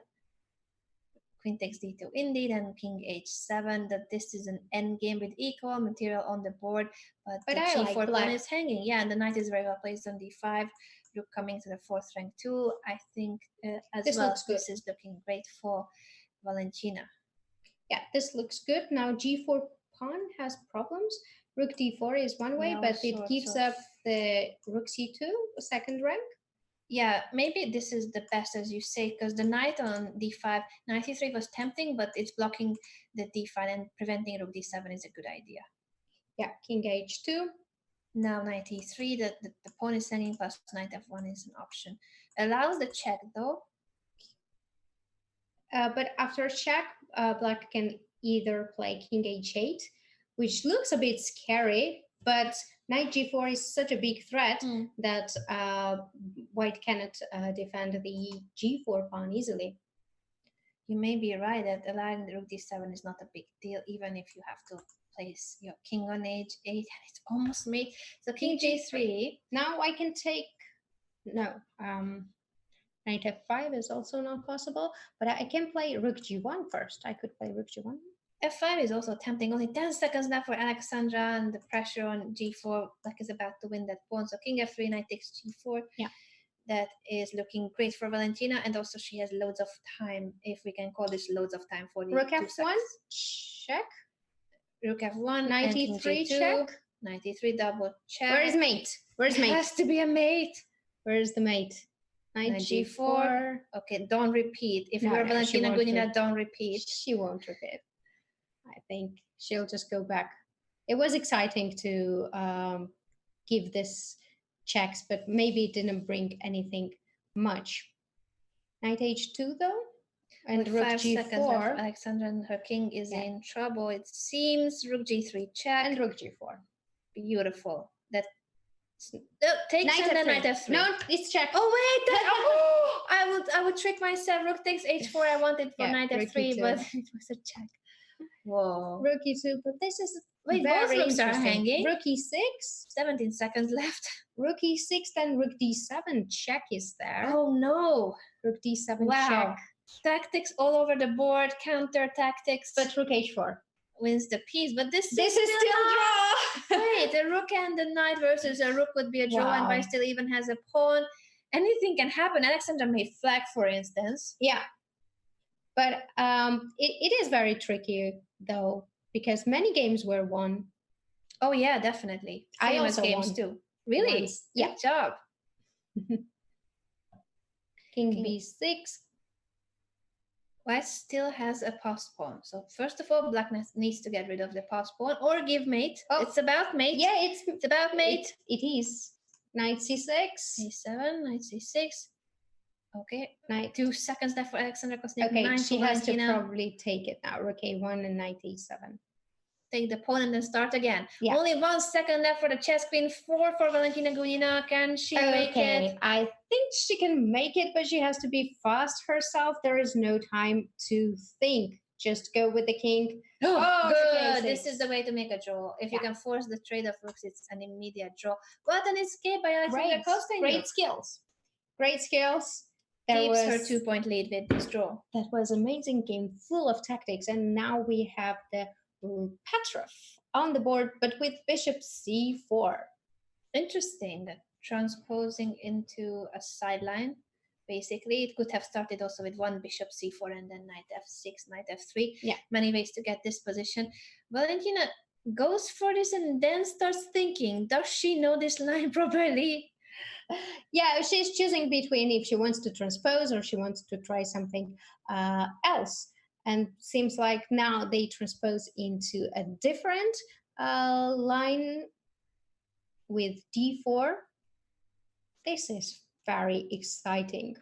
Queen takes d2 indeed, and king h7. That this is an endgame with equal material on the board, but the g4 pawn is hanging. Yeah, and the knight is very well placed on d5. Rook coming to the 4th rank too. I think this is looking great for Valentina. Yeah, this looks good. Now g4 pawn has problems. Rook d4 is one way, but it gives up the rook c2, second rank. Yeah, maybe this is the best, as you say, because the knight on d5, knight e3 was tempting, but it's blocking the d5 and preventing rook d7 is a good idea. Yeah, king h2. Now knight e3, the pawn is hanging, plus knight f1 is an option. Allows the check, though. But after check, black can either play king h8, which looks a bit scary, but knight g4 is such a big threat that white cannot defend the g4 pawn easily. You may be right that allowing the rook d7 is not a big deal, even if you have to place your king on h8, and it's almost made. So king g3. Now I can take, no, knight f5 is also not possible, but I can play rook g1 first. I could play rook g1. f5 is also tempting. Only 10 seconds left for Alexandra, and the pressure on g4. Black is about to win that pawn. So king f3, knight takes g4. Yeah. That is looking great for Valentina, and also she has loads of time, if we can call this loads of time for the rook f1, check. Rook f1, knight e3, check. Knight e3, double check. Where is mate? Where's mate? It has to be a mate. Where is the mate? Knight g4. Okay, don't repeat. If you're Valentina Gunina, don't repeat. She won't repeat. I think she'll just go back. it was exciting to give this checks, but maybe it didn't bring anything much. Knight h2 though, and With rook 5 seconds left, g4, Alexandra and her king is Yeah. in trouble. It seems rook g3 check. and rook g4. Beautiful. That takes Knight and then f3. knight f3. No, it's check. Oh wait, I would trick myself. Rook takes h4. I wanted for Yeah, knight rook f3, e2. but it was a check. Whoa. Rook e2, but this is Wait, very both rooks are interesting. hanging. Rook e6, 17 seconds left. rook e6, then rook d7 check is there. Oh no. Rook d7 Wow. check, Tactics all over the board, counter tactics. but rook h4. Wins the piece, but this This is still draw. Wait, a rook and a knight versus a rook would be a draw, and Wow. white still even has a pawn. Anything can happen. Alexandra may flag, for instance. Yeah, but it is very tricky though, because many games were won. Oh yeah, definitely. I Famous also games won too. Really? once. Good Yeah. job. King King- b6. White still has a passed pawn. So first of all, black needs to get rid of the passed pawn or give mate. Oh. It's about mate. Yeah, It's about mate. it is. Knight c6. a7, knight c6. Okay. Knight. 2 seconds left for Alexandra Kosteniuk. Okay, 9 she for has to Valentina. probably take it now. Rook a1 and knight e7. Take the pawn and then start again. Yeah. Only 1 second left for the chess queen. 4 for Valentina Gunina. Can she make it? I think she can make it, but she has to be fast herself. There is no time to think. Just go with the king. Oh, okay, good. This six. is the way to make a draw. If you Yeah. can force the trade of rooks, it's an immediate draw. What an escape by Alexandra Kosteniuk. Great skills. Great skills. There Keeps was her 2-point lead with this draw. that was amazing game, full of tactics, and now we have the Petrov on the board, but with bishop c4. Interesting. Transposing into a sideline. Basically, it could have started also with 1 bishop c4 and then knight f6, knight f3. Yeah. Many ways to get this position. Valentina goes for this and then starts thinking, does she know this line properly? Yeah, she's choosing between if she wants to transpose or she wants to try something else. And seems like now they transpose into a different line with d4. This is very exciting.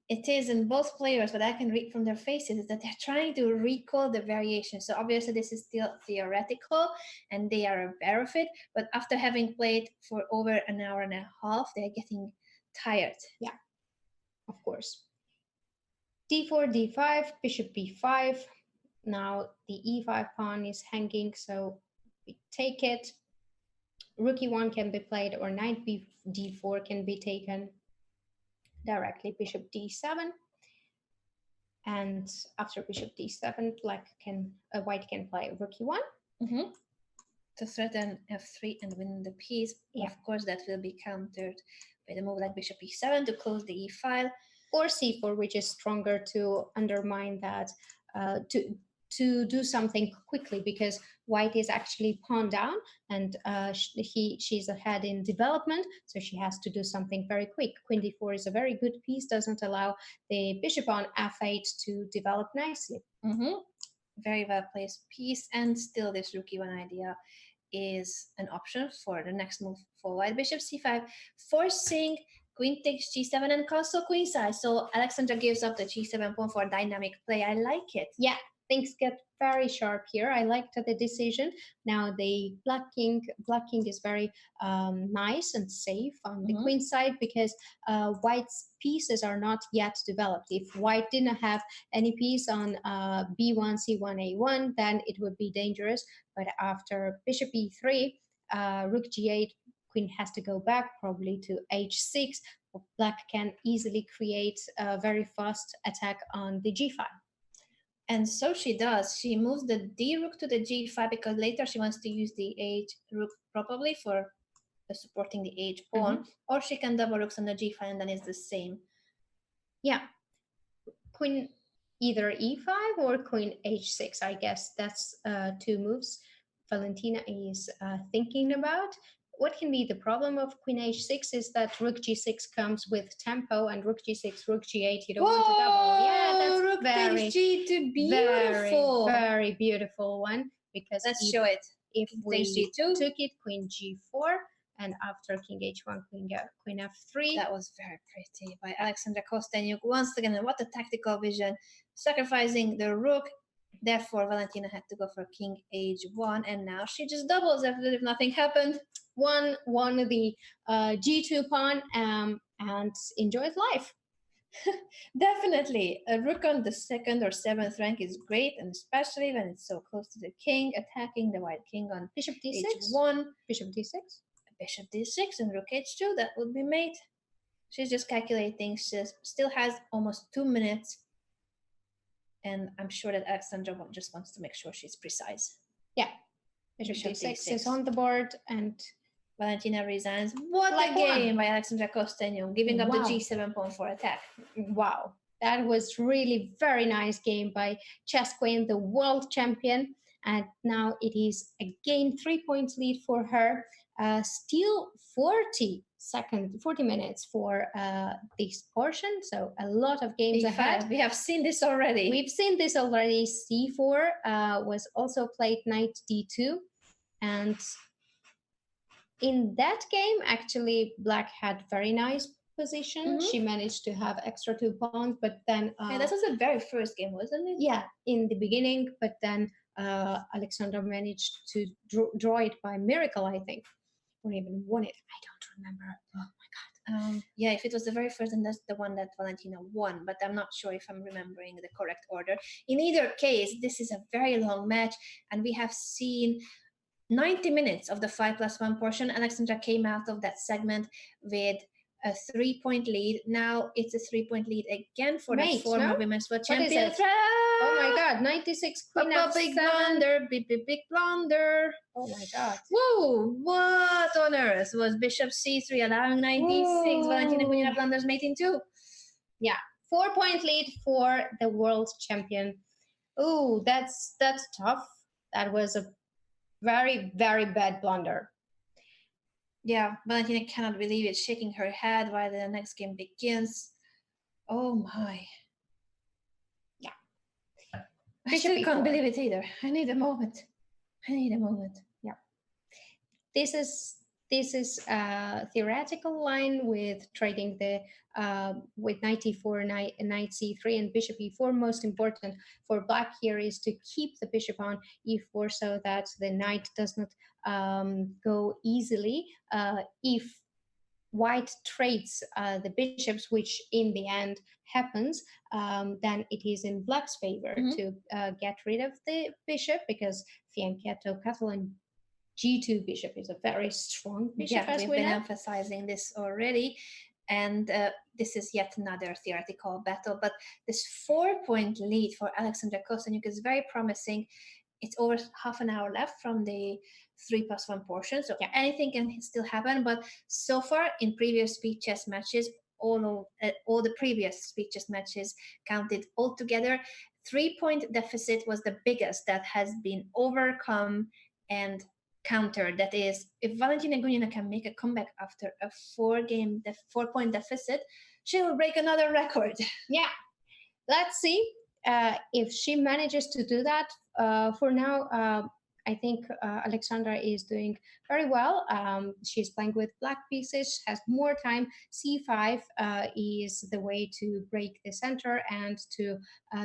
It is, and both players, what I can read from their faces is that they're trying to recall the variation. So obviously this is still theoretical and they are aware of it, but after having played for over an hour and a half, they're getting tired. Yeah, of course. d4, d5, bishop b5. Now the e5 pawn is hanging, so we take it. Rook e1 can be played, or knight d4 can be taken. Directly bishop d7, and after bishop d7, white can play rook e1 to threaten f3 and win the piece. Yeah. Of course, that will be countered by the move like bishop e7 to close the e file, or c4, which is stronger to undermine that, to do something quickly, because white is actually pawn down and she's ahead in development, so she has to do something very quick. Queen d4 is a very good piece, doesn't allow the bishop on f8 to develop nicely. Very well placed piece, and still this rook e1 idea is an option for the next move for white. Bishop c5, forcing queen takes g7 and castle queenside. So Alexandra gives up the g7 pawn for dynamic play. I like it. Yeah, things get very sharp here. I liked the decision. Now the black king is very nice and safe on the queen side, because white's pieces are not yet developed. If white didn't have any piece on b1, c1, a1, then it would be dangerous. But after bishop e3, rook g8, queen has to go back probably to h6. Black can easily create a very fast attack on the g file. And so she does. She moves the d rook to the g5 because later she wants to use the h rook probably for supporting the h pawn, or she can double rooks on the g5 and then it's the same. Yeah, queen either e5 or queen h6. I guess that's 2 moves Valentina is thinking about. What can be the problem of queen h6 is that rook g6 comes with tempo, and rook g6, rook g8, you don't want to double. Yeah, that's rook takes g2, beautiful. very beautiful one. Because let's show it. if we G2. took it, queen g4, and after king h1, queen f3. That was very pretty by Alexandra Kosteniuk. Once again, what a tactical vision, sacrificing the rook. Therefore, Valentina had to go for king h1, and now she just doubles as if nothing happened. Won the g2 pawn and enjoyed life. Definitely, a rook on the 2nd or 7th rank is great, and especially when it's so close to the king, attacking the white king on Bishop d6, h1, bishop d6, bishop d6, and rook h2. That would be mate. She's just calculating. She still has almost 2 minutes, and I'm sure that Alexandra just wants to make sure she's precise. Yeah, bishop d6 is on the board, and Valentina resigns. What like a game by Alexandra Kosteniuk, giving up the g7 pawn for attack. Wow, that was really very nice game by Chess Queen, the world champion. And now it is again 3 points lead for her. Still 40 minutes for this portion. So a lot of games ahead. We have seen this already. We've seen this already. c4 was also played, knight d2. And in that game, actually, Black had very nice position. She managed to have extra 2 pawns, but then yeah, that was the very first game, wasn't it? Yeah, in the beginning, but then Alexandra managed to draw it by miracle, I think, or even won it. I don't remember. Oh my god. Yeah, if it was the very first, then that's the one that Valentina won, but I'm not sure if I'm remembering the correct order. In either case, this is a very long match, and we have seen 90 minutes of the 5+1 portion. Alexandra came out of that segment with a 3-point lead. Now it's a 3-point lead again for the former women's world champion. Oh my god, 96 queen f7. Big blunder, big blunder. Oh my god. Whoa, what on earth was bishop c3 allowing knight d6? Valentina Gunina blunders mate in 2. Yeah, 4-point lead for the world champion. Oh, that's tough. That was a very, very bad blunder. Yeah, Valentina cannot believe it, shaking her head while the next game begins. Oh my. Yeah. I still can't believe it either. I need a moment. Yeah. This is a theoretical line with trading the with knight e4, knight c3, and bishop e4. Most important for Black here is to keep the bishop on e4 so that the knight does not go easily. If White trades the bishops, which in the end happens, then it is in Black's favor to get rid of the bishop, because Fianchetto Catalan g2 bishop is a very strong bishop. Yeah, we've been emphasizing this already, and this is yet another theoretical battle. But this 4-point lead for Alexandra Kosteniuk is very promising. It's over half an hour left from the 3+1 portion, so anything can still happen. But so far in previous speed chess matches, all the previous speed chess matches counted all together, 3-point deficit was the biggest that has been overcome and countered. That is, if Valentina Gunina can make a comeback after a 4-point deficit, she will break another record. Yeah, let's see if she manages to do that. For now, I think Alexandra is doing very well. She's playing with black pieces, has more time. c5 is the way to break the center and to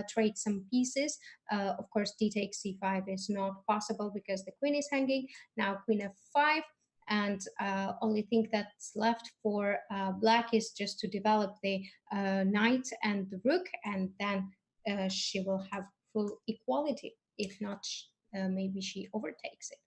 trade some pieces. Of course, d takes c5 is not possible because the queen is hanging. Now queen f5. And only thing that's left for Black is just to develop the knight and the rook, and then she will have full equality. If not, maybe she overtakes it.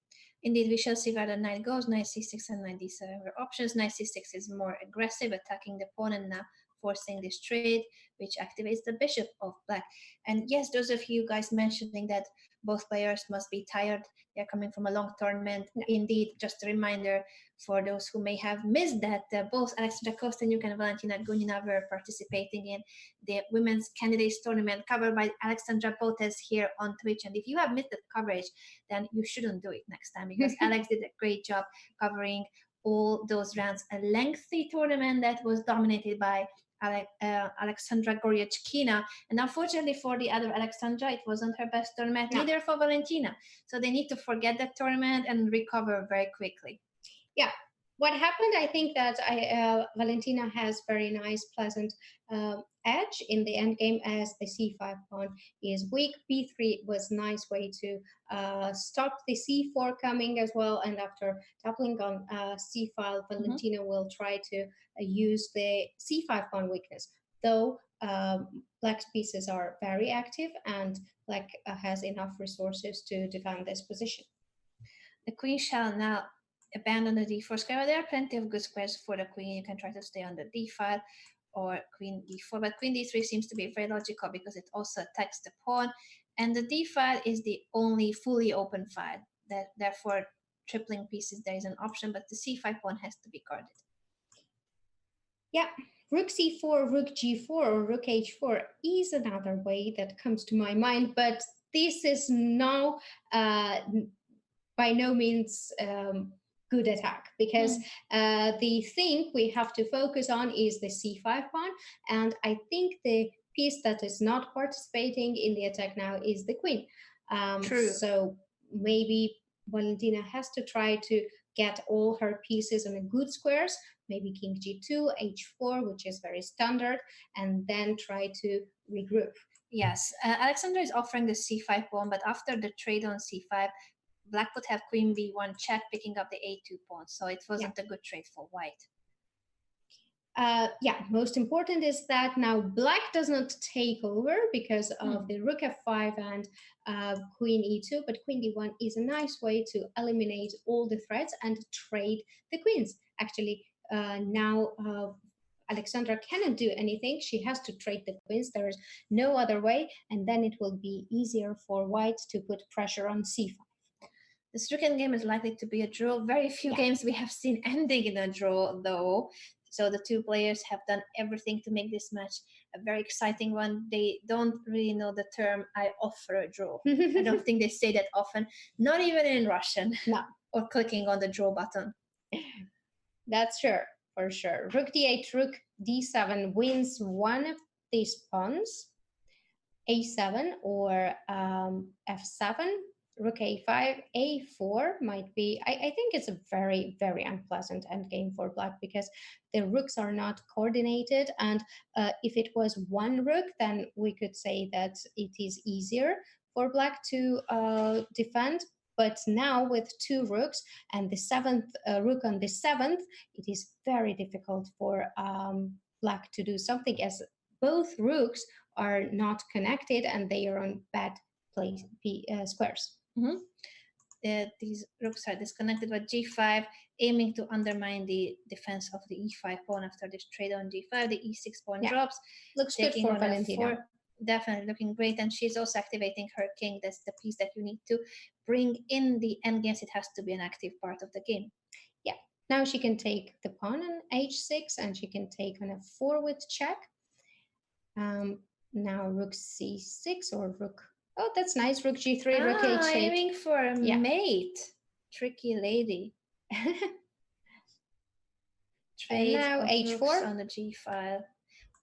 Indeed, we shall see where the knight goes. Knight c6 and knight d7 were options. Knight c6 is more aggressive, attacking the pawn and now forcing this trade, which activates the bishop of Black. And yes, those of you guys mentioning that both players must be tired. They're coming from a long tournament. Yeah. Indeed, just a reminder for those who may have missed that both Alexandra Kosteniuk and Valentina Gunina were participating in the Women's Candidates Tournament covered by Alexandra Botes here on Twitch. And if you have missed that coverage, then you shouldn't do it next time, because Alex did a great job covering all those rounds. A lengthy tournament that was dominated by Alexandra Kosteniuk. And unfortunately for the other Alexandra, it wasn't her best tournament, No. neither for Valentina. So they need to forget that tournament and recover very quickly. Yeah. What happened, I think that Valentina has very nice, pleasant edge in the end game as the c5 pawn is weak. b3 was nice way to stop the c4 coming as well. And after doubling on c file, Valentina will try to use the c5 pawn weakness. Though black's pieces are very active and black has enough resources to defend this position. The queen shall now abandon the d4 square. There are plenty of good squares for the queen. You can try to stay on the d file or queen d4, but queen d3 seems to be very logical because it also attacks the pawn, and the d file is the only fully open file. That therefore tripling pieces there is an option, but the c5 pawn has to be guarded. Yeah, rook c4, rook g4, or rook h4 is another way that comes to my mind, but this is now by no means good attack, because the thing we have to focus on is the c5 pawn, and I think the piece that is not participating in the attack now is the queen. True. So maybe Valentina has to try to get all her pieces on a good squares, maybe king g2, h4, which is very standard, and then try to regroup. Yes, Alexandra is offering the c5 pawn, but after the trade on c5, black would have queen b1 check, picking up the a2 pawn, so it wasn't a good trade for white. Yeah, most important is that now black does not take over because of the rook f5 and queen e2, but queen d1 is a nice way to eliminate all the threats and trade the queens. Actually, now Alexandra cannot do anything. She has to trade the queens. There is no other way, and then it will be easier for white to put pressure on c5. This rook game is likely to be a draw. Very few games we have seen ending in a draw, though. So the two players have done everything to make this match a very exciting one. They don't really know the term "I offer a draw." I don't think they say that often, not even in Russian. No. Or clicking on the draw button. That's sure, for sure. Rook d8, rook d7 wins one of these pawns. a7 or f7. Rook a5, a4 might be, I think it's a very, very unpleasant endgame for black because the rooks are not coordinated. And if it was one rook, then we could say that it is easier for black to defend. But now with two rooks and the seventh rook on the seventh, it is very difficult for black to do something, as both rooks are not connected and they are on bad place squares. These rooks are disconnected with g5, aiming to undermine the defense of the e5 pawn after this trade on g5. The e6 pawn drops. Looks good for Valentina. Definitely looking great, and she's also activating her king. That's the piece that you need to bring in the endgames. It has to be an active part of the game. Yeah. Now she can take the pawn on h6, and she can take on f4 with check. Now rook c6 or rook. Oh, that's nice. Rook g3, rook h8. Aiming for a mate. Tricky lady. And now h4 on the g file.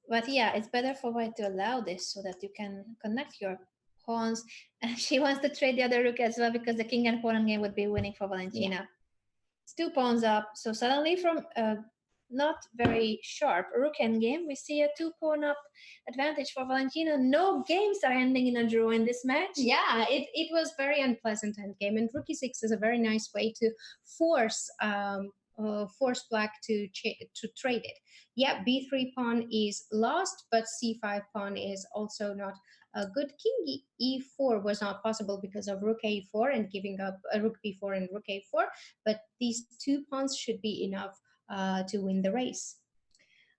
But yeah, it's better for white to allow this so that you can connect your pawns. And she wants to trade the other rook as well because the king and pawn game would be winning for Valentina. Yeah. It's 2 pawns up. So suddenly from not very sharp rook endgame, we see a 2 pawn up advantage for Valentina. No games are ending in a draw in this match. Yeah, it was very unpleasant endgame, and rook e6 is a very nice way to force black to trade it. Yeah, b3 pawn is lost, but c5 pawn is also not a good. King e4 was not possible because of rook a4 and giving up rook b4 and rook a4, but these 2 pawns should be enough to win the race.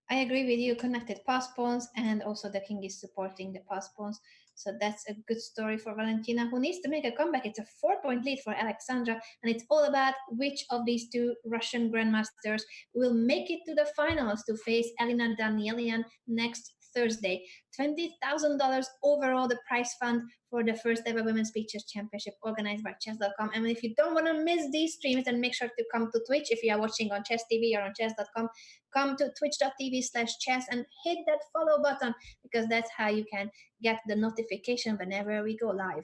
I agree with you. Connected pass pawns, and also the king is supporting the pass pawns. So that's a good story for Valentina, who needs to make a comeback. It's a 4-point lead for Alexandra, and it's all about which of these two Russian grandmasters will make it to the finals to face Elina Danielian next Thursday. $20,000 overall, the prize fund for the first ever Women's Speed Chess Championship organized by Chess.com. And if you don't want to miss these streams, then make sure to come to Twitch. If you are watching on Chess TV or on Chess.com, come to twitch.tv/chess and hit that follow button, because that's how you can get the notification whenever we go live.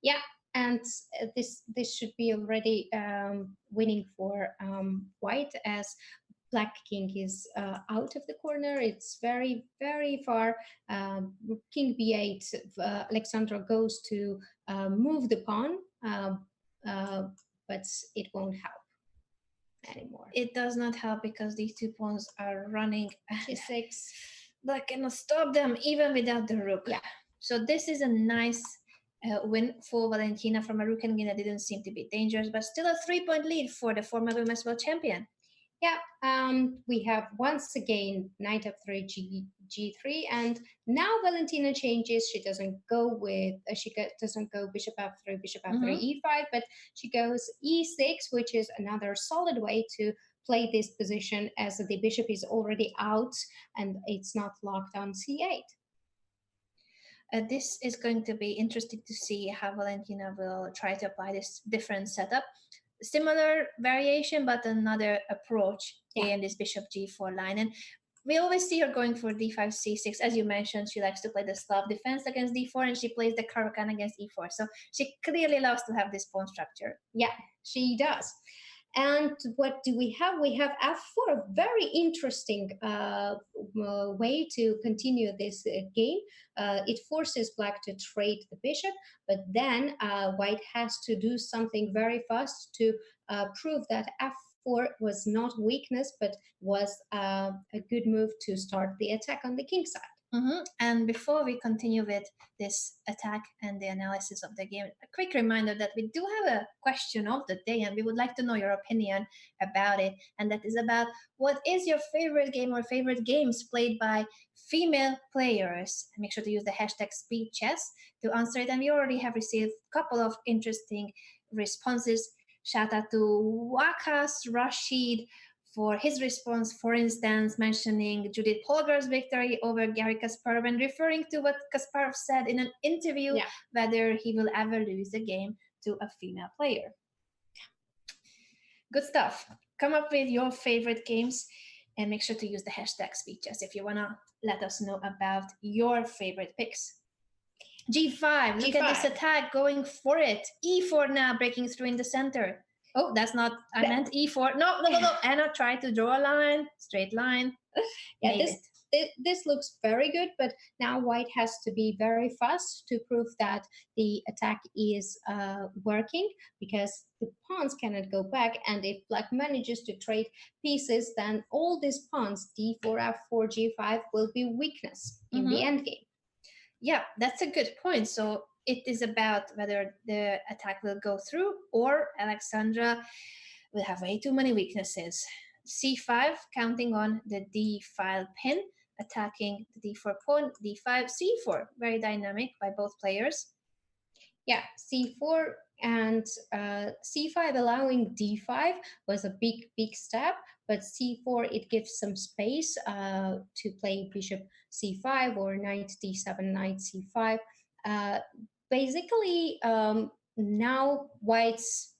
Yeah, and this should be already winning for white, as Black King is out of the corner. It's very, very far. King b8, Alexandra goes to move the pawn, but it won't help anymore. It does not help because these two pawns are running. G6. Black cannot stop them even without the rook. Yeah. So this is a nice win for Valentina from a rook and game that didn't seem to be dangerous, but still a 3-point lead for the former women's world champion. Yeah, we have once again knight f3, g3, and now Valentina changes. She doesn't go with doesn't go bishop f3, bishop f3, e5, but she goes e6, which is another solid way to play this position, as the bishop is already out and it's not locked on c8. This is going to be interesting to see how Valentina will try to apply this different setup. Similar variation, but another approach in this bishop g4 line. And we always see her going for d5, c6. As you mentioned, she likes to play the Slav defense against d4, and she plays the Caro-Kann against e4. So she clearly loves to have this pawn structure. Yeah, she does. And what do we have? We have f4, a very interesting way to continue this game. It forces Black to trade the bishop, but then White has to do something very fast to prove that f4 was not weakness, but was a good move to start the attack on the king side. And before we continue with this attack and the analysis of the game, a quick reminder that we do have a question of the day, and we would like to know your opinion about it. And that is about, what is your favorite game or favorite games played by female players? Make sure to use the hashtag #SpeedChess to answer it. And we already have received a couple of interesting responses. Shout out to Wakas Rashid for his response, for instance, mentioning Judith Polgar's victory over Garry Kasparov and referring to what Kasparov said in an interview, whether he will ever lose a game to a female player. Good stuff. Come up with your favorite games and make sure to use the hashtag #SpeedChess if you want to let us know about your favorite picks. G5, look at this attack, going for it. E4 now, breaking through in the center. Oh, that's not, I meant e4. No. Anna tried to draw a line, straight line. Yeah, this looks very good, but now White has to be very fast to prove that the attack is working, because the pawns cannot go back. And if Black manages to trade pieces, then all these pawns, d4, f4, g5, will be weakness in the endgame. Yeah, that's a good point. So it is about whether the attack will go through, or Alexandra will have way too many weaknesses. c5, counting on the d file pin, attacking the d4 pawn, d5, c4. Very dynamic by both players. Yeah, c4 and c5 allowing d5 was a big step, but c4, it gives some space to play bishop c5 or knight d7, knight c5. Basically, now White's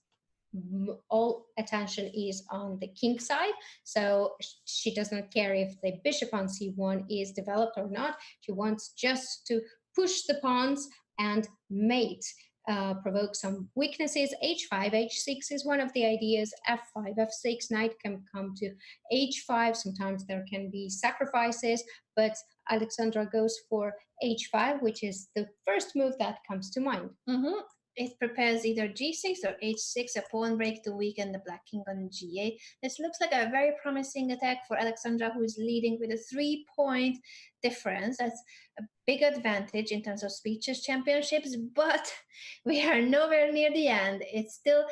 all attention is on the king side, so she does not care if the bishop on c1 is developed or not. She wants just to push the pawns and mate, provoke some weaknesses. h5, h6 is one of the ideas. f5, f6, knight can come to h5. Sometimes there can be sacrifices, but Alexandra goes for h5, which is the first move that comes to mind. It prepares either g6 or h6, a pawn break to weaken the Black king on g8. This looks like a very promising attack for Alexandra, who is leading with a 3-point difference. That's a big advantage in terms of Speed Chess Championships, but we are nowhere near the end. It's still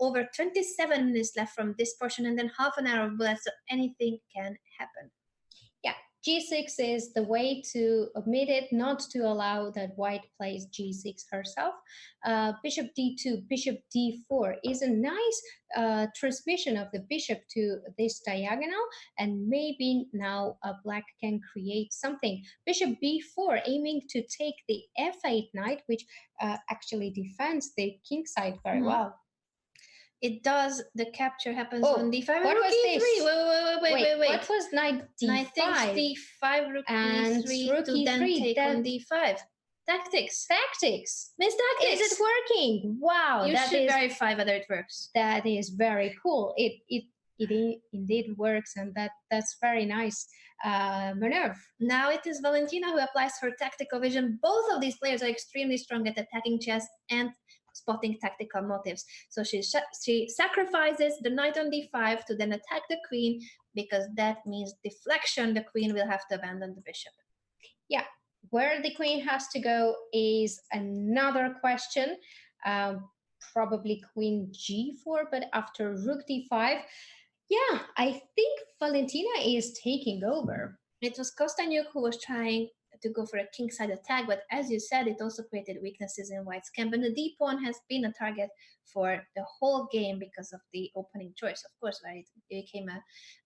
over 27 minutes left from this portion, and then half an hour of bullets, so anything can happen. Yeah, G6 is the way to omit it, not to allow that white plays G6 herself. Bishop D2, Bishop D4 is a nice transmission of the bishop to this diagonal, and maybe now black can create something. Bishop B4 aiming to take the F8 knight, which actually defends the king side very well. It does. The capture happens on D5. What Rook was E3. this? Wait. What was knight D5? Knight takes D5, Rook and E3 Rook to E3, then take on D5. Tactics. Miss Tactics. Is it working? Wow. You should verify whether it works. That is very cool. It indeed works, and that's very nice maneuver. Now it is Valentina who applies her tactical vision. Both of these players are extremely strong at attacking chess and spotting tactical motifs. So she sacrifices the knight on d5 to then attack the queen, because that means deflection. The queen will have to abandon the bishop. Yeah, where the queen has to go is another question. Probably queen g4, but after rook d5, yeah, I think Valentina is taking over. It was Kosteniuk who was trying to go for a kingside attack, but as you said, it also created weaknesses in white's camp, and the d pawn has been a target for the whole game because of the opening choice, of course, where it became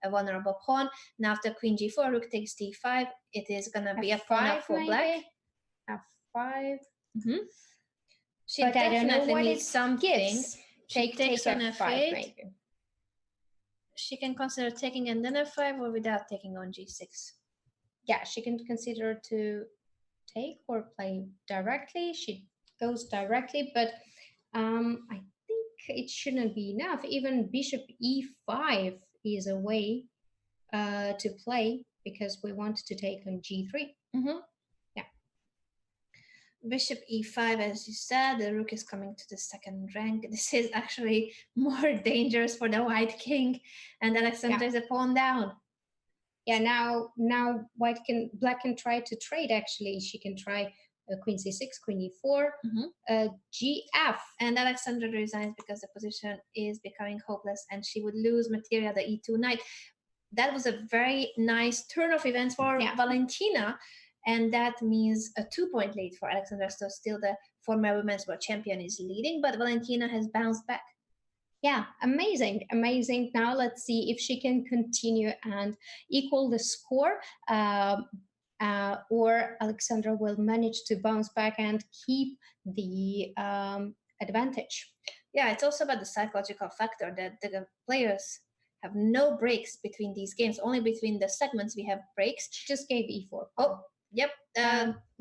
a vulnerable pawn. Now after queen g4, rook takes d5, it is gonna be a pawn up for black. f5. She but definitely needs something. She takes on f5 maybe. She can consider taking and then f5, or without taking on g6. Yeah, she can consider to take or play directly. She goes directly, but I think it shouldn't be enough. Even bishop e5 is a way to play, because we want to take on g3. Yeah. Bishop e5, as you said, the rook is coming to the second rank. This is actually more dangerous for the white king, and Alexandra is a pawn down. Yeah, now black can try to trade. Actually, she can try queen c6, queen e4, gf, and Alexandra resigns because the position is becoming hopeless, and she would lose material, the e2 knight. That was a very nice turn of events for Valentina, and that means a 2-point lead for Alexandra. So still the former women's world champion is leading, but Valentina has bounced back. Yeah, amazing. Now let's see if she can continue and equal the score, or Alexandra will manage to bounce back and keep the advantage. Yeah, it's also about the psychological factor that the players have no breaks between these games. Only between the segments we have breaks. She just gave e4. Oh, yep.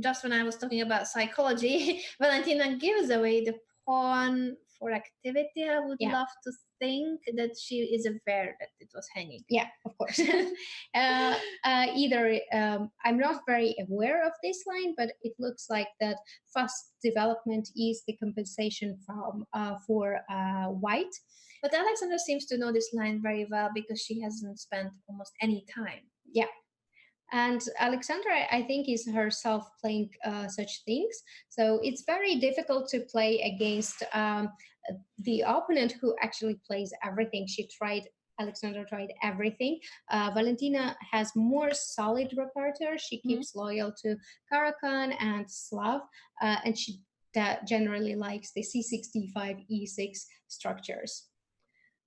Just when I was talking about psychology, Valentina gives away the pawn for activity. I would love to think that she is aware that it was hanging. Yeah, of course. I'm not very aware of this line, but it looks like that fast development is the compensation for white. But Alexandra seems to know this line very well, because she hasn't spent almost any time. Yeah. And Alexandra, I think, is herself playing such things. So it's very difficult to play against the opponent who actually plays everything. Alexandra tried everything. Valentina has more solid repertoire. She keeps loyal to Karakan and Slav, and she generally likes the c6, d5, e6 structures.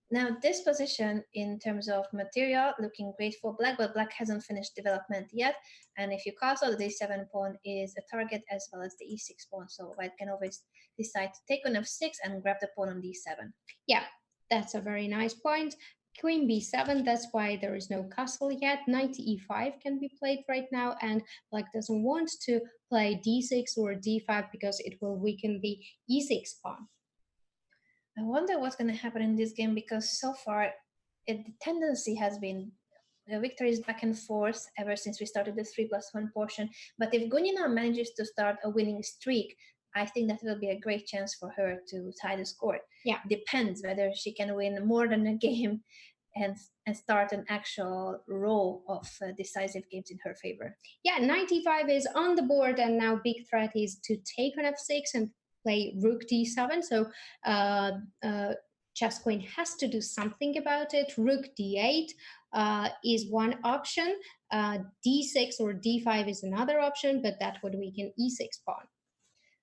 Now, this position, in terms of material, looking great for black, but black hasn't finished development yet. And if you castle, the d7 pawn is a target, as well as the e6 pawn. So white can always decide to take on f6 and grab the pawn on d7. Yeah, that's a very nice point. Queen b7, that's why there is no castle yet. Knight e5 can be played right now, and black doesn't want to play d6 or d5 because it will weaken the e6 pawn. I wonder what's going to happen in this game, because so far the tendency has been the victories back and forth ever since we started the 3+1 portion. But if Gunina manages to start a winning streak, I think that will be a great chance for her to tie the score. Yeah, depends whether she can win more than a game and start an actual row of decisive games in her favor. Yeah, knight e5 is on the board, and now big threat is to take on f6 and play rook d7. So chess queen has to do something about it. Rook d8 is one option. D6 or d5 is another option, but that would weaken e6 pawn.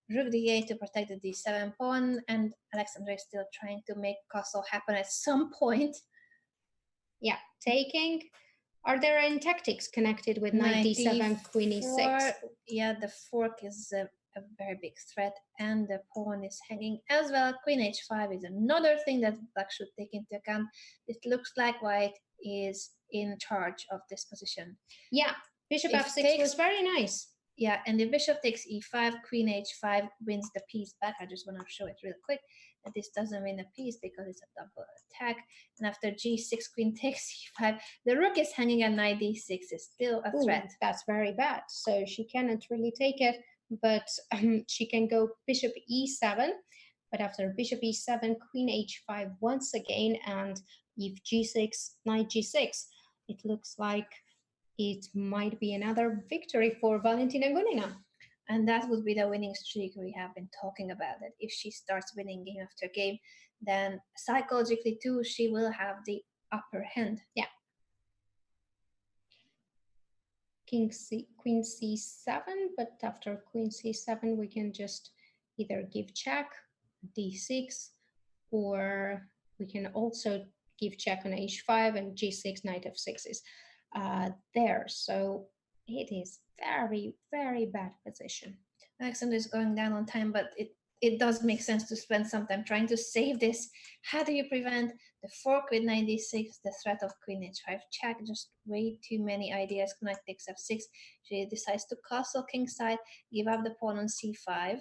Rook d8 to protect the d7 pawn, and Alexandra is still trying to make castle happen at some point. Yeah, taking. Are there any tactics connected with knight d7, queen e6? Yeah, the fork is a very big threat, and the pawn is hanging as well. Queen h5 is another thing that black should take into account. It looks like white is in charge of this position. Yeah, bishop f6 was very nice. Yeah, and the bishop takes e5, queen h5 wins the piece back. I just want to show it real quick. That this doesn't win a piece because it's a double attack. And after g6, queen takes e5. The rook is hanging at knight d6 is still a threat. That's very bad. So she cannot really take it, but she can go bishop e7. But after bishop e7, queen h5 once again, and if g6, knight g6, it looks like it might be another victory for Valentina Gunina. And that would be the winning streak we have been talking about. That if she starts winning game after game, then psychologically too, she will have the upper hand. Yeah. Queen c7, but after queen c7, we can just either give check, d6, or we can also give check on h5 and g6, knight f6 is there. So it is very, very bad position. Alexandra is going down on time, but it does make sense to spend some time trying to save this. How do you prevent the fork with knight d6, the threat of queen h5 check? Just way too many ideas. Knight takes f6. She decides to castle kingside, give up the pawn on c5,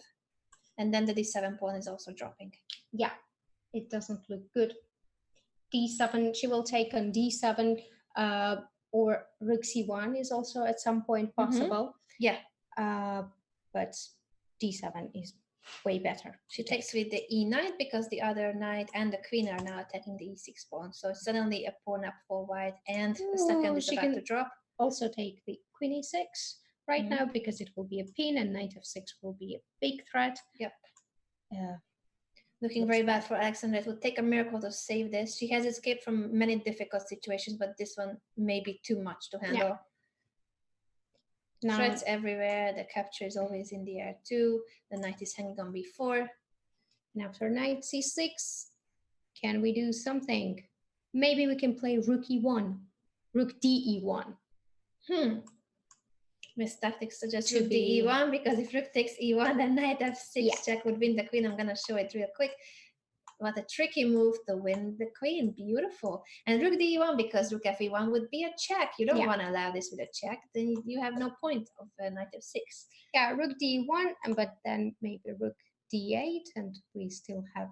and then the d7 pawn is also dropping. Yeah, it doesn't look good. d7, she will take on d7, or rook c1 is also at some point possible. Yeah. But d7 is way better. She takes with the e9 because the other knight and the queen are now attacking the e6 pawn. So it's suddenly a pawn up for white, and the second is about to drop. Also take the queen e6 right now because it will be a pin, and knight f6 will be a big threat. Yep. Looking very bad for Alexandra. It will take a miracle to save this. She has escaped from many difficult situations, but this one may be too much to handle. Yeah. Now, threats everywhere. The capture is always in the air too. The knight is hanging on b4. And after knight c6, can we do something? Maybe we can play rook e1, rook d-e1. Miss Tactics suggests rook d-e1 because if rook takes e1, then knight f6 check would win the queen. I'm going to show it real quick. What a tricky move to win the queen. Beautiful. And rook d1 because rook f1 would be a check. You don't want to allow this with a check. Then you have no point of knight f6. Yeah, rook d1, but then maybe rook d8, and we still have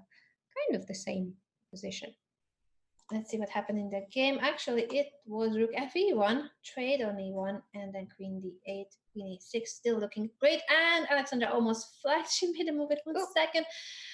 kind of the same position. Let's see what happened in the game. Actually, it was rook fe1, trade on e1, and then queen d8, queen e6, still looking great. And Alexandra almost flashed. She made a move at 1 second.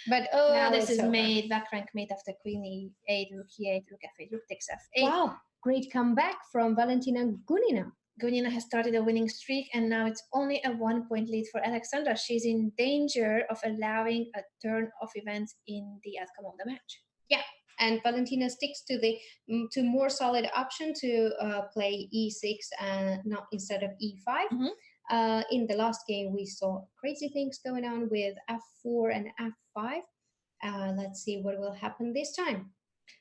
But this is made, back rank made after queen e8, rook e8, rook f8, rook takes f8. Wow, great comeback from Valentina Gunina. Gunina has started a winning streak, and now it's only a 1-point lead for Alexandra. She's in danger of allowing a turn of events in the outcome of the match. Yeah. And Valentina sticks to the more solid option to play e6 and not instead of e5. In the last game, we saw crazy things going on with f4 and f5. Let's see what will happen this time.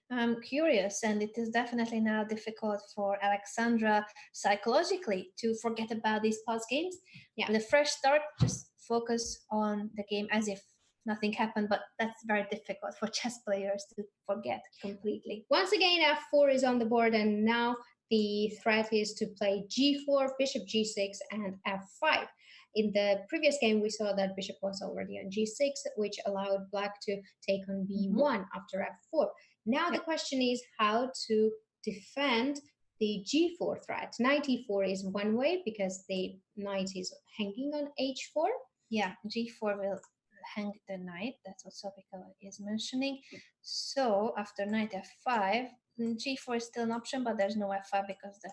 I'm curious, and it is definitely now difficult for Alexandra psychologically to forget about these past games. Yeah, with a fresh start, just focus on the game as if nothing happened, but that's very difficult for chess players to forget completely. Once again, f4 is on the board, and now the threat is to play g4, bishop g6, and f5. In the previous game, we saw that bishop was already on g6, which allowed black to take on b1 after f4. Now the question is how to defend the g4 threat. Knight e4 is one way because the knight is hanging on h4. Yeah, g4 will hang the knight. That's what Sofika is mentioning. So after knight f5, g4 is still an option, but there's no f5 because the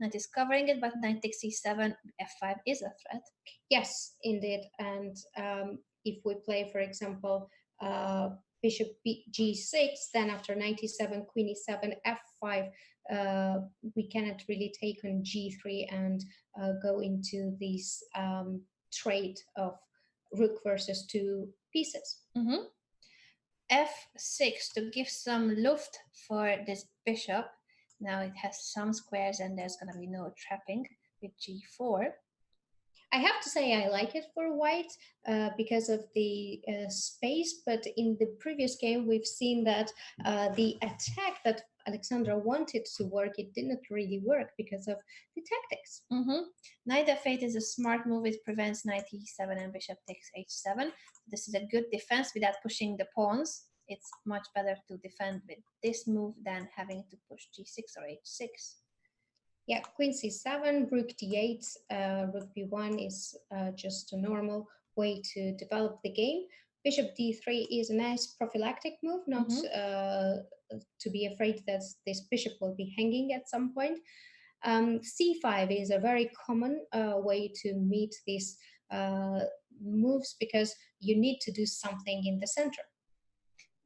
knight is covering it. But knight takes c7, f5 is a threat. Yes, indeed. And if we play, for example, bishop g6. Then after knight e7, queen e7, f5, we cannot really take on g3 and go into this trade of rook versus two pieces. F6 to give some luft for this bishop. Now it has some squares and there's going to be no trapping with g4. I have to say I like it for white because of the space, but in the previous game we've seen that the attack that Alexandra wanted to work, it didn't really work because of the tactics. Knight f8 is a smart move. It prevents knight e7 and bishop takes h7. This is a good defense without pushing the pawns. It's much better to defend with this move than having to push g6 or h6. Yeah, queen c7, rook d8, rook b1 is just a normal way to develop the game. Bishop d3 is a nice prophylactic move, not to be afraid that this bishop will be hanging at some point. c5 is a very common way to meet these moves because you need to do something in the center.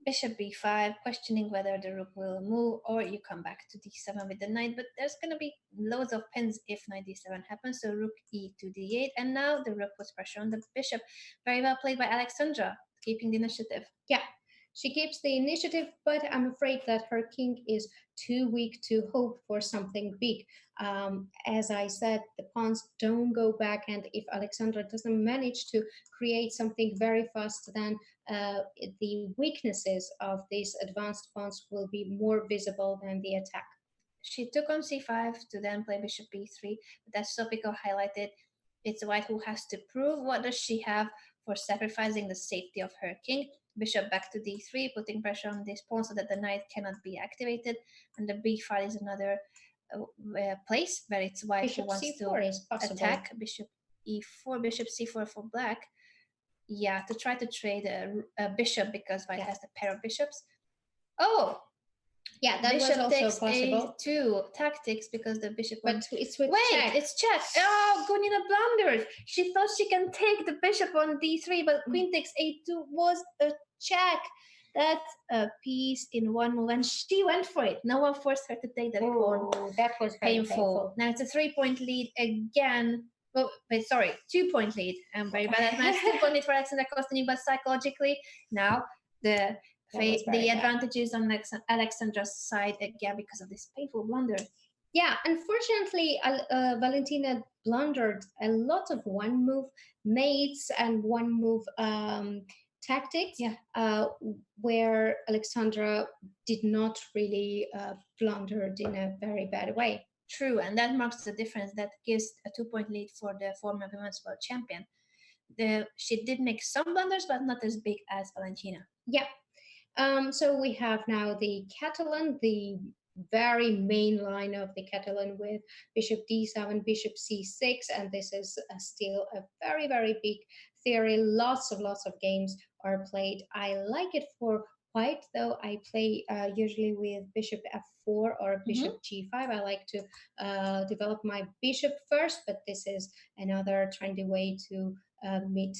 Bishop b5, questioning whether the rook will move, or you come back to d7 with the knight, but there's going to be loads of pins if knight d7 happens, so rook e to d8, and now the rook puts pressure on the bishop. Very well played by Alexandra, keeping the initiative. Yeah, she keeps the initiative, but I'm afraid that her king is too weak to hope for something big. As I said, the pawns don't go back, and if Alexandra doesn't manage to create something very fast, then the weaknesses of these advanced pawns will be more visible than the attack. She took on c5 to then play bishop b3, but as Sopiko highlighted, it's white who has to prove what does she have for sacrificing the safety of her king. Bishop back to d3, putting pressure on this pawn so that the knight cannot be activated, and the b file is another place where it's white bishop who wants c4 to is possible. attack. Bishop e4, bishop c4 for black. Yeah, to try to trade a bishop because white has the pair of bishops. Oh, yeah, that bishop was also takes possible. a2 tactics because the bishop. But it's with wait, check. It's check. Oh, Gunina blundered. She thought she can take the bishop on d3, but queen takes a2 was a check. That's a piece in one move, and she went for it. No one forced her to take that pawn. That was painful. Now it's a 3-point lead again. Oh, wait, sorry, 2-point lead. I'm very bad at math. 2-point lead for Alexandra Kosteniuk, but psychologically now the advantage is on Alexandra's side again because of this painful blunder. Yeah, unfortunately, Valentina blundered a lot of one-move mates and one-move tactics, where Alexandra did not really blunder in a very bad way. True, and that marks the difference. That gives a 2-point lead for the former women's world champion. She did make some blunders, but not as big as Valentina. Yeah. So we have now the Catalan, the very main line of the Catalan with bishop d7, bishop c6, and this is still a very, very big theory. Lots of games are played. I like it for white, though. I play usually with bishop f4 or bishop g5. I like to develop my bishop first, but this is another trendy way to meet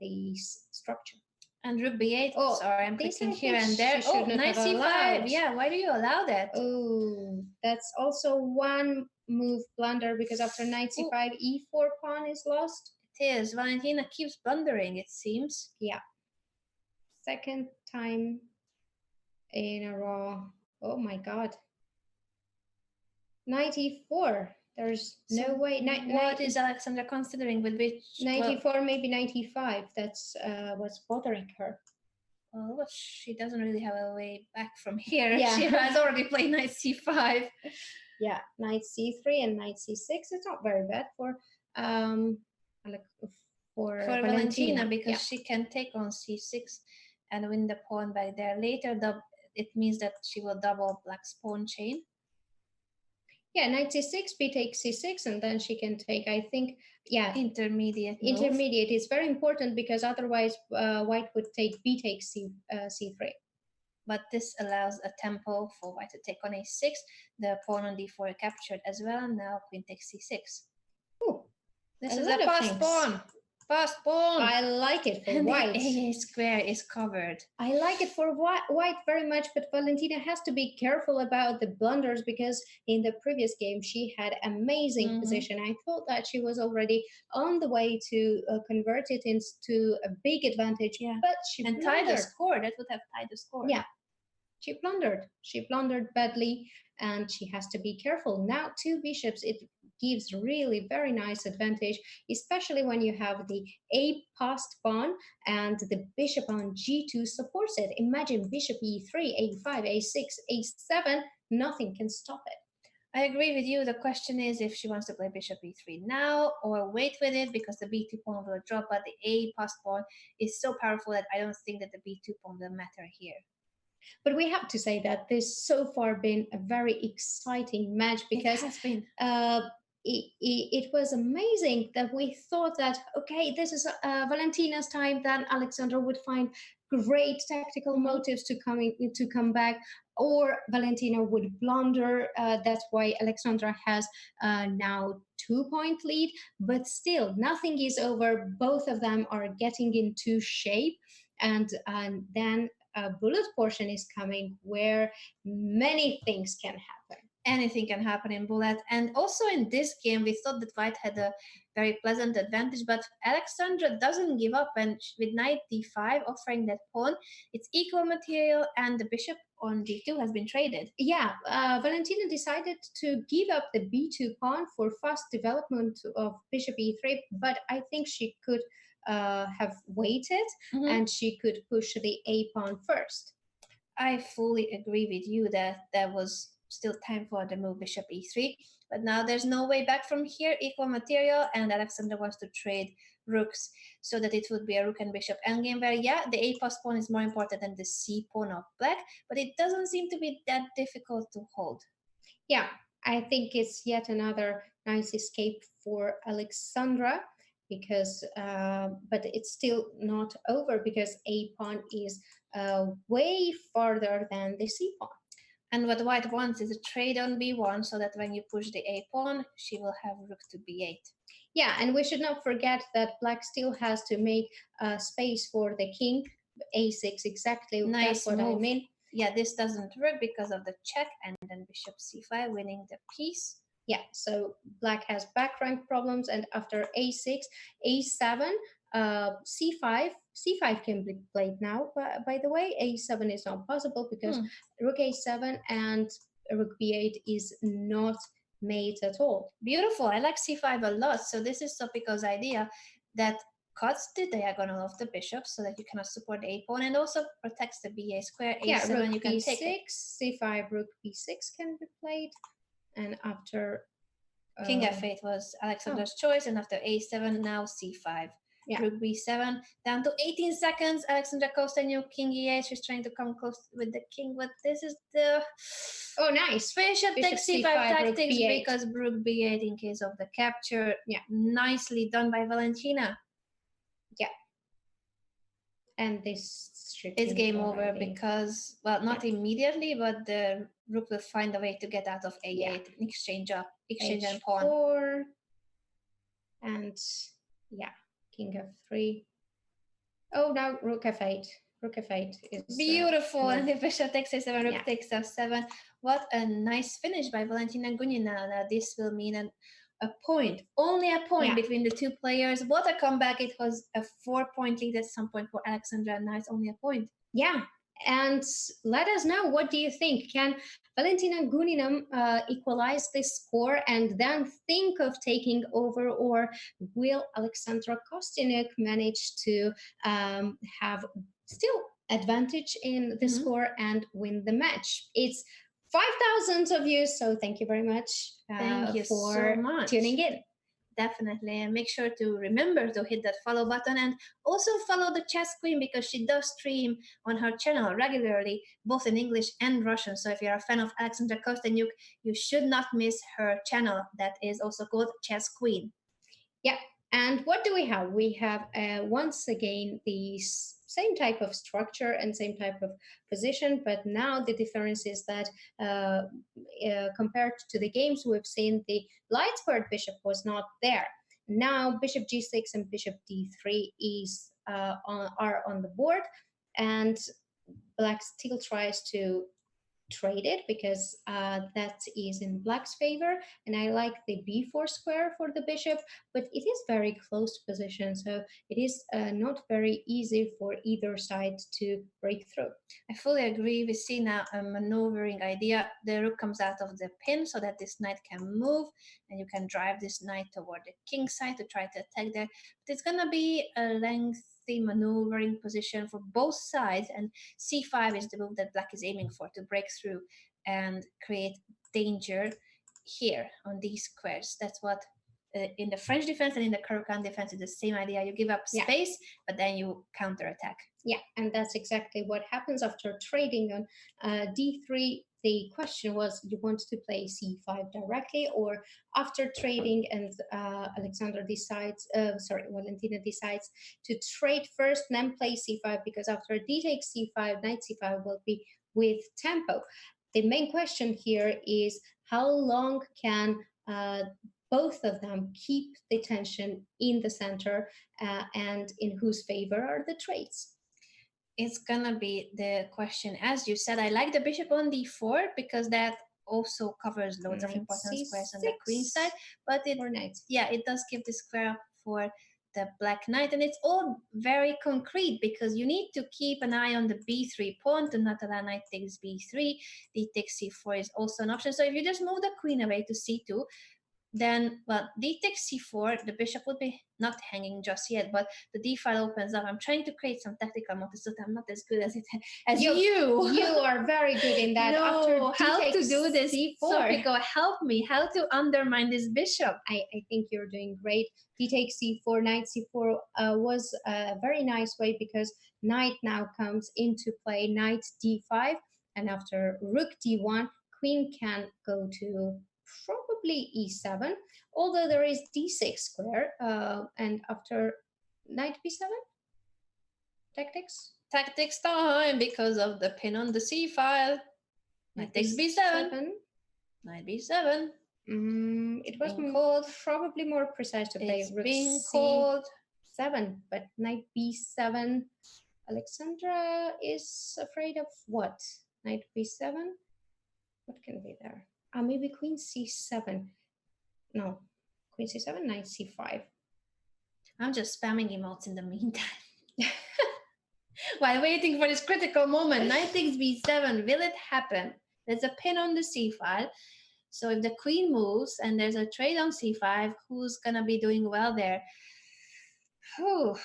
the structure. And rook b8. Oh, sorry, I'm clicking here and there. Oh, knight c5. Yeah, why do you allow that? Oh, that's also one move blunder because after knight c5, e4 pawn is lost. It is. Valentina keeps blundering, it seems. Yeah. Second time in a row. Oh my god. Knight e4. There's no way. What is Alexandra considering with which? 94, maybe 95. That's what's bothering her. Well, she doesn't really have a way back from here. Yeah. She has already played knight c5. Yeah, knight c3 and knight c6. It's not very bad for Valentina because she can take on c6 and win the pawn back there. Later, it means that she will double black's pawn chain. Yeah, knight c6, b takes c6, and then she can take, I think, intermediate move. Intermediate is very important because otherwise white would take b takes c3. But this allows a tempo for white to take on a6. The pawn on d4 captured as well, and now queen takes c6. Ooh, this is a passed pawn. passed pawn. I like it for And white. the AA square is covered. I like it for white very much, but Valentina has to be careful about the blunders because in the previous game she had amazing position. I thought that she was already on the way to convert it into a big advantage, but she and blundered. tied the score. That would have tied the score. Yeah, she blundered. She blundered badly, and she has to be careful. Now, 2 bishops, it gives really very nice advantage, especially when you have the A passed pawn and the bishop on G2 supports it. Imagine bishop E3, A5, A6, A7, nothing can stop it. I agree with you. The question is if she wants to play bishop e3 now or wait with it because the b2 pawn will drop, but the A passed pawn is so powerful that I don't think that the b2 pawn will matter here. But we have to say that this so far been a very exciting match because it has been. It was amazing that we thought that, okay, this is Valentina's time, then Alexandra would find great tactical motives to come back, or Valentina would blunder. That's why Alexandra has now 2-point lead, but still nothing is over. Both of them are getting into shape, and then a bullet portion is coming where many things can happen. Anything can happen in bullet. And also in this game, we thought that white had a very pleasant advantage, but Alexandra doesn't give up, and with knight d5 offering that pawn, it's equal material, and the bishop on d2 has been traded. Yeah, Valentina decided to give up the b2 pawn for fast development of bishop e3, but I think she could have waited and she could push the a pawn first. I fully agree with you that there was still time for the move bishop e3, but now there's no way back from here. Equal material, and Alexandra wants to trade rooks so that it would be a rook and bishop endgame where, yeah, the a pass pawn is more important than the c pawn of black, but it doesn't seem to be that difficult to hold. Yeah, I think it's yet another nice escape for Alexandra because but it's still not over because a pawn is way farther than the c pawn. And what white wants is a trade on b1 so that when you push the a pawn, she will have rook to b8. Yeah, and we should not forget that black still has to make space for the king, a6 exactly. Nice That's what move. I mean. Yeah, this doesn't work because of the check, and then bishop c5 winning the piece. Yeah, so black has back rank problems, and after a6, a7, c5 can be played now. But by the way, a7 is not possible because rook a7 and rook b8 is not made at all. Beautiful. I like c5 a lot. So this is Topiko's idea that cuts the diagonal of the bishop so that you cannot support the a pawn, and also protects the ba square. A7 rook you can b6, take it. c5, rook b6 can be played, and after king f8 was Alexandra's choice, and after a7 now c5. Yeah. Rook b7 down to 18 seconds. Alexandra Kosteniuk, king e8. She's trying to come close with the king, but this is the nice bishop takes c5 tactics because rook b8 in case of the capture. Yeah, nicely done by Valentina. Yeah, and this is game over because, well, not immediately, but the rook will find a way to get out of a8 and exchange and pawn. H4, and yeah, king f3. Oh, now rook f8. Rook f8 is beautiful, and the bishop takes a7, rook takes f7. What a nice finish by Valentina Gunina. Now this will mean a point, only a point between the two players. What a comeback. It was a 4-point lead at some point for Alexandra, and now it's only a point. Yeah, and let us know, what do you think? Can Valentina Gunina equalize this score and then think of taking over, or will Alexandra Kosteniuk manage to have still advantage in the score and win the match? It's 5,000 of you, so thank you very much. Thank you for so much. Tuning in. Definitely, and make sure to remember to hit that follow button, and also follow the Chess Queen because she does stream on her channel regularly, both in English and Russian. So if you're a fan of Alexandra Kosteniuk, you should not miss her channel that is also called Chess Queen. Yeah, and what do we have? We have once again the same type of structure and same type of position, but now the difference is that compared to the games we've seen, the light squared bishop was not there. Now bishop g6 and bishop d3 are on the board, and black still tries to trade it because that is in black's favor, and I like the b4 square for the bishop, but it is very close position, so it is not very easy for either side to break through. I fully agree. We see now a maneuvering idea. The rook comes out of the pin so that this knight can move, and you can drive this knight toward the king side to try to attack there. But it's gonna be a lengthy maneuvering position for both sides, and c5 is the move that black is aiming for to break through and create danger here on these squares. That's what in the French defense and in the Caro-Kann defense is the same idea. You give up space, but then you counterattack. Yeah, and that's exactly what happens after trading on d3. The question was, you want to play c5 directly, or after trading and Valentina decides to trade first, then play c5, because after d takes c5, knight c5 will be with tempo. The main question here is, how long can both of them keep the tension in the center, and in whose favor are the trades? It's gonna be the question. As you said, I like the bishop on d4 because that also covers loads of important squares on the queen side, but it does give the square up for the black knight, and it's all very concrete because you need to keep an eye on the b3 pawn to not allow knight takes b3. D takes c4 is also an option. So if you just move the queen away to c2, then, well, d takes c4, the bishop would be not hanging just yet, but the d file opens up. I'm trying to create some tactical motifs, but I'm not as good as you. You are very good in that. No, after how to do this? c4. So, Pico, help me. How to undermine this bishop? I think you're doing great. D takes c4, knight c4 was a very nice way, because knight now comes into play, knight d5, and after rook d1, queen can go to probably e7, although there is d6 square, and after knight b7, tactics time, because of the pin on the c file. Knight takes b7, knight b7. It was called probably more precise to play rook c7, but knight b7. Alexandra is afraid of what? Knight b7. What can be there? Maybe queen c7. No, queen c7, knight c5. I'm just spamming emotes in the meantime. While waiting for this critical moment, knight takes b7. Will it happen? There's a pin on the c file. So if the queen moves and there's a trade on c5, who's gonna be doing well there? Whew.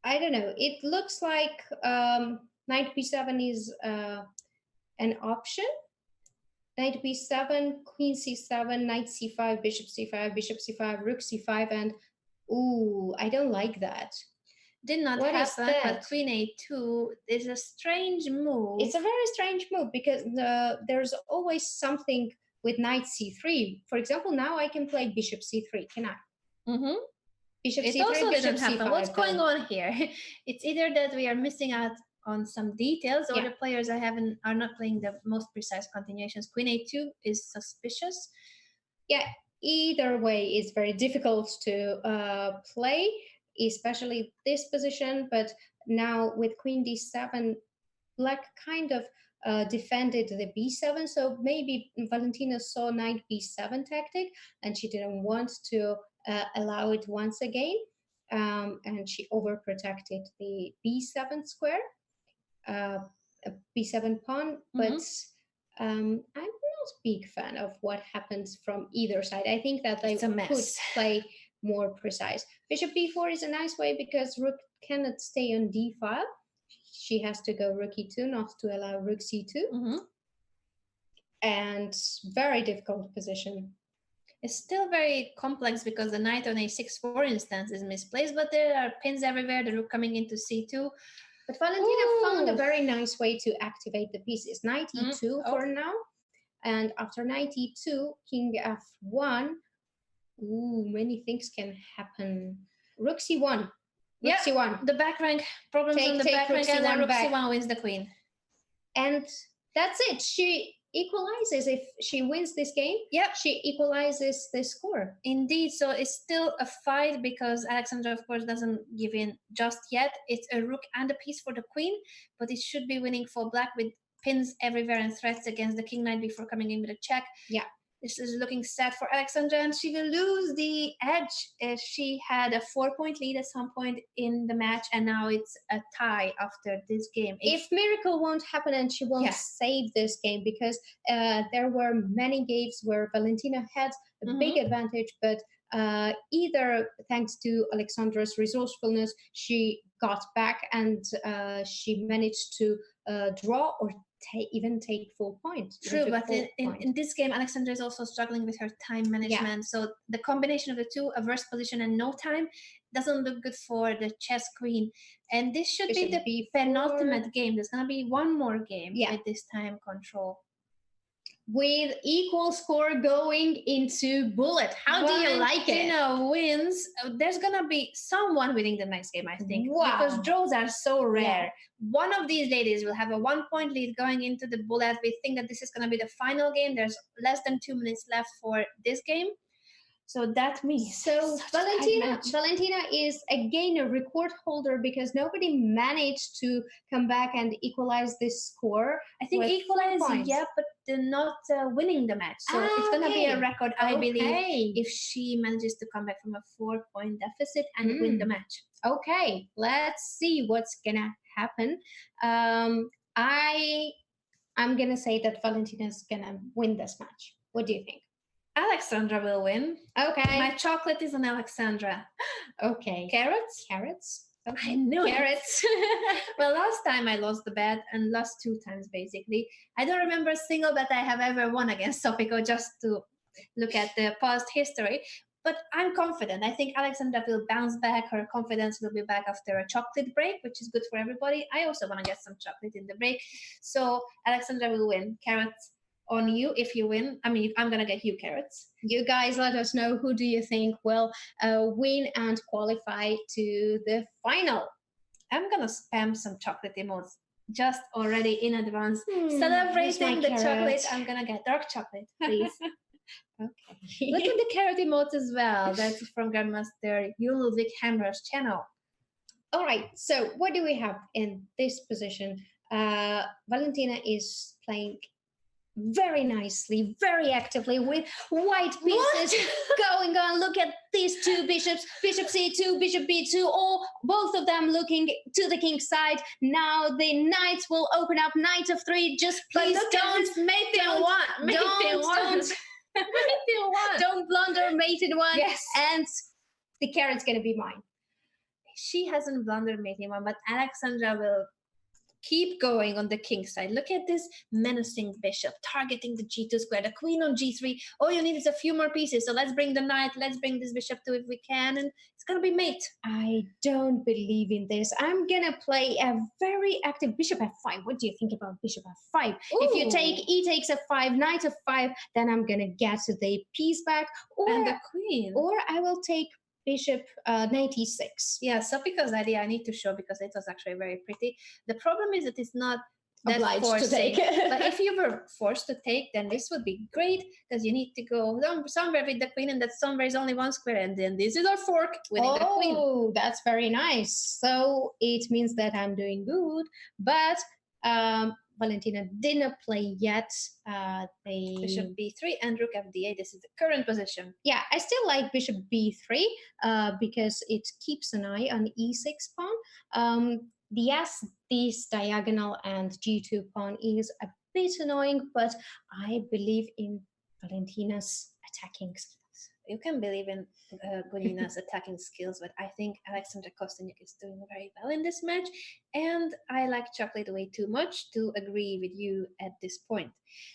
I don't know. It looks like knight b7 is an option. Knight b7, queen c7, knight c5, bishop c5, rook c5, and I don't like that. Did not happen, but queen a2 is a strange move. It's a very strange move because there's always something with knight c3. For example, now I can play bishop c3, can I? Mm-hmm. Bishop it c3, also bishop didn't happen. c5. What's going on here? It's either that we are missing out on some details, or the players are not playing the most precise continuations. Queen a2 is suspicious. Yeah, either way is very difficult to play, especially this position. But now with queen d7, black kind of defended the b7, so maybe Valentina saw knight b7 tactic and she didn't want to allow it once again, and she overprotected the b7 square, b7 pawn. But I'm not a big fan of what happens from either side. I think that they could play more precise. Bishop b4 is a nice way because rook cannot stay on d file. She has to go rook e2, not to allow rook c2. And very difficult position. It's still very complex because the knight on a6, for instance, is misplaced, but there are pins everywhere, the rook coming into c2. But Valentina found a very nice way to activate the pieces. Knight e2 for now. And after knight e2, king f1. Many things can happen. Rook c1. Rook c1. The back rank, problems on the back rank, and then rook c1 wins the queen. And that's it. equalizes. If she wins this game, she equalizes the score. Indeed, so it's still a fight because Alexandra, of course, doesn't give in just yet. It's a rook and a piece for the queen, but it should be winning for black with pins everywhere and threats against the king knight before coming in with a check. Yeah. This is looking sad for Alexandra, and she will lose the edge if she had a 4-point lead at some point in the match, and now it's a tie after this game. If miracle won't happen and she won't save this game, because there were many games where Valentina had a big advantage, but either thanks to Alexandra's resourcefulness, she got back and she managed to draw or even take full points. True, but in this game, Alexandra is also struggling with her time management. So the combination of the two, a worse position and no time, doesn't look good for the chess queen. And this should be the penultimate game. There's going to be one more game with this time control. With equal score going into bullet. How do you like it? Valentina wins. There's going to be someone winning the next game, I think. Wow. Because draws are so rare. One of these ladies will have a 1-point lead going into the bullet. We think that this is going to be the final game. There's less than 2 minutes left for this game. So that means Valentina is again a record holder because nobody managed to come back and equalize this score. I think equalize, but they're not winning the match. So it's going to be a record, I believe, if she manages to come back from a 4-point deficit and win the match. Okay, let's see what's going to happen. I'm going to say that Valentina's going to win this match. What do you think? Alexandra will win. Okay. My chocolate is on Alexandra. Okay. Carrots? Okay. I knew carrots. Well, last time I lost the bet and lost 2 times, basically. I don't remember a single bet I have ever won against Sopico, just to look at the past history. But I'm confident. I think Alexandra will bounce back. Her confidence will be back after a chocolate break, which is good for everybody. I also want to get some chocolate in the break. So Alexandra will win. Carrots on you if you win. I mean, I'm going to get you carrots. You guys let us know who do you think will win and qualify to the final. I'm going to spam some chocolate emotes just already in advance. Celebrating the chocolate. I'm going to get dark chocolate, please. Okay. Look at the carrot emotes as well. That's from Grandmaster Ludwig Hammer's channel. All right. So what do we have in this position? Valentina is playing very nicely, very actively with white pieces going on. Look at these two bishops, bishop c2, bishop b2, both of them looking to the king's side. Now the knights will open up, knight of 3. Just please don't mate in one. Don't blunder mate in 1. Yes. And the carrot's gonna be mine. She hasn't blundered mate in 1, but Alexandra will keep going on the king's side. Look at this menacing bishop targeting the g2 square, the queen on g3. All you need is a few more pieces. So let's bring the knight, let's bring this bishop too if we can, and it's gonna be mate. I don't believe in this. I'm gonna play a very active bishop f5. What do you think about bishop f5? Ooh. If you take e takes f5, knight f5, then I'm gonna get the piece back, and the queen. Or I will take bishop knight e6. Yeah, so because idea I need to show because it was actually very pretty. The problem is that it's not obliged to take. But if you were forced to take, then this would be great because you need to go somewhere with the queen, and that somewhere is only one square, and then this is our fork winning the queen. Oh, that's very nice. So it means that I'm doing good, but Valentina didn't play yet. Bishop b3 and rook f8. This is the current position. Yeah, I still like bishop b3 because it keeps an eye on e6 pawn. Yes, this diagonal and g2 pawn is a bit annoying, but I believe in Valentina's attacking skills. You can believe in Gunina's attacking skills, but I think Alexandra Kosteniuk is doing very well in this match, and I like chocolate way too much to agree with you at this point.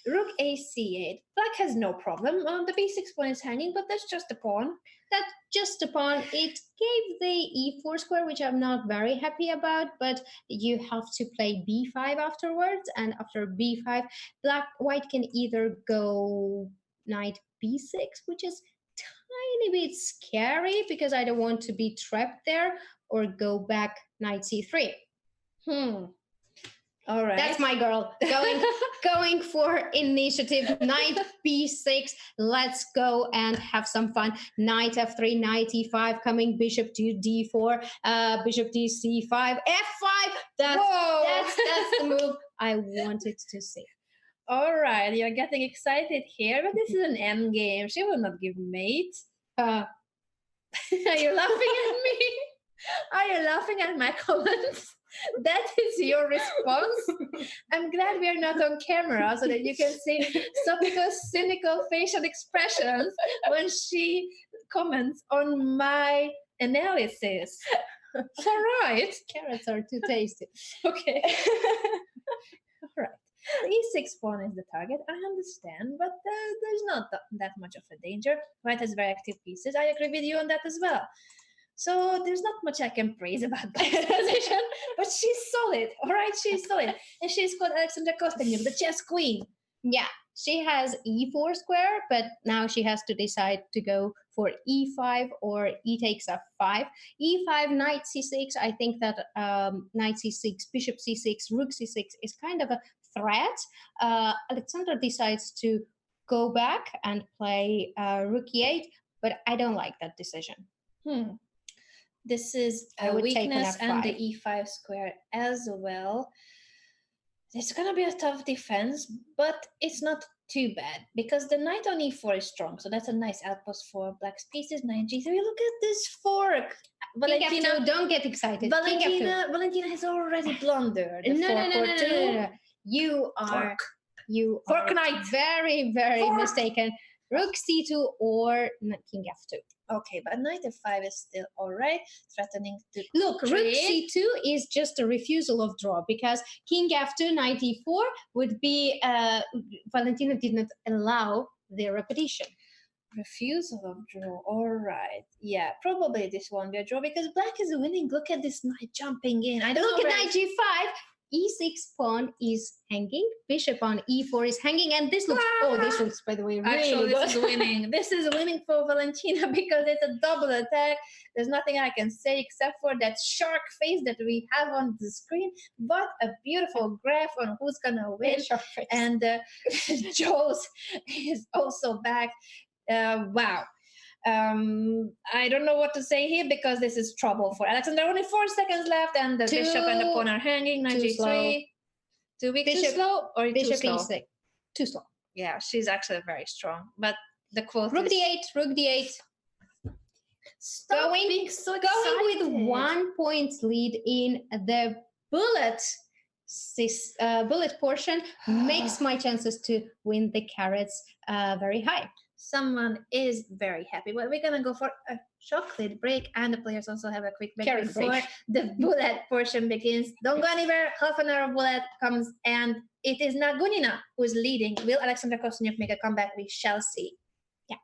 Rook a c8. Black has no problem. The b6 pawn is hanging, but that's just a pawn. That's just a pawn. It gave the e4 square, which I'm not very happy about, but you have to play b5 afterwards, and after b5, white can either go knight b6, which is tiny bit scary because I don't want to be trapped there, or go back knight c3. All right. That's my girl. Going for initiative. Knight b6. Let's go and have some fun. Knight f3, knight e5, coming bishop to d4, bishop to c5, f5. That's the move I wanted to see. All right, you're getting excited here, but this is an end game. She will not give mate. Are you laughing at me? Are you laughing at my comments? That is your response. I'm glad we are not on camera so that you can see Sopiko's cynical facial expressions when she comments on my analysis. All right. Carrots are too tasty. Okay. All right. The e6 pawn is the target, I understand, but there's not that much of a danger. White has very active pieces. I agree with you on that as well. So there's not much I can praise about Black's position, but she's solid. All right, she's solid. And she's called Alexandra Kosteniuk, the chess queen. Yeah, she has e4 square, but now she has to decide to go for e5 or e takes f5. e5, knight c6, I think that knight c6, bishop c6, rook c6 is kind of a threat. Alexandra decides to go back and play rook e8, but I don't like that decision. This is a weakness and the e5 square as well. It's going to be a tough defense, but it's not too bad because the knight on e4 is strong. So that's a nice outpost for Black's pieces. Knight g3. Look at this fork. Valentina, don't get excited. Valentina has already blundered. No. You are fork knight. Very, very mistaken. Rook c2 or king f2. Okay, but knight f5 is still all right, threatening to look. Rook c2 is just a refusal of draw because king f2, knight e4 would be. Valentina did not allow the repetition. Refusal of draw. All right. Yeah, probably this won't be a draw because Black is winning. Look at this knight jumping in. I don't look know. Look at knight g5. E6 pawn is hanging, bishop on e4 is hanging, and this looks, this looks, by the way, really good. This is winning. This is winning for Valentina because it's a double attack. There's nothing I can say except for that shark face that we have on the screen, but a beautiful graph on who's gonna win. And Joe's is also back. Wow. I don't know what to say here because this is trouble for Alexandra. Only 4 seconds left, and the bishop and the pawn are hanging. Knight g3. Too weak, too slow, or bishop too slow? e6. Too slow. Yeah, she's actually very strong. But the quote rook is... d8, rook d8. Stop being so excited. Going with 1 point lead in the bullet portion makes my chances to win the carrots very high. Someone is very happy. Well, we're going to go for a chocolate break, and the players also have a quick break before the bullet portion begins. Don't go anywhere. Half an hour of bullet comes, and it is not Gunina who's leading. Will Alexandra Kosteniuk make a comeback? We shall see. Yeah.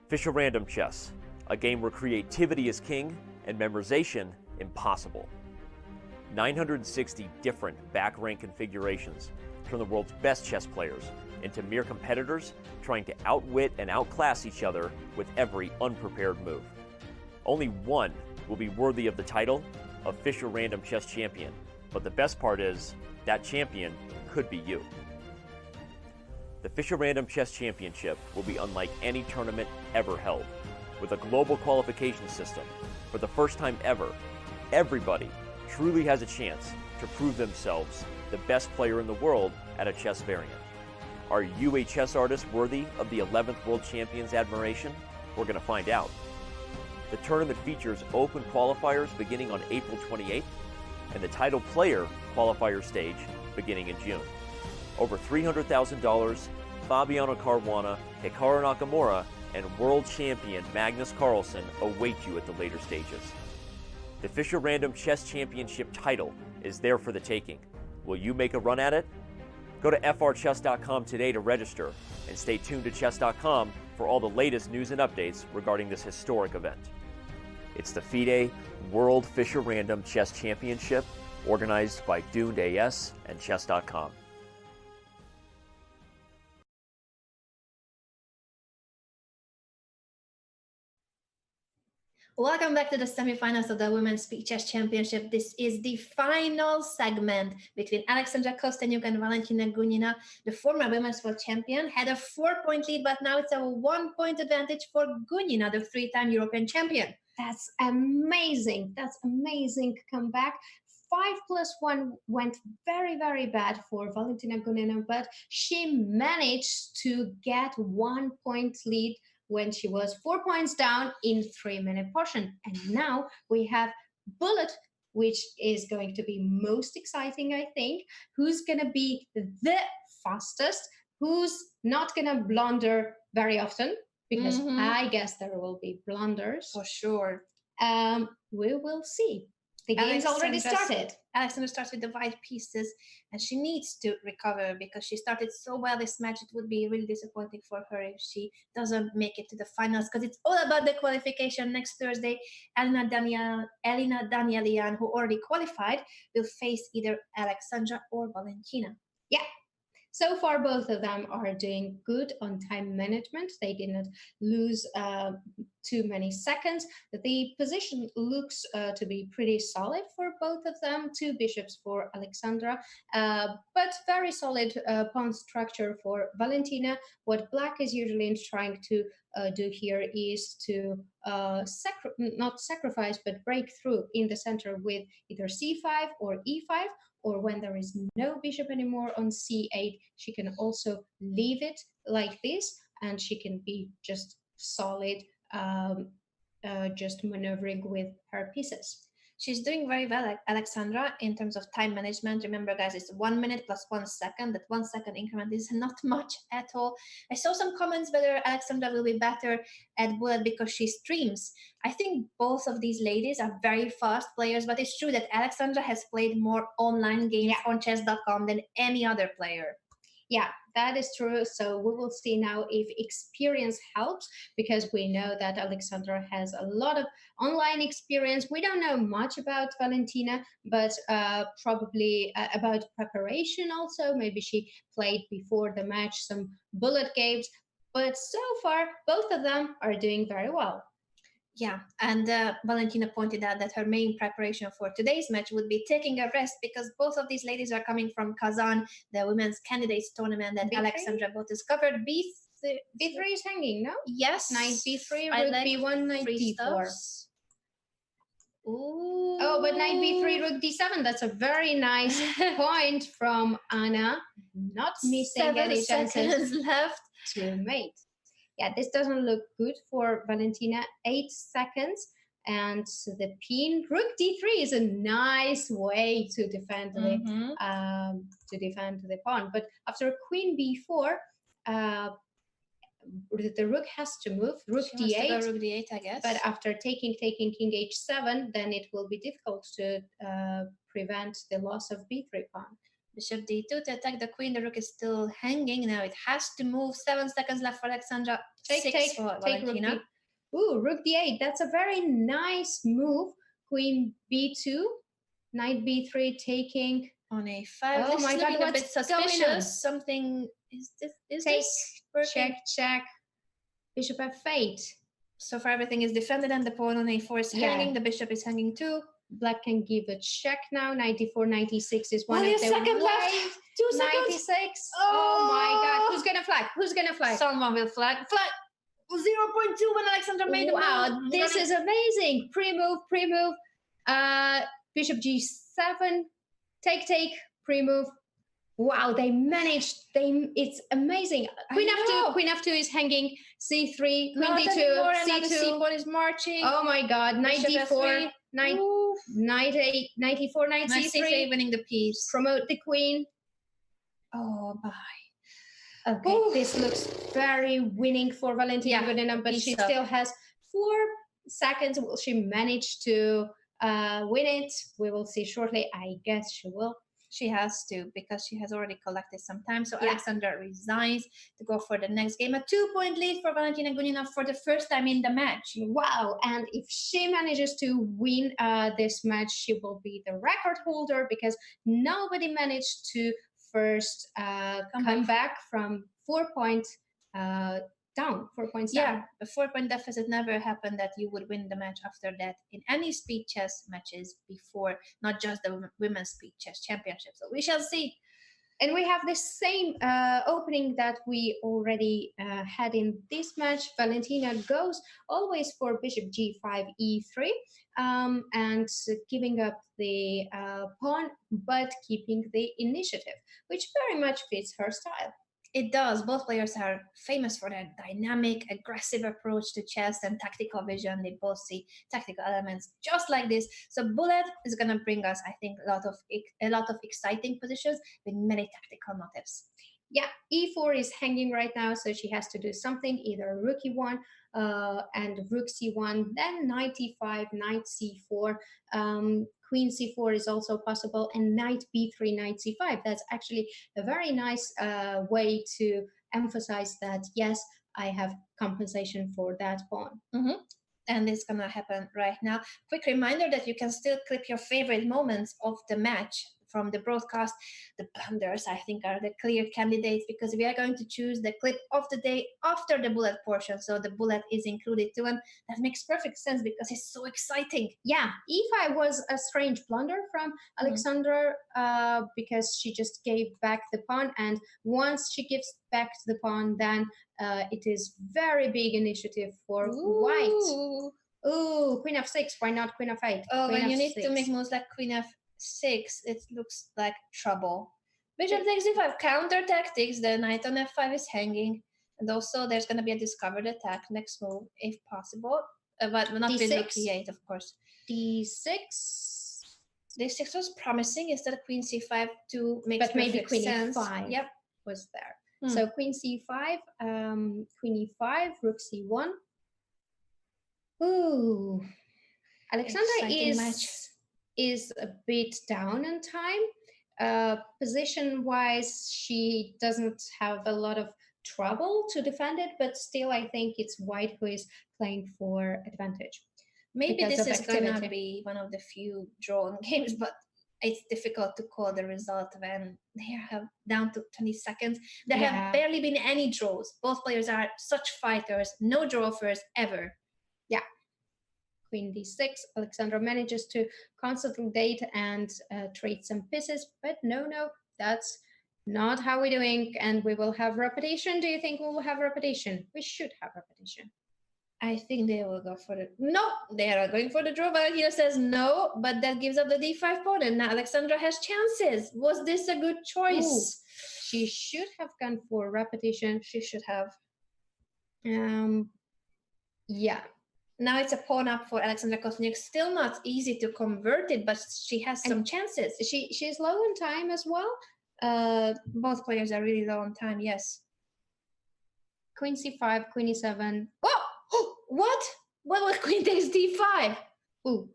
Fischer Random Chess, a game where creativity is king and memorization impossible. 960 different back rank configurations turn the world's best chess players into mere competitors trying to outwit and outclass each other with every unprepared move. Only one will be worthy of the title of Fischer Random Chess Champion, but the best part is that champion could be you. The Fischer Random Chess Championship will be unlike any tournament ever held. With a global qualification system, for the first time ever, everybody truly has a chance to prove themselves the best player in the world at a chess variant. Are you a chess artist worthy of the 11th World Champion's admiration? We're going to find out. The tournament features open qualifiers beginning on April 28th and the title player qualifier stage beginning in June. Over $300,000, Fabiano Caruana, Hikaru Nakamura, and world champion Magnus Carlsen await you at the later stages. The Fischer Random Chess Championship title is there for the taking. Will you make a run at it? Go to frchess.com today to register and stay tuned to Chess.com for all the latest news and updates regarding this historic event. It's the FIDE World Fischer Random Chess Championship organized by Doomed AS and Chess.com. Welcome back to the semifinals of the Women's Speed Chess Championship. This is the final segment between Alexandra Kosteniuk and Valentina Gunina. The former women's world champion had a 4-point lead, but now it's a 1-point advantage for Gunina, the 3-time European champion. That's amazing. That's amazing comeback. 5+1 went very, very bad for Valentina Gunina, but she managed to get 1-point lead when she was 4 points down in 3-minute portion. And now we have Bullet, which is going to be most exciting, I think. Who's going to be the fastest? Who's not going to blunder very often? Because I guess there will be blunders. For sure. We will see. The game's already started. Alexandra starts with the white pieces, and she needs to recover because she started so well this match. It would be really disappointing for her if she doesn't make it to the finals, because it's all about the qualification. Next Thursday, Elina Danielian, who already qualified, will face either Alexandra or Valentina. Yeah. So far, both of them are doing good on time management. They did not lose too many seconds. The position looks to be pretty solid for both of them. 2 bishops for Alexandra, but very solid pawn structure for Valentina. What Black is usually trying to do here is to not sacrifice, but break through in the center with either c5 or e5, or when there is no bishop anymore on c8, she can also leave it like this, and she can be just solid, just maneuvering with her pieces. She's doing very well, Alexandra, in terms of time management. Remember, guys, it's 1 minute plus 1 second. That 1 second increment is not much at all. I saw some comments whether Alexandra will be better at Bullet because she streams. I think both of these ladies are very fast players, but it's true that Alexandra has played more online games on Chess.com than any other player. Yeah, that is true. So we will see now if experience helps, because we know that Alexandra has a lot of online experience. We don't know much about Valentina, but probably about preparation also. Maybe she played before the match some bullet games. But so far, both of them are doing very well. Yeah, and Valentina pointed out that her main preparation for today's match would be taking a rest, because both of these ladies are coming from Kazan, the women's candidates tournament that B3? Alexandra both discovered. B3 is hanging, no? Yes. Knight B3, rook B1, knight D4. Ooh. Oh, but knight B3, rook D7. That's a very nice point from Anna. Not missing any chances left to mate. Yeah, this doesn't look good for Valentina. 8 seconds, and the pin. Rook D3 is a nice way to defend the pawn. But after Queen B4, the rook has to move. Rook D8. Rook D8, I guess. But after taking King H7, then it will be difficult to prevent the loss of B3 pawn. Bishop d2 to attack the queen. The rook is still hanging. Now it has to move. 7 seconds left for Alexandra. Six for Valentina. Rook Ooh, rook d8. That's a very nice move. Queen b2, knight b3, taking on a 5. Oh this my is God, looking a bit what's suspicious. going on? Something is this take, working? check. Bishop f8. So far everything is defended and the pawn on a4 is hanging. The bishop is hanging too. Black can give a check now. 94, 96 is one of the second left. 2 seconds. 96. Oh my God. Who's gonna flag? Who's gonna flag? Someone will flag. 0.2 when Alexandra made the move. Wow, this is amazing. Pre-move. Bishop g7. Take. Pre-move. Wow, they managed. It's amazing. Queen f2 is hanging. C3. Queen d2. C2. C4 is marching. Oh my God. Knight d4. Knight 8. 94. Knight c3. Winning the piece. Promote the queen. Oh my. Okay, this looks very winning for Valentina Gunina, but she still has 4 seconds. Will she manage to win it? We will see shortly. I guess she will. She has to, because she has already collected some time. So Alexandra resigns to go for the next game. A 2-point lead for Valentina Gunina for the first time in the match. Wow. And if she manages to win this match, she will be the record holder, because nobody managed to first come back from 4 points down. 4 points down. Yeah, a 4-point deficit never happened that you would win the match after that in any speed chess matches before, not just the Women's Speed Chess Championship. So we shall see. And we have the same opening that we already had in this match. Valentina goes always for bishop g5, e3, and giving up the pawn, but keeping the initiative, which very much fits her style. It does. Both players are famous for their dynamic, aggressive approach to chess and tactical vision. They both see tactical elements just like this. So Bullet is going to bring us, I think, a lot of exciting positions with many tactical motifs. Yeah, e4 is hanging right now, so she has to do something, either rook e1 and rook c1, then knight e5, knight c4, queen c4 is also possible, and knight b3, knight c5. That's actually a very nice way to emphasize that, yes, I have compensation for that pawn. And it's going to happen right now. Quick reminder that you can still clip your favorite moments of the match from the broadcast. The blunders, I think, are the clear candidates, because we are going to choose the clip of the day after the bullet portion. So the bullet is included too, and that makes perfect sense because it's so exciting. Yeah, e5 was a strange blunder from Alexandra because she just gave back the pawn, and once she gives back the pawn, then it is very big initiative for white. Ooh, queen f6. Why not queen f8? Oh, queen when f6. you need to make moves like queen f6, it looks like trouble. Bishop takes e5, counter tactics. The knight on f5 is hanging, and also there's going to be a discovered attack next move if possible, but not D6. with rook e8, of course. d6. D6 was promising instead of queen c5 to make but maybe queen sense. e5 was there. Hmm. So queen c5, queen e5, rook c1. Ooh, Alexandra is a bit down in time. Position-wise, she doesn't have a lot of trouble to defend it, but still I think it's white who is playing for advantage. Maybe this is going to be one of the few drawn games, but it's difficult to call the result when they are down to 20 seconds. There have barely been any draws. Both players are such fighters, no draw offers ever. Yeah. Queen d6. Alexandra manages to consolidate and trade some pieces, but no, that's not how we're doing, and we will have repetition. Do you think we will have repetition? We should have repetition. I think they will go for they are going for the draw. Valentina says no, but that gives up the d5 pawn, and now Alexandra has chances. Was this a good choice? Ooh, she should have gone for repetition. She should have. Yeah. Now it's a pawn up for Alexandra Kosteniuk. Still not easy to convert it, but she has some chances. She's low on time as well. Both players are really low on time, yes. Queen c5, queen e7. Oh, what? What was queen takes d5? Ooh.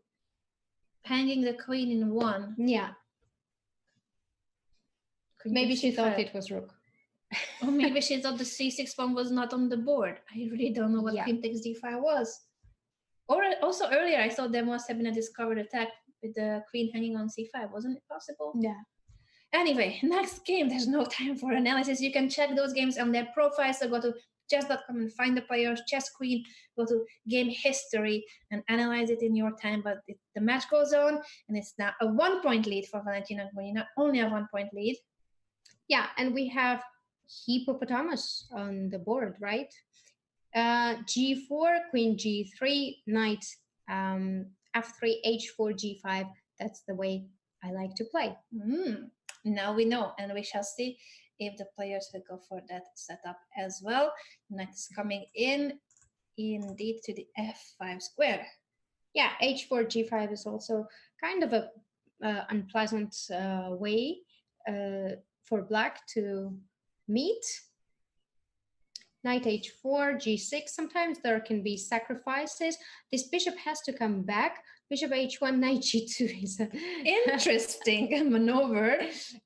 Hanging the queen in one. Yeah. Maybe takes she c5. thought it was rook. Or maybe she thought the c6 pawn was not on the board. I really don't know what Yeah. queen takes d5 was. Or also earlier, I thought there must have been a discovered attack with the queen hanging on c5. Wasn't it possible? Yeah. Anyway, next game. There's no time for analysis. You can check those games on their profiles. So go to chess.com and find the players. Chess Queen. Go to game history and analyze it in your time. But the match goes on, and it's now a 1-point lead for Valentina Gunina. Only a 1-point lead. Yeah, and we have hippopotamus on the board, right? G4, queen G3, knight F3, H4, G5. That's the way I like to play. Now we know, and we shall see if the players will go for that setup as well. Knight is coming in, indeed, to the F5 square. Yeah, H4, G5 is also kind of a unpleasant way for black to meet. Knight H4, G6. Sometimes there can be sacrifices. This bishop has to come back. Bishop H1, Knight G2 is an interesting maneuver.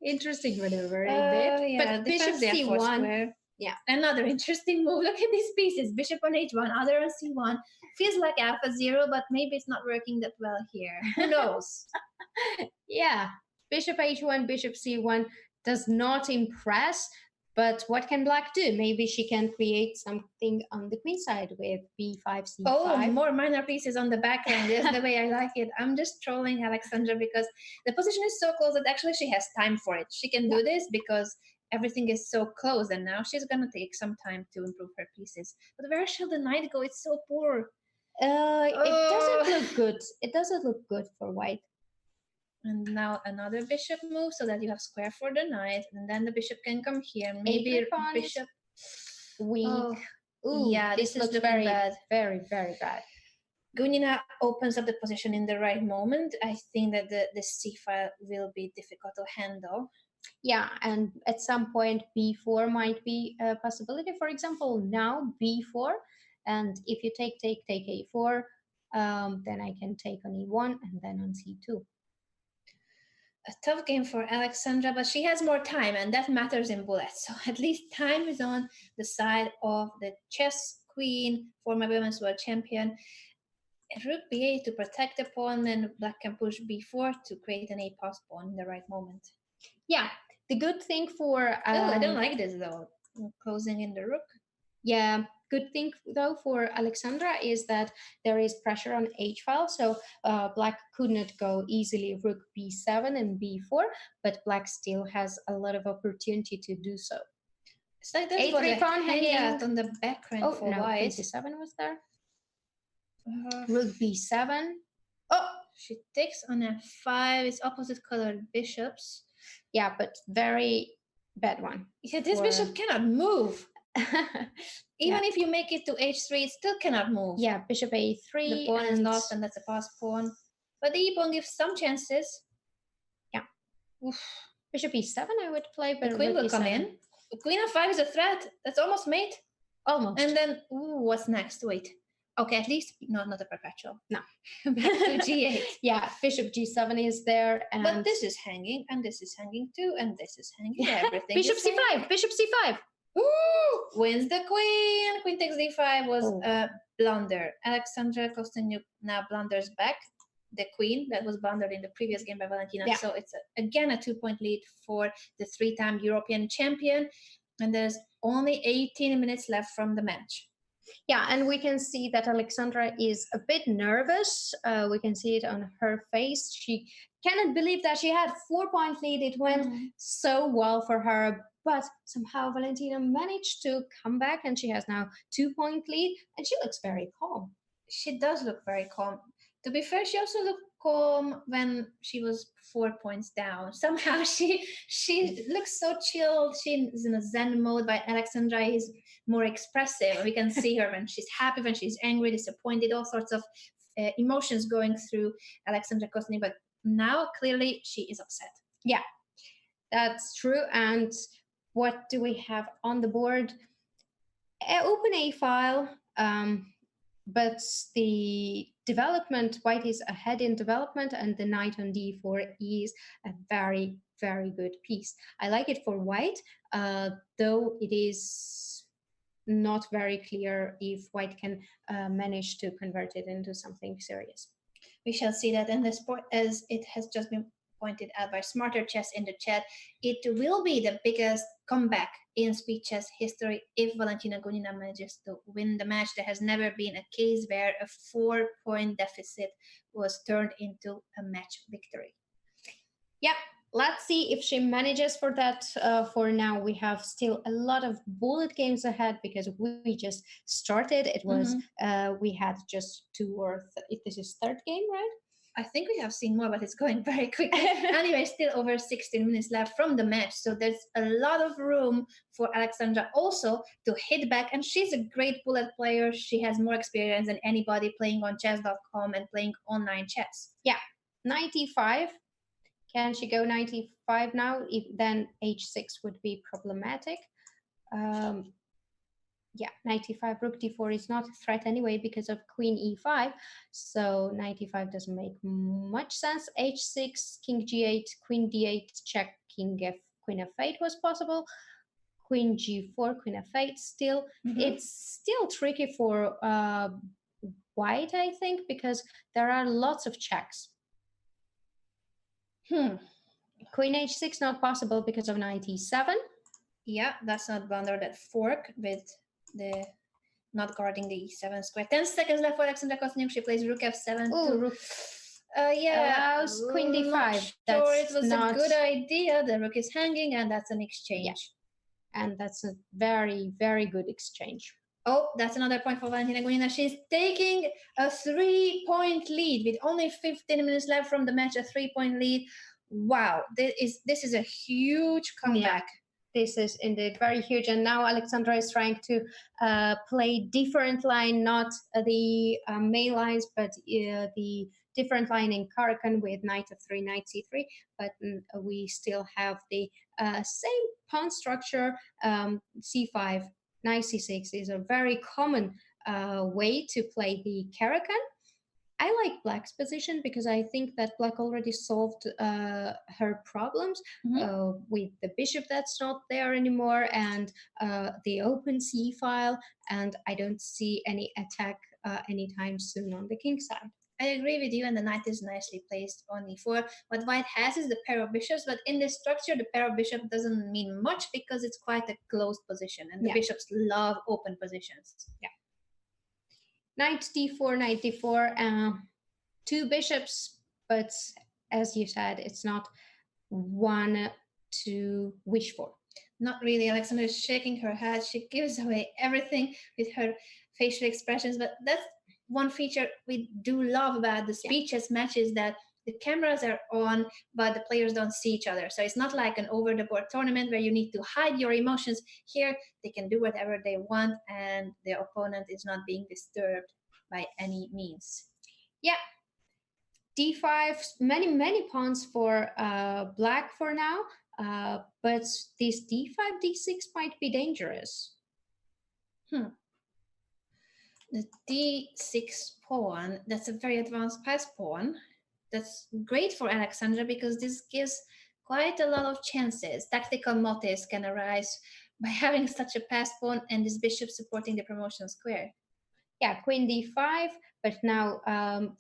Interesting maneuver, indeed. Yeah, but Bishop C1. Square. Yeah. Another interesting move. Look at these pieces. Bishop on H1, other on C1. Feels like Alpha 0, but maybe it's not working that well here. Who knows? Yeah. Bishop H1, Bishop C1 does not impress. But what can black do? Maybe she can create something on the queen side with b5, c5. Oh, more minor pieces on the background. That's the way I like it. I'm just trolling Alexandra because the position is so close that actually she has time for it. She can do this because everything is so close, and now she's going to take some time to improve her pieces. But where shall the knight go? It's so poor. It doesn't look good. It doesn't look good for white. And now another bishop move so that you have square for the knight, and then the bishop can come here. Maybe bishop weak. Oh, ooh, yeah, this looks very bad. Very, very bad. Gunina opens up the position in the right moment. I think that the c file will be difficult to handle. Yeah, and at some point b4 might be a possibility. For example, now b4, and if you take a4, then I can take on e1 and then on c2. A tough game for Alexandra, but she has more time, and that matters in bullets. So at least time is on the side of the chess queen, former women's world champion. Rook b8 to protect the pawn, and black can push b4 to create an a-pass pawn in the right moment. Yeah, the good thing for... I don't like this, though. Closing in the rook. Yeah, good thing, though, for Alexandra is that there is pressure on h-file, so black could not go easily rook b7 and b4, but black still has a lot of opportunity to do so. It's like this was a pawn hanging out on the background for white. Queen c7 was there. Rook b7. Oh, she takes on f5. It's opposite colored bishops. Yeah, but very bad one. Yeah, this bishop cannot move. Even if you make it to h3, it still cannot move. Yeah, bishop a3. The pawn is lost, and that's a pass pawn. But the e-pawn gives some chances. Yeah. Oof. Bishop e7 I would play, but the queen will come in. The queen f5 is a threat. That's almost mate. Almost. And then, what's next? Wait. Okay, at least not a perpetual. No. Back to g8. Yeah, bishop g7 is there. And but this is hanging, and this is hanging too, and this is hanging. Everything bishop is c5. hanging. Bishop c5. Ooh, wins the queen. Queen takes d5 was a blunder. Alexandra Kosteniuk now blunders back the queen that was blundered in the previous game by Valentina. Yeah. So it's again a 2-point lead for the 3-time European champion. And there's only 18 minutes left from the match. Yeah, and we can see that Alexandra is a bit nervous. We can see it on her face. She cannot believe that she had 4-point lead. It went so well for her. But somehow Valentina managed to come back, and she has now 2-point lead, and she looks very calm. She does look very calm. To be fair, she also looked calm when she was 4 points down. Somehow she looks so chilled. She's in a zen mode, but Alexandra is more expressive. We can see her when she's happy, when she's angry, disappointed, all sorts of emotions going through Alexandra Kosteniuk. But now, clearly, she is upset. Yeah, that's true. And what do we have on the board? Open a file, but the development. White is ahead in development, and the knight on d4 is a very, very good piece. I like it for white, though it is not very clear if white can manage to convert it into something serious. We shall see that in the sport, as it has just been pointed out by Smarter Chess in the chat. It will be the biggest comeback in speed chess history if Valentina Gunina manages to win the match. There has never been a case where a 4-point deficit was turned into a match victory. Yeah, let's see if she manages for that. For now, we have still a lot of bullet games ahead because we just started. It was we had just two or if this is third game, right? I think we have seen more, but it's going very quickly. Anyway, still over 16 minutes left from the match, so there's a lot of room for Alexandra also to hit back, and she's a great bullet player. She has more experience than anybody playing on Chess.com and playing online chess. Yeah, 95. Can she go 95 now? If then h6 would be problematic. Yeah, 95 rook d4 is not a threat anyway because of queen e5, so 95 doesn't make much sense. h6, king g8, queen d8, check, king f, queen f8 was possible. Queen g4, queen f8 still. It's still tricky for white, I think, because there are lots of checks. Queen h6 not possible because of knight e7. Yeah, that's not blunder, that fork with the not guarding the e7 square. 10 seconds left for Alexandra Kosteniuk. She plays rook f7. Oh, rook. Yeah, allows queen d5. Not sure it was a good idea. The rook is hanging, and that's an exchange. Yeah. And that's a very, very good exchange. Oh, that's another point for Valentina Gunina. She's taking a 3-point lead with only 15 minutes left from the match. A 3-point lead. Wow, this is a huge comeback. Yeah. This is indeed very huge, and now Alexandra is trying to play different line, not the main lines, but the different line in Caracan with knight f3, knight c3. But we still have the same pawn structure. c5, knight c6 is a very common way to play the Caracan. I like Black's position because I think that Black already solved her problems with the bishop that's not there anymore and the open c file, and I don't see any attack anytime soon on the king side. I agree with you, and the knight is nicely placed on e4. What white has is the pair of bishops, but in this structure, the pair of bishops doesn't mean much because it's quite a closed position, and the bishops love open positions. Yeah. Knight d4, knight d4, two bishops, but as you said, it's not one to wish for. Not really. Alexandra is shaking her head. She gives away everything with her facial expressions, but that's one feature we do love about the speed chess matches, that the cameras are on, but the players don't see each other. So it's not like an over-the-board tournament where you need to hide your emotions. Here, they can do whatever they want, and the opponent is not being disturbed by any means. Yeah. d5, many pawns for Black for now, but this d5, d6 might be dangerous. The d6 pawn, that's a very advanced pass pawn. That's great for Alexandra because this gives quite a lot of chances. Tactical motifs can arise by having such a pass pawn and this bishop supporting the promotion square. Yeah, queen d5, but now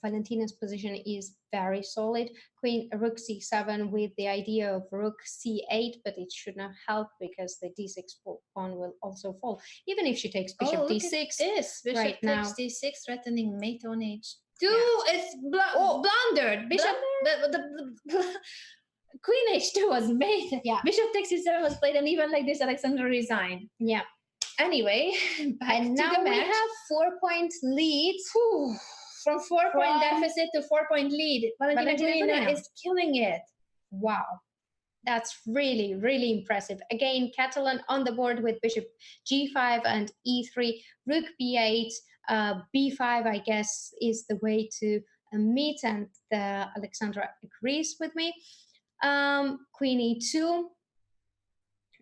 Valentina's position is very solid. Rook c7 with the idea of rook c8, but it should not help because the d6 pawn will also fall. Even if she takes bishop d6. This bishop right takes now. d6, threatening mate on h2. It's blundered. Bishop. The queen h2 was made. Yeah. Bishop takes e7 was played, and even like this, Alexandra resigned. Yeah. Anyway, back and to now the match. We have 4-point lead. From 4-point deficit to 4-point lead. Valentina Gunina is killing it. Wow. That's really, really impressive. Again, Catalan on the board with bishop g5 and e3, rook b8, b5, I guess, is the way to meet, and Alexandra agrees with me. Queen e2.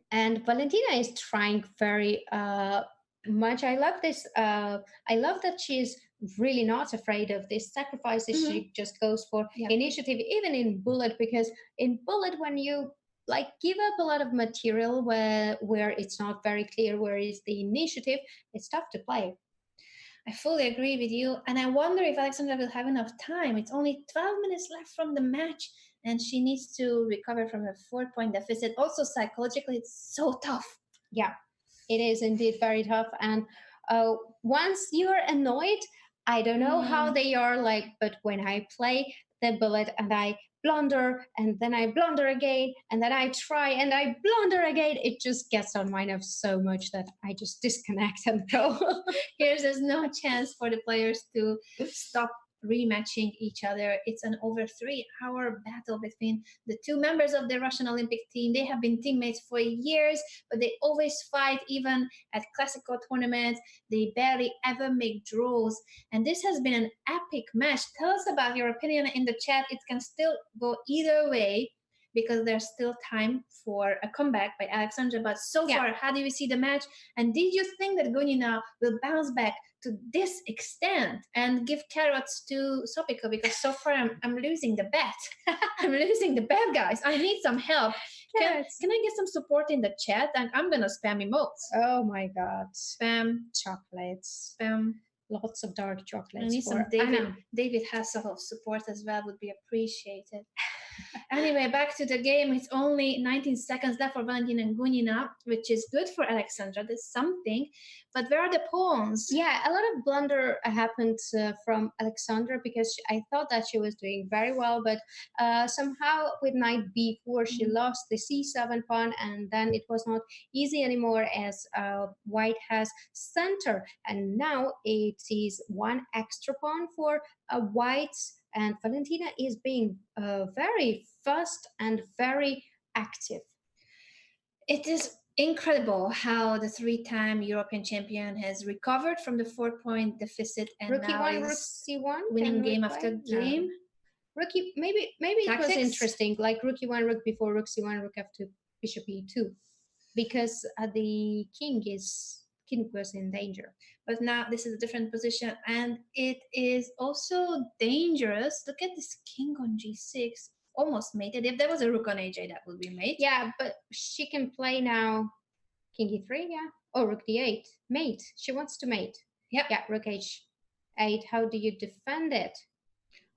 And Valentina is trying very much. I love this. I love that she's really not afraid of these sacrifices. She just goes for initiative, even in bullet, because in bullet, when you like give up a lot of material where it's not very clear where is the initiative, it's tough to play. I fully agree with you. And I wonder if Alexandra will have enough time. It's only 12 minutes left from the match, and she needs to recover from her 4-point deficit. Also, psychologically, it's so tough. Yeah, it is indeed very tough. And once you're annoyed, I don't know how they are like, but when I play the bullet and I blunder and then I blunder again and then I try and I blunder again, it just gets on my nerves so much that I just disconnect and go. There's no chance for the players to stop rematching each other. It's an over 3-hour battle between the two members of the Russian Olympic team. They have been teammates for years, but they always fight, even at classical tournaments. They barely ever make draws. And this has been an epic match. Tell us about your opinion in the chat. It can still go either way, because there's still time for a comeback by Alexandra. But so far, how do you see the match? And did you think that Gunina will bounce back to this extent and give carrots to Sopiko? Because so far I'm losing the bet. I'm losing the bet, guys. I need some help. Can I get some support in the chat? And I'm going to spam emotes. Oh my God. Spam. Chocolates. Spam. Lots of dark chocolates. I need some David Hasselhoff support as well, would be appreciated. Anyway, back to the game. It's only 19 seconds left for Valentina Gunina, which is good for Alexandra. There's something. But where are the pawns? Yeah, a lot of blunder happened from Alexandra, because I thought that she was doing very well, but somehow with knight b4 she lost the c7 pawn, and then it was not easy anymore as white has center, and now it is one extra pawn for whites. And Valentina is being very fast and very active. It is incredible how the 3-time European champion has recovered from the 4-point deficit and Rook now e1, rook is c1, winning game after game. No. Maybe it was interesting, like rook e1, rook b4, rook c1, rook f2, bishop e2, because the king was in danger. But now this is a different position, and it is also dangerous. Look at this king on g6, almost mated. If there was a rook on aj, that would be mate. Yeah, but she can play now king e3, or rook d8, mate. She wants to mate. Yeah, rook h8. How do you defend it?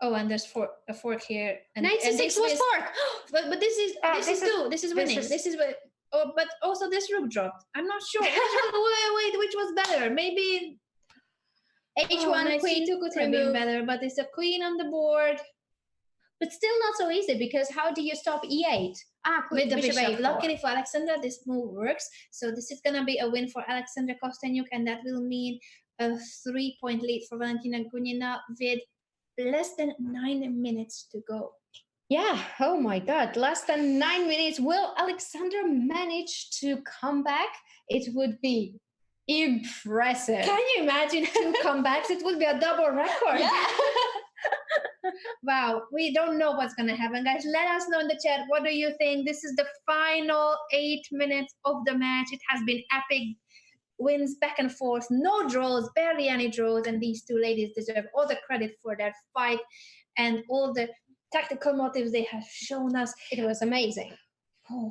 Oh, and there's a fork here. And knight c6 was fork. But this is winning. This is what. Oh, but also this rook dropped. I'm not sure. Which was better? Maybe h1 queen could have been better, but it's a queen on the board. But still not so easy, because how do you stop e8? With the bishop. Luckily for Alexandra, this move works. So this is gonna be a win for Alexandra Kosteniuk, and that will mean a 3-point lead for Valentina Gunina with less than 9 minutes to go. Yeah, oh my God, less than 9 minutes. Will Alexandra manage to come back? It would be impressive. Can you imagine 2 comebacks? It would be a double record. Yeah. Wow, we don't know what's going to happen, guys. Let us know in the chat. What do you think? This is the final 8 minutes of the match. It has been epic. Wins back and forth, no draws, barely any draws, and these two ladies deserve all the credit for their fight and all the tactical motives they have shown us. It was amazing. Oh,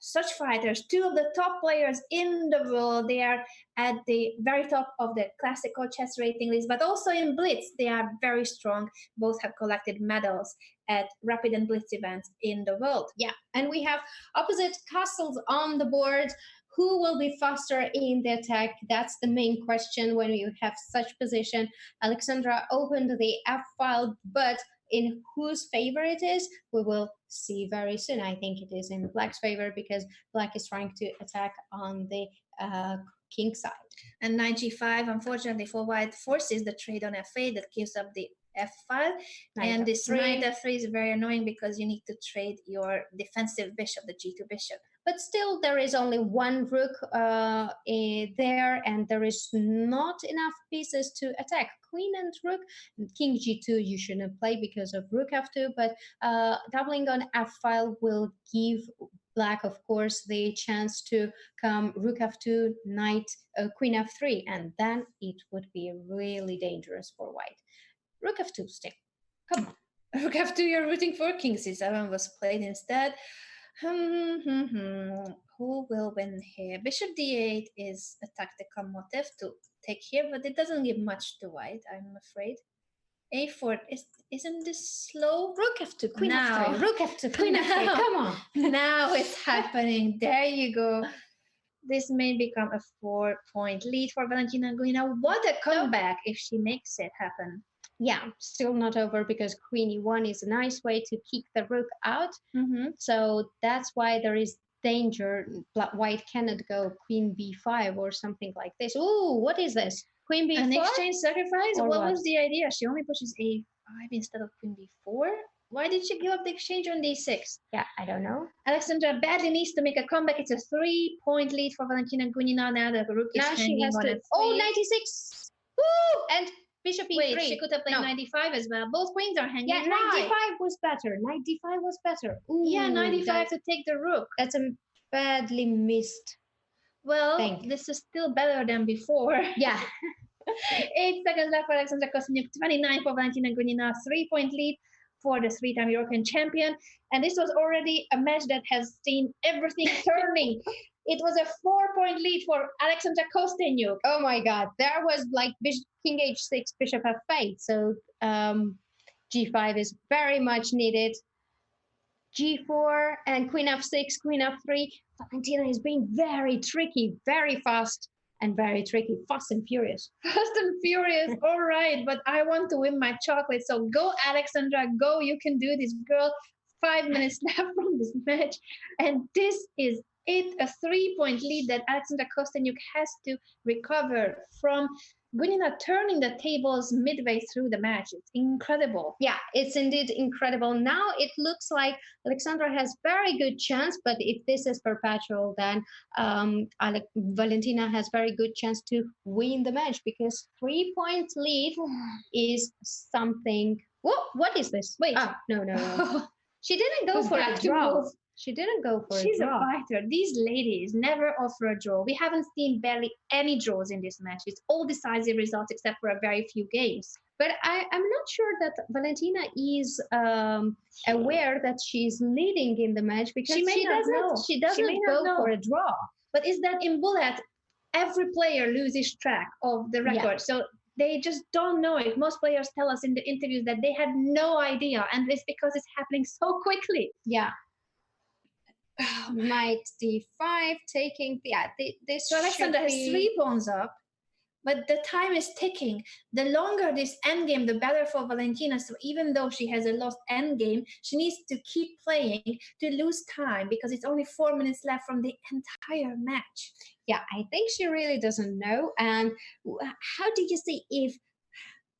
such fighters, 2 of the top players in the world. They are at the very top of the classical chess rating list, but also in Blitz, they are very strong. Both have collected medals at rapid and Blitz events in the world. Yeah, and we have opposite castles on the board. Who will be faster in the attack? That's the main question when you have such position. Alexandra opened the F file, but in whose favor it is, we will see very soon. I think it is in Black's favor, because Black is trying to attack on the king side. And knight g5, unfortunately for white, forces the trade on f8 that gives up the f file. And this knight f3 is very annoying, because you need to trade your defensive bishop, the g2 bishop. But still, there is only one rook there, and there is not enough pieces to attack. Queen and rook, king g2 you shouldn't play because of rook f2, but doubling on f file will give black, of course, the chance to come rook f2, knight, queen f3, and then it would be really dangerous for white. Rook f2 still. Come on. Rook f2, you're rooting for king c7 was played instead. Who will win here? Bishop d8 is a tactical motif to take here, but it doesn't give much to white, I'm afraid. a4, isn't this slow? Rook f2, queen Now. f3, rook f2, queen f3, come on. Now it's happening. There you go. This may become a 4-point lead for Valentina Gunina. What a comeback if she makes it happen. Yeah, still not over because queen e1 is a nice way to kick the rook out. So that's why there is danger. White cannot go queen b5 or something like this. Ooh, what is this? Queen b4? An exchange sacrifice? Or What what? was the idea? She only pushes a5 instead of queen b4? Why did she give up the exchange on d6? Yeah, I don't know. Alexandra badly needs to make a comeback. It's a 3-point lead for Valentina Gunina. Now the rook is Now she hanging has on to. a 3. Oh, 96. Woo! And bishop e3. Wait, she could have played No. knight d5 as well. Both queens are hanging Yeah, knight high. d5 was better. Knight d5 was better. Ooh, Yeah, knight d5 to take the rook. That's a badly missed. Well, this is still better than before. Yeah. 8 seconds left for Alexandra Kosteniuk, 29 for Valentina Gunina, 3-point lead for the 3-time European champion. And this was already a match that has seen everything turning. It was a 4-point lead for Alexandra Kosteniuk. Oh my God, there was like king h6, bishop f8. So g5 is very much needed. g4 and queen f6, queen f3. Valentina is being very tricky, very fast and very tricky, fast and furious. Fast and furious, all right, but I want to win my chocolate. So go, Alexandra, go. You can do this, girl. 5 minutes left from this match. And this is it, a 3-point lead that Alexandra Kosteniuk has to recover from. Gunina turning the tables midway through the match. It's incredible. Yeah, it's indeed incredible. Now it looks like Alexandra has very good chance, but if this is perpetual, then Valentina has very good chance to win the match because 3-point lead is something. What is this? Wait, no. She didn't go for a draw. She didn't go for a draw. She's a fighter. These ladies never offer a draw. We haven't seen barely any draws in this match. It's all decisive results except for a very few games. But I'm not sure that Valentina is aware that she's leading in the match because she doesn't go for a draw. But is that in bullet, every player loses track of the record. Yeah. So they just don't know it. Most players tell us in the interviews that they had no idea, and it's because it's happening so quickly. Yeah. Knight d5 taking this. So Alexandra has 3 pawns up, but the time is ticking. The longer this endgame, the better for Valentina. So even though she has a lost endgame, she needs to keep playing to lose time because it's only 4 minutes left from the entire match. Yeah, I think she really doesn't know. And how do you see if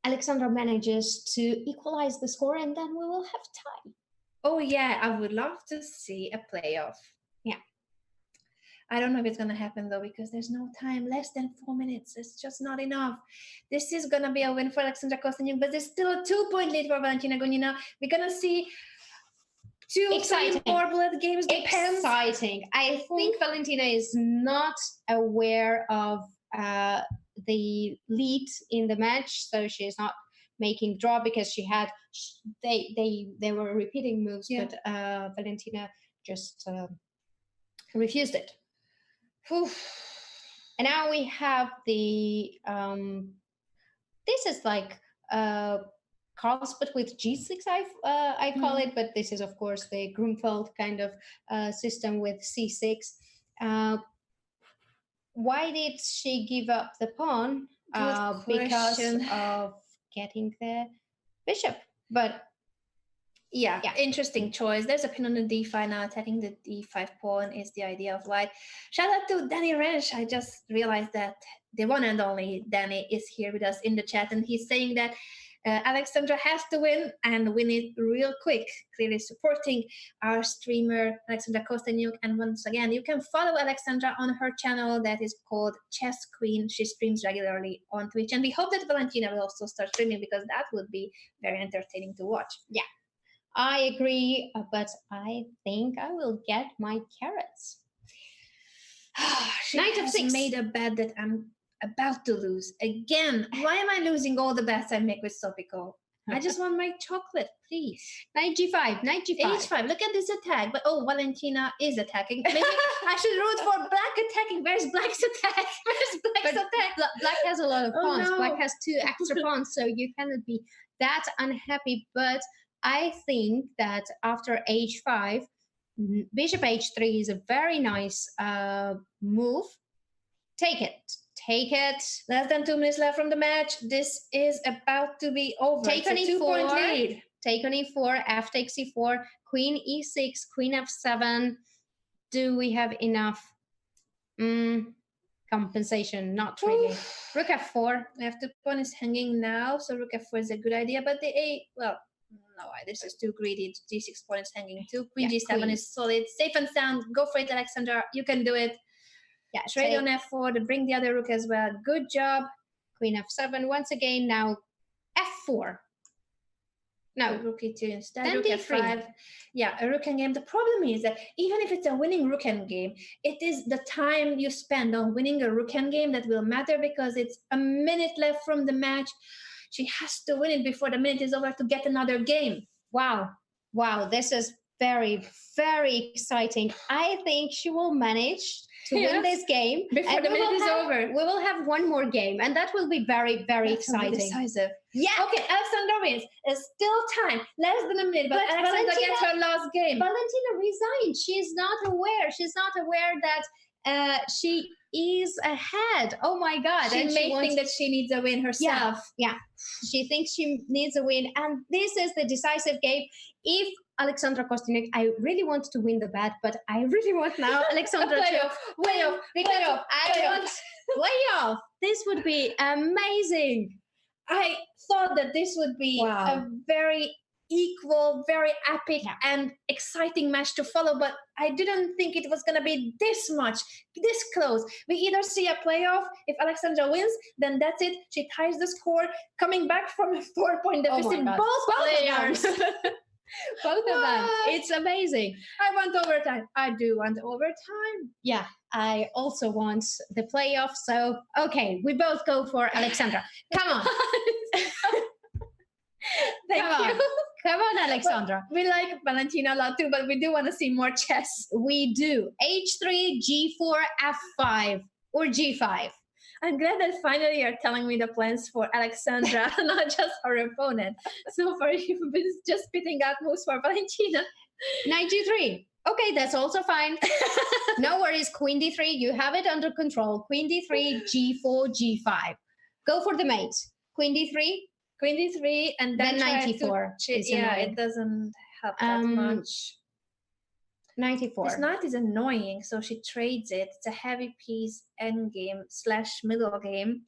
Alexandra manages to equalize the score and then we will have time? Oh, yeah, I would love to see a playoff. Yeah. I don't know if it's going to happen, though, because there's no time, less than 4 minutes. It's just not enough. This is going to be a win for Alexandra Kosteniuk, but there's still a 2-point lead for Valentina Gunina. We're going to see 2, 3, 4 bullet games. Depends. Exciting. I think Valentina is not aware of the lead in the match, so she's not making draw because she had they were repeating moves, but Valentina just refused it. And now we have the this is like Carlsbad with g6 I call it, but this is of course the Grunfeld kind of system with c6. Why did she give up the pawn? Because of getting the bishop. But yeah, interesting choice. There's a pin on the d5 now. Attacking the d5 pawn is the idea of white. Shout out to Danny Rensch. I just realized that the one and only Danny is here with us in the chat, and he's saying that Alexandra has to win and win it real quick, clearly supporting our streamer Alexandra Kosteniuk. And once again, you can follow Alexandra on her channel that is called Chess Queen. She streams regularly on Twitch, and we hope that Valentina will also start streaming because that would be very entertaining to watch. Yeah. I agree, but I think I will get my carrots. She Knight of has 6. made a bet that I'm about to lose again. Why am I losing all the bets I make with Sopiko? I just want my chocolate, please. Knight G5, Knight G5. H5, look at this attack. But oh, Valentina is attacking. Maybe I should root for Black attacking. Where's Black's attack? Where's Black's attack? Black has a lot of pawns. No. Black has 2 extra pawns, so you cannot be that unhappy. But I think that after H5, Bishop H3 is a very nice move. Take it. Take it. Less than 2 minutes left from the match. This is about to be over. Take on it's a E4. 2-point lead. Take on E4, F takes E4, Queen E6, Queen F7. Do we have enough compensation? Not really. Rook F4. I have 2 pawns hanging now, so Rook F4 is a good idea. But the A, well, no, this is too greedy. G6 pawn is hanging too. Queen G7 Queen. is solid. Safe and sound. Go for it, Alexandra. You can do it. Yeah, Trade on F4 to bring the other rook as well. Good job. Queen F7 once again. Now F4. No, Rook E2 instead. Then Rook D3. F5. Yeah, a rook endgame. The problem is that even if it's a winning rook endgame, it is the time you spend on winning a rook endgame that will matter, because it's a minute left from the match. She has to win it before the minute is over to get another game. Wow. Wow, this is very, very exciting. I think she will manage to win this game before the minute is over. We will have one more game, and that will be very, very exciting. Decisive. Yeah. Okay, Alexandra wins. There's still time, less than a minute, but Alexandra gets her last game. Valentina resigned. She's not aware. She's not aware that she is ahead. Oh my God. She may think that she needs a win herself. Yeah. She thinks she needs a win. And this is the decisive game. If Alexandra Kosteniuk, I really want to win the bet, but I really want now Alexandra to playoff. I want playoff. This would be amazing. I thought that this would be a very equal, very epic and exciting match to follow, but I didn't think it was going to be this close. We either see a playoff. If Alexandra wins, then that's it. She ties the score, coming back from a 4-point deficit. Both players. Both of them. It's amazing. I want overtime. I do want overtime. Yeah, I also want the playoff. So, okay, we both go for Alexandra. Come on. Thank you. Come on, Alexandra. But we like Valentina a lot too, but we do want to see more chess. We do. H3, G4, F5, or G5. I'm glad that finally you're telling me the plans for Alexandra, not just her opponent. So far, you've been just spitting out moves for Valentina. Knight G3. Okay, that's also fine. No worries. Queen D3, you have it under control. Queen D3, G4, G5. Go for the mate. Queen D3. Queen D3, and then 94. Yeah, it doesn't help that much. 94. This knight is annoying, so she trades it. It's a heavy piece endgame / middle game.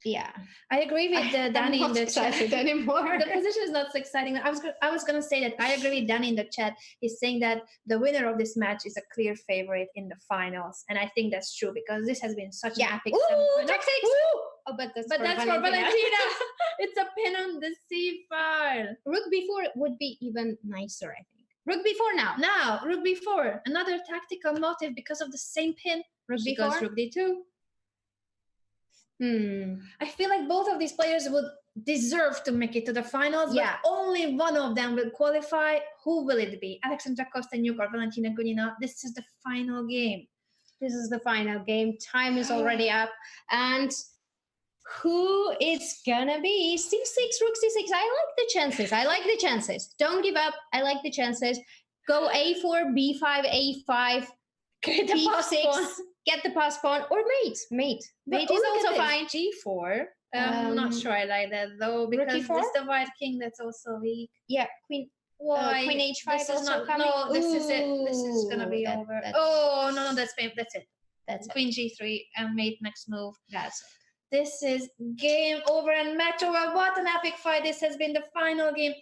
Yeah, I agree with Danny in the chat. Anymore. The position is not so exciting. I was going to say that I agree with Danny in the chat. He's saying that the winner of this match is a clear favorite in the finals, and I think that's true because this has been such an epic. Tactics. Oh, but that's for Valentina. It's a pin on the C file. Rook B4 would be even nicer, I think. Rook B4 now. Now, Rook B4. Another tactical motive because of the same pin. Rook B4. goes Rook D2. I feel like both of these players would deserve to make it to the finals, but only one of them will qualify. Who will it be? Alexandra Kosteniuk or Valentina Gunina? This is the final game. This is the final game. Time is already up. And who it's gonna be? C6, Rook C6. I like the chances. Don't give up. I like the chances. Go A4, B5, A5, B6. Get the pass pawn or mate. Mate is also fine. G4. I'm not sure I like that though because it's the white king that's also weak. Yeah, Queen. Why? Queen H5 this also is not, coming. No, this is it. This is gonna be over. Oh no, that's it. That's Queen G3 and mate next move. That's it. This is game over and match over. What an epic fight. This has been the final game.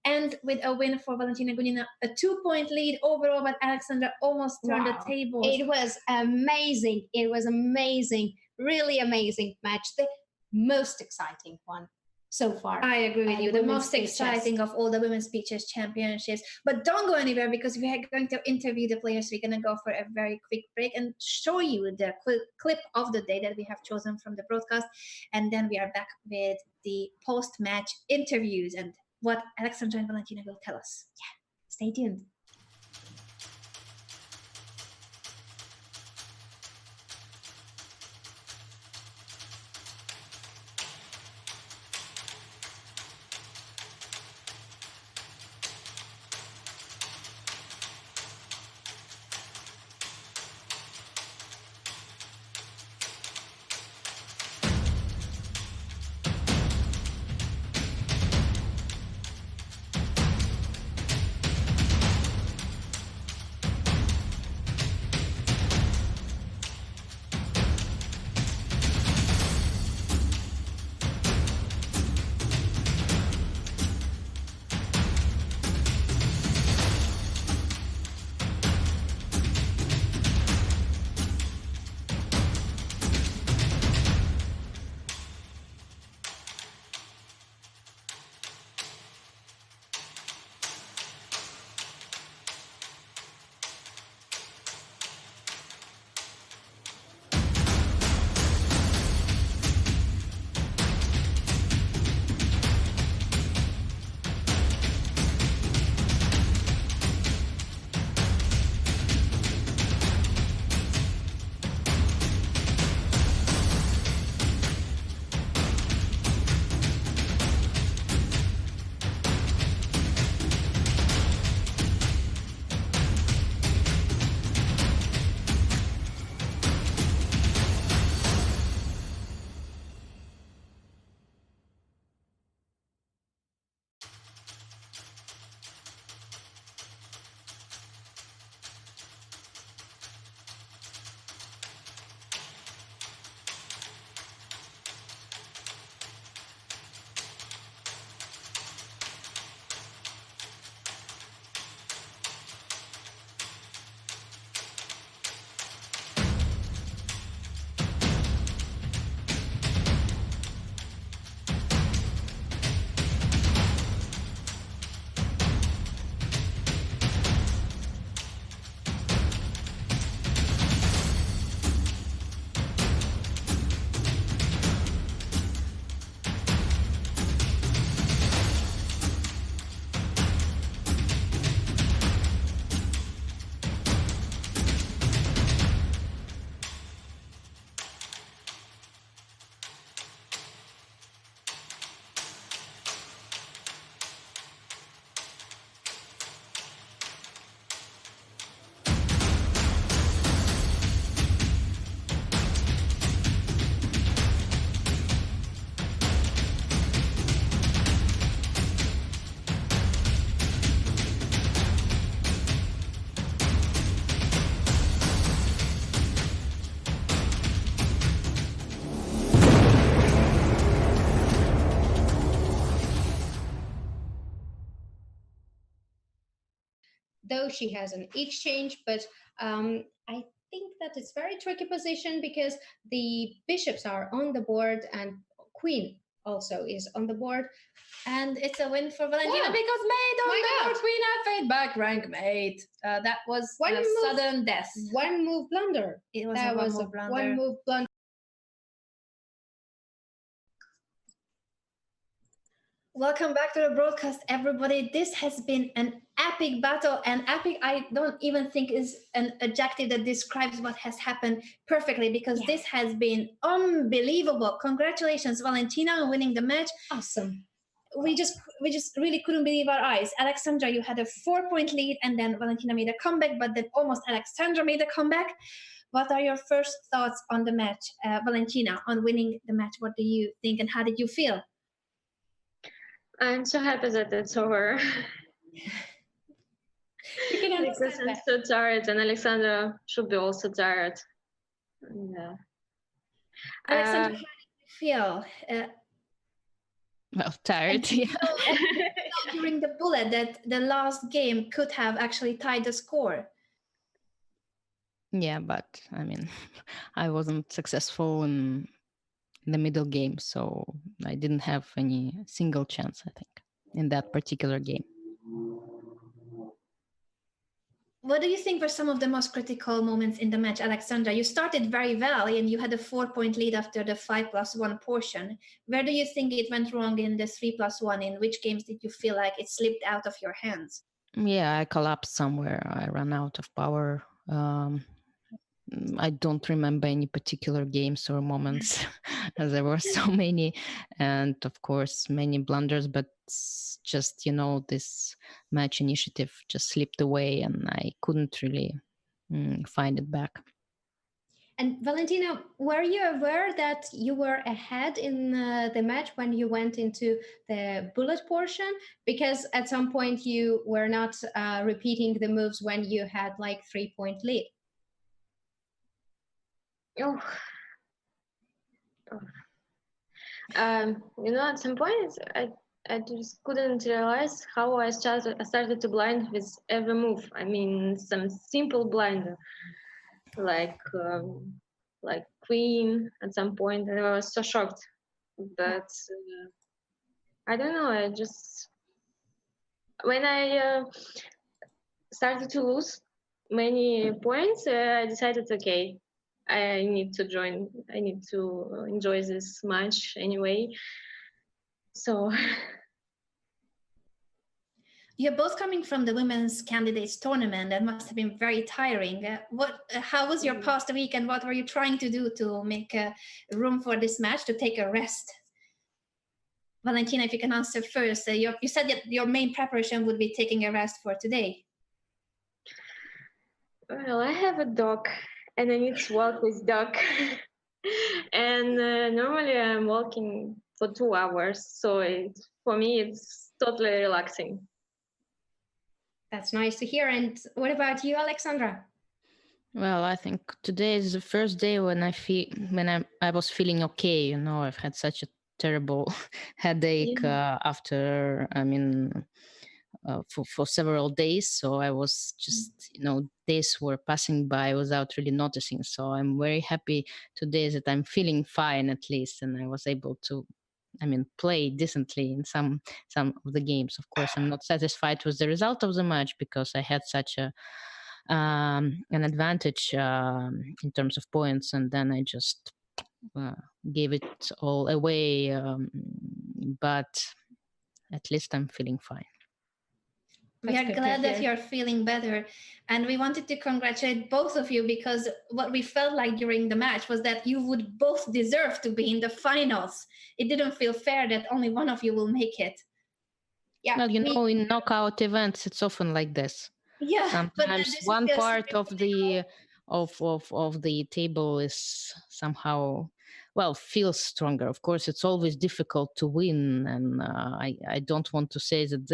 And with a win for Valentina Gunina, a 2-point lead overall, but Alexandra almost turned the tables. It was amazing. It was amazing. Really amazing match. The most exciting one so far. I agree with you. The women's most speed chess. exciting of all the women's speed chess championships. But don't go anywhere, because we are going to interview the players. We're going to go for a very quick break and show you the clip of the day that we have chosen from the broadcast. And then we are back with the post-match interviews and what Alexandra and Valentina will tell us. Yeah, stay tuned. Though she has an exchange, but I think that it's very tricky position because the bishops are on the board and queen also is on the board. And it's a win for Valentina because mate on the board, queen f8 back rank mate. That was a sudden death. One move blunder. It was that a was one move blunder. One move blunder. Welcome back to the broadcast, everybody. This has been an epic battle, and epic I don't even think is an adjective that describes what has happened perfectly, because this has been unbelievable. Congratulations, Valentina, on winning the match. Awesome. We just really couldn't believe our eyes. Alexandra, you had a 4-point lead, and then Valentina made a comeback, but then almost Alexandra made a comeback. What are your first thoughts on the match, Valentina, on winning the match? What do you think, and how did you feel? I'm so happy that it's over. Because I'm so tired, and Alexandra should be also tired. Yeah. Alexandra, how did you feel? Well, tired. During the bullet, that the last game could have actually tied the score. Yeah, but I mean, I wasn't successful in the middle game, so I didn't have any single chance, I think, in that particular game. What do you think were some of the most critical moments in the match, Alexandra? You started very well and you had a 4-point lead after the 5+1 portion. Where do you think it went wrong in the 3+1? In which games did you feel like it slipped out of your hands? Yeah, I collapsed somewhere. I ran out of power. I don't remember any particular games or moments, as there were so many, and of course many blunders. But just this match initiative just slipped away, and I couldn't really find it back. And Valentina, were you aware that you were ahead in the match when you went into the bullet portion? Because at some point you were not repeating the moves when you had like 3-point lead. Oh. At some point I just couldn't realize how I started to blind with every move. I mean, some simple blind, like queen at some point, and I was so shocked. But I don't know. I just when I started to lose many points, I decided, okay, I need to join. I need to enjoy this match anyway. So. You're both coming from the women's candidates tournament. That must have been very tiring. How was your past week, and what were you trying to do to make room for this match, to take a rest? Valentina, if you can answer first. You said that your main preparation would be taking a rest for today. Well, I have a dog, and I need to walk with dog. And normally I'm walking for 2 hours, so for me it's totally relaxing. That's nice to hear. And what about you, Alexandra? Well, I think today is the first day when I was feeling okay. I've had such a terrible headache after, for several days. So I was just, days were passing by without really noticing. So I'm very happy today that I'm feeling fine at least, and I was able to play decently in some of the games. Of course, I'm not satisfied with the result of the match because I had such an advantage in terms of points, and then I just gave it all away. But at least I'm feeling fine. We are glad that you're feeling better, and we wanted to congratulate both of you, because what we felt like during the match was that you would both deserve to be in the finals. It didn't feel fair that only one of you will make it. Yeah, well, in knockout events, it's often like this. Yeah, sometimes one part of the table is somehow feels stronger. Of course, it's always difficult to win, and I don't want to say that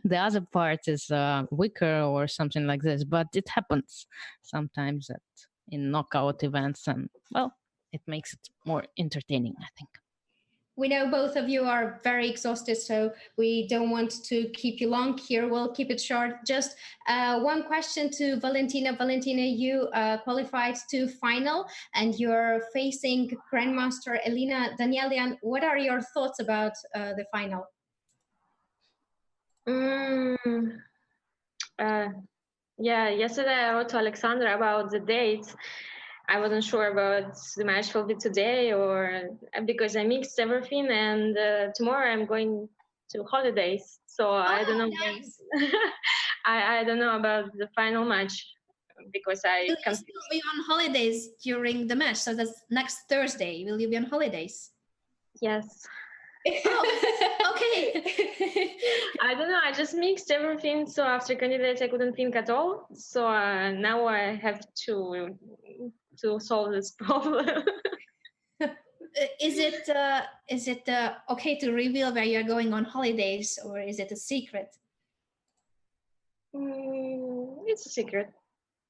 the other part is weaker or something like this, but it happens sometimes in knockout events, and it makes it more entertaining, I think. We know both of you are very exhausted, so we don't want to keep you long here. We'll keep it short. Just one question to Valentina. Valentina, you qualified to final, and you're facing Grandmaster Elina Danielian. What are your thoughts about the final? Yesterday I wrote to Alexandra about the dates. I wasn't sure about the match will be today, or because I mixed everything, and tomorrow I'm going to holidays, so I don't know. Nice. I don't know about the final match because I will still be on holidays during the match, so that's next Thursday. Will you be on holidays? Yes. Oh, okay. I don't know. I just mixed everything. So after candidates, I couldn't think at all. So now I have to solve this problem. Is it okay to reveal where you're going on holidays, or is it a secret? It's a secret.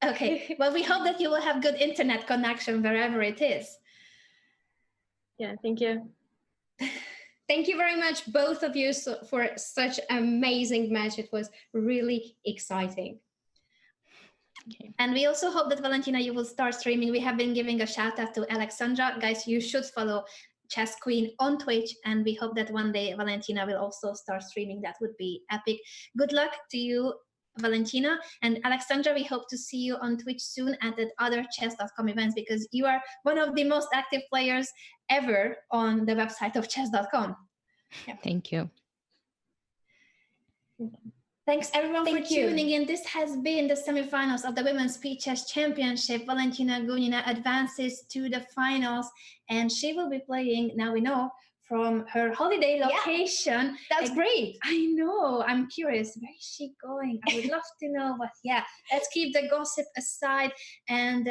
Okay. Well, we hope that you will have good internet connection wherever it is. Yeah. Thank you. Thank you very much, both of you, for such an amazing match. It was really exciting. Okay. And we also hope that, Valentina, you will start streaming. We have been giving a shout out to Alexandra. Guys, you should follow Chess Queen on Twitch, and we hope that one day Valentina will also start streaming. That would be epic. Good luck to you, Valentina. And Alexandra, we hope to see you on Twitch soon and at other Chess.com events, because you are one of the most active players ever on the website of Chess.com. Yeah. Thank you. Thanks everyone for tuning in. This has been the semifinals of the Women's Speed Chess Championship. Valentina Gunina advances to the finals, and she will be playing, now we know, from her holiday location. Yeah, that's great. I know. I'm curious. Where is she going? I would love to know. But yeah, let's keep the gossip aside. And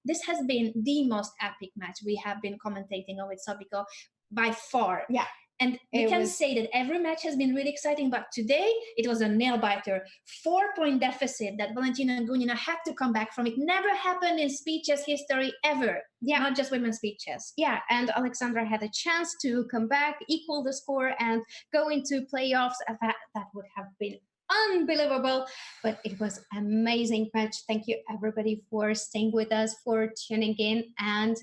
this has been the most epic match we have been commentating on with Sobiko by far. Yeah. And we can say that every match has been really exciting, but today it was a nail-biter. 4-point deficit that Valentina Gunina had to come back from. It never happened in speed chess history ever. Yeah. Not just women's speed chess. Yeah, and Alexandra had a chance to come back, equal the score, and go into playoffs. That would have been unbelievable, but it was an amazing match. Thank you everybody for staying with us, for tuning in, and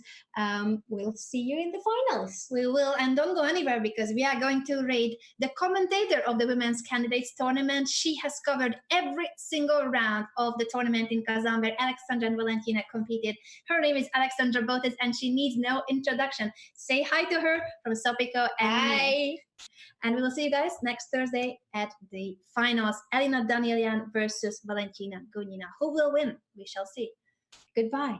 we'll see you in the finals. We will, and don't go anywhere, because we are going to raid the commentator of the Women's Candidates Tournament. She has covered every single round of the tournament in Kazan where Alexandra and Valentina competed. Her name is Alexandra Botes, and she needs no introduction. Say hi to her from Sobiko and me. And we will see you guys next Thursday at the finals. Elina Danielian versus Valentina Gunina. Who will win? We shall see. Goodbye.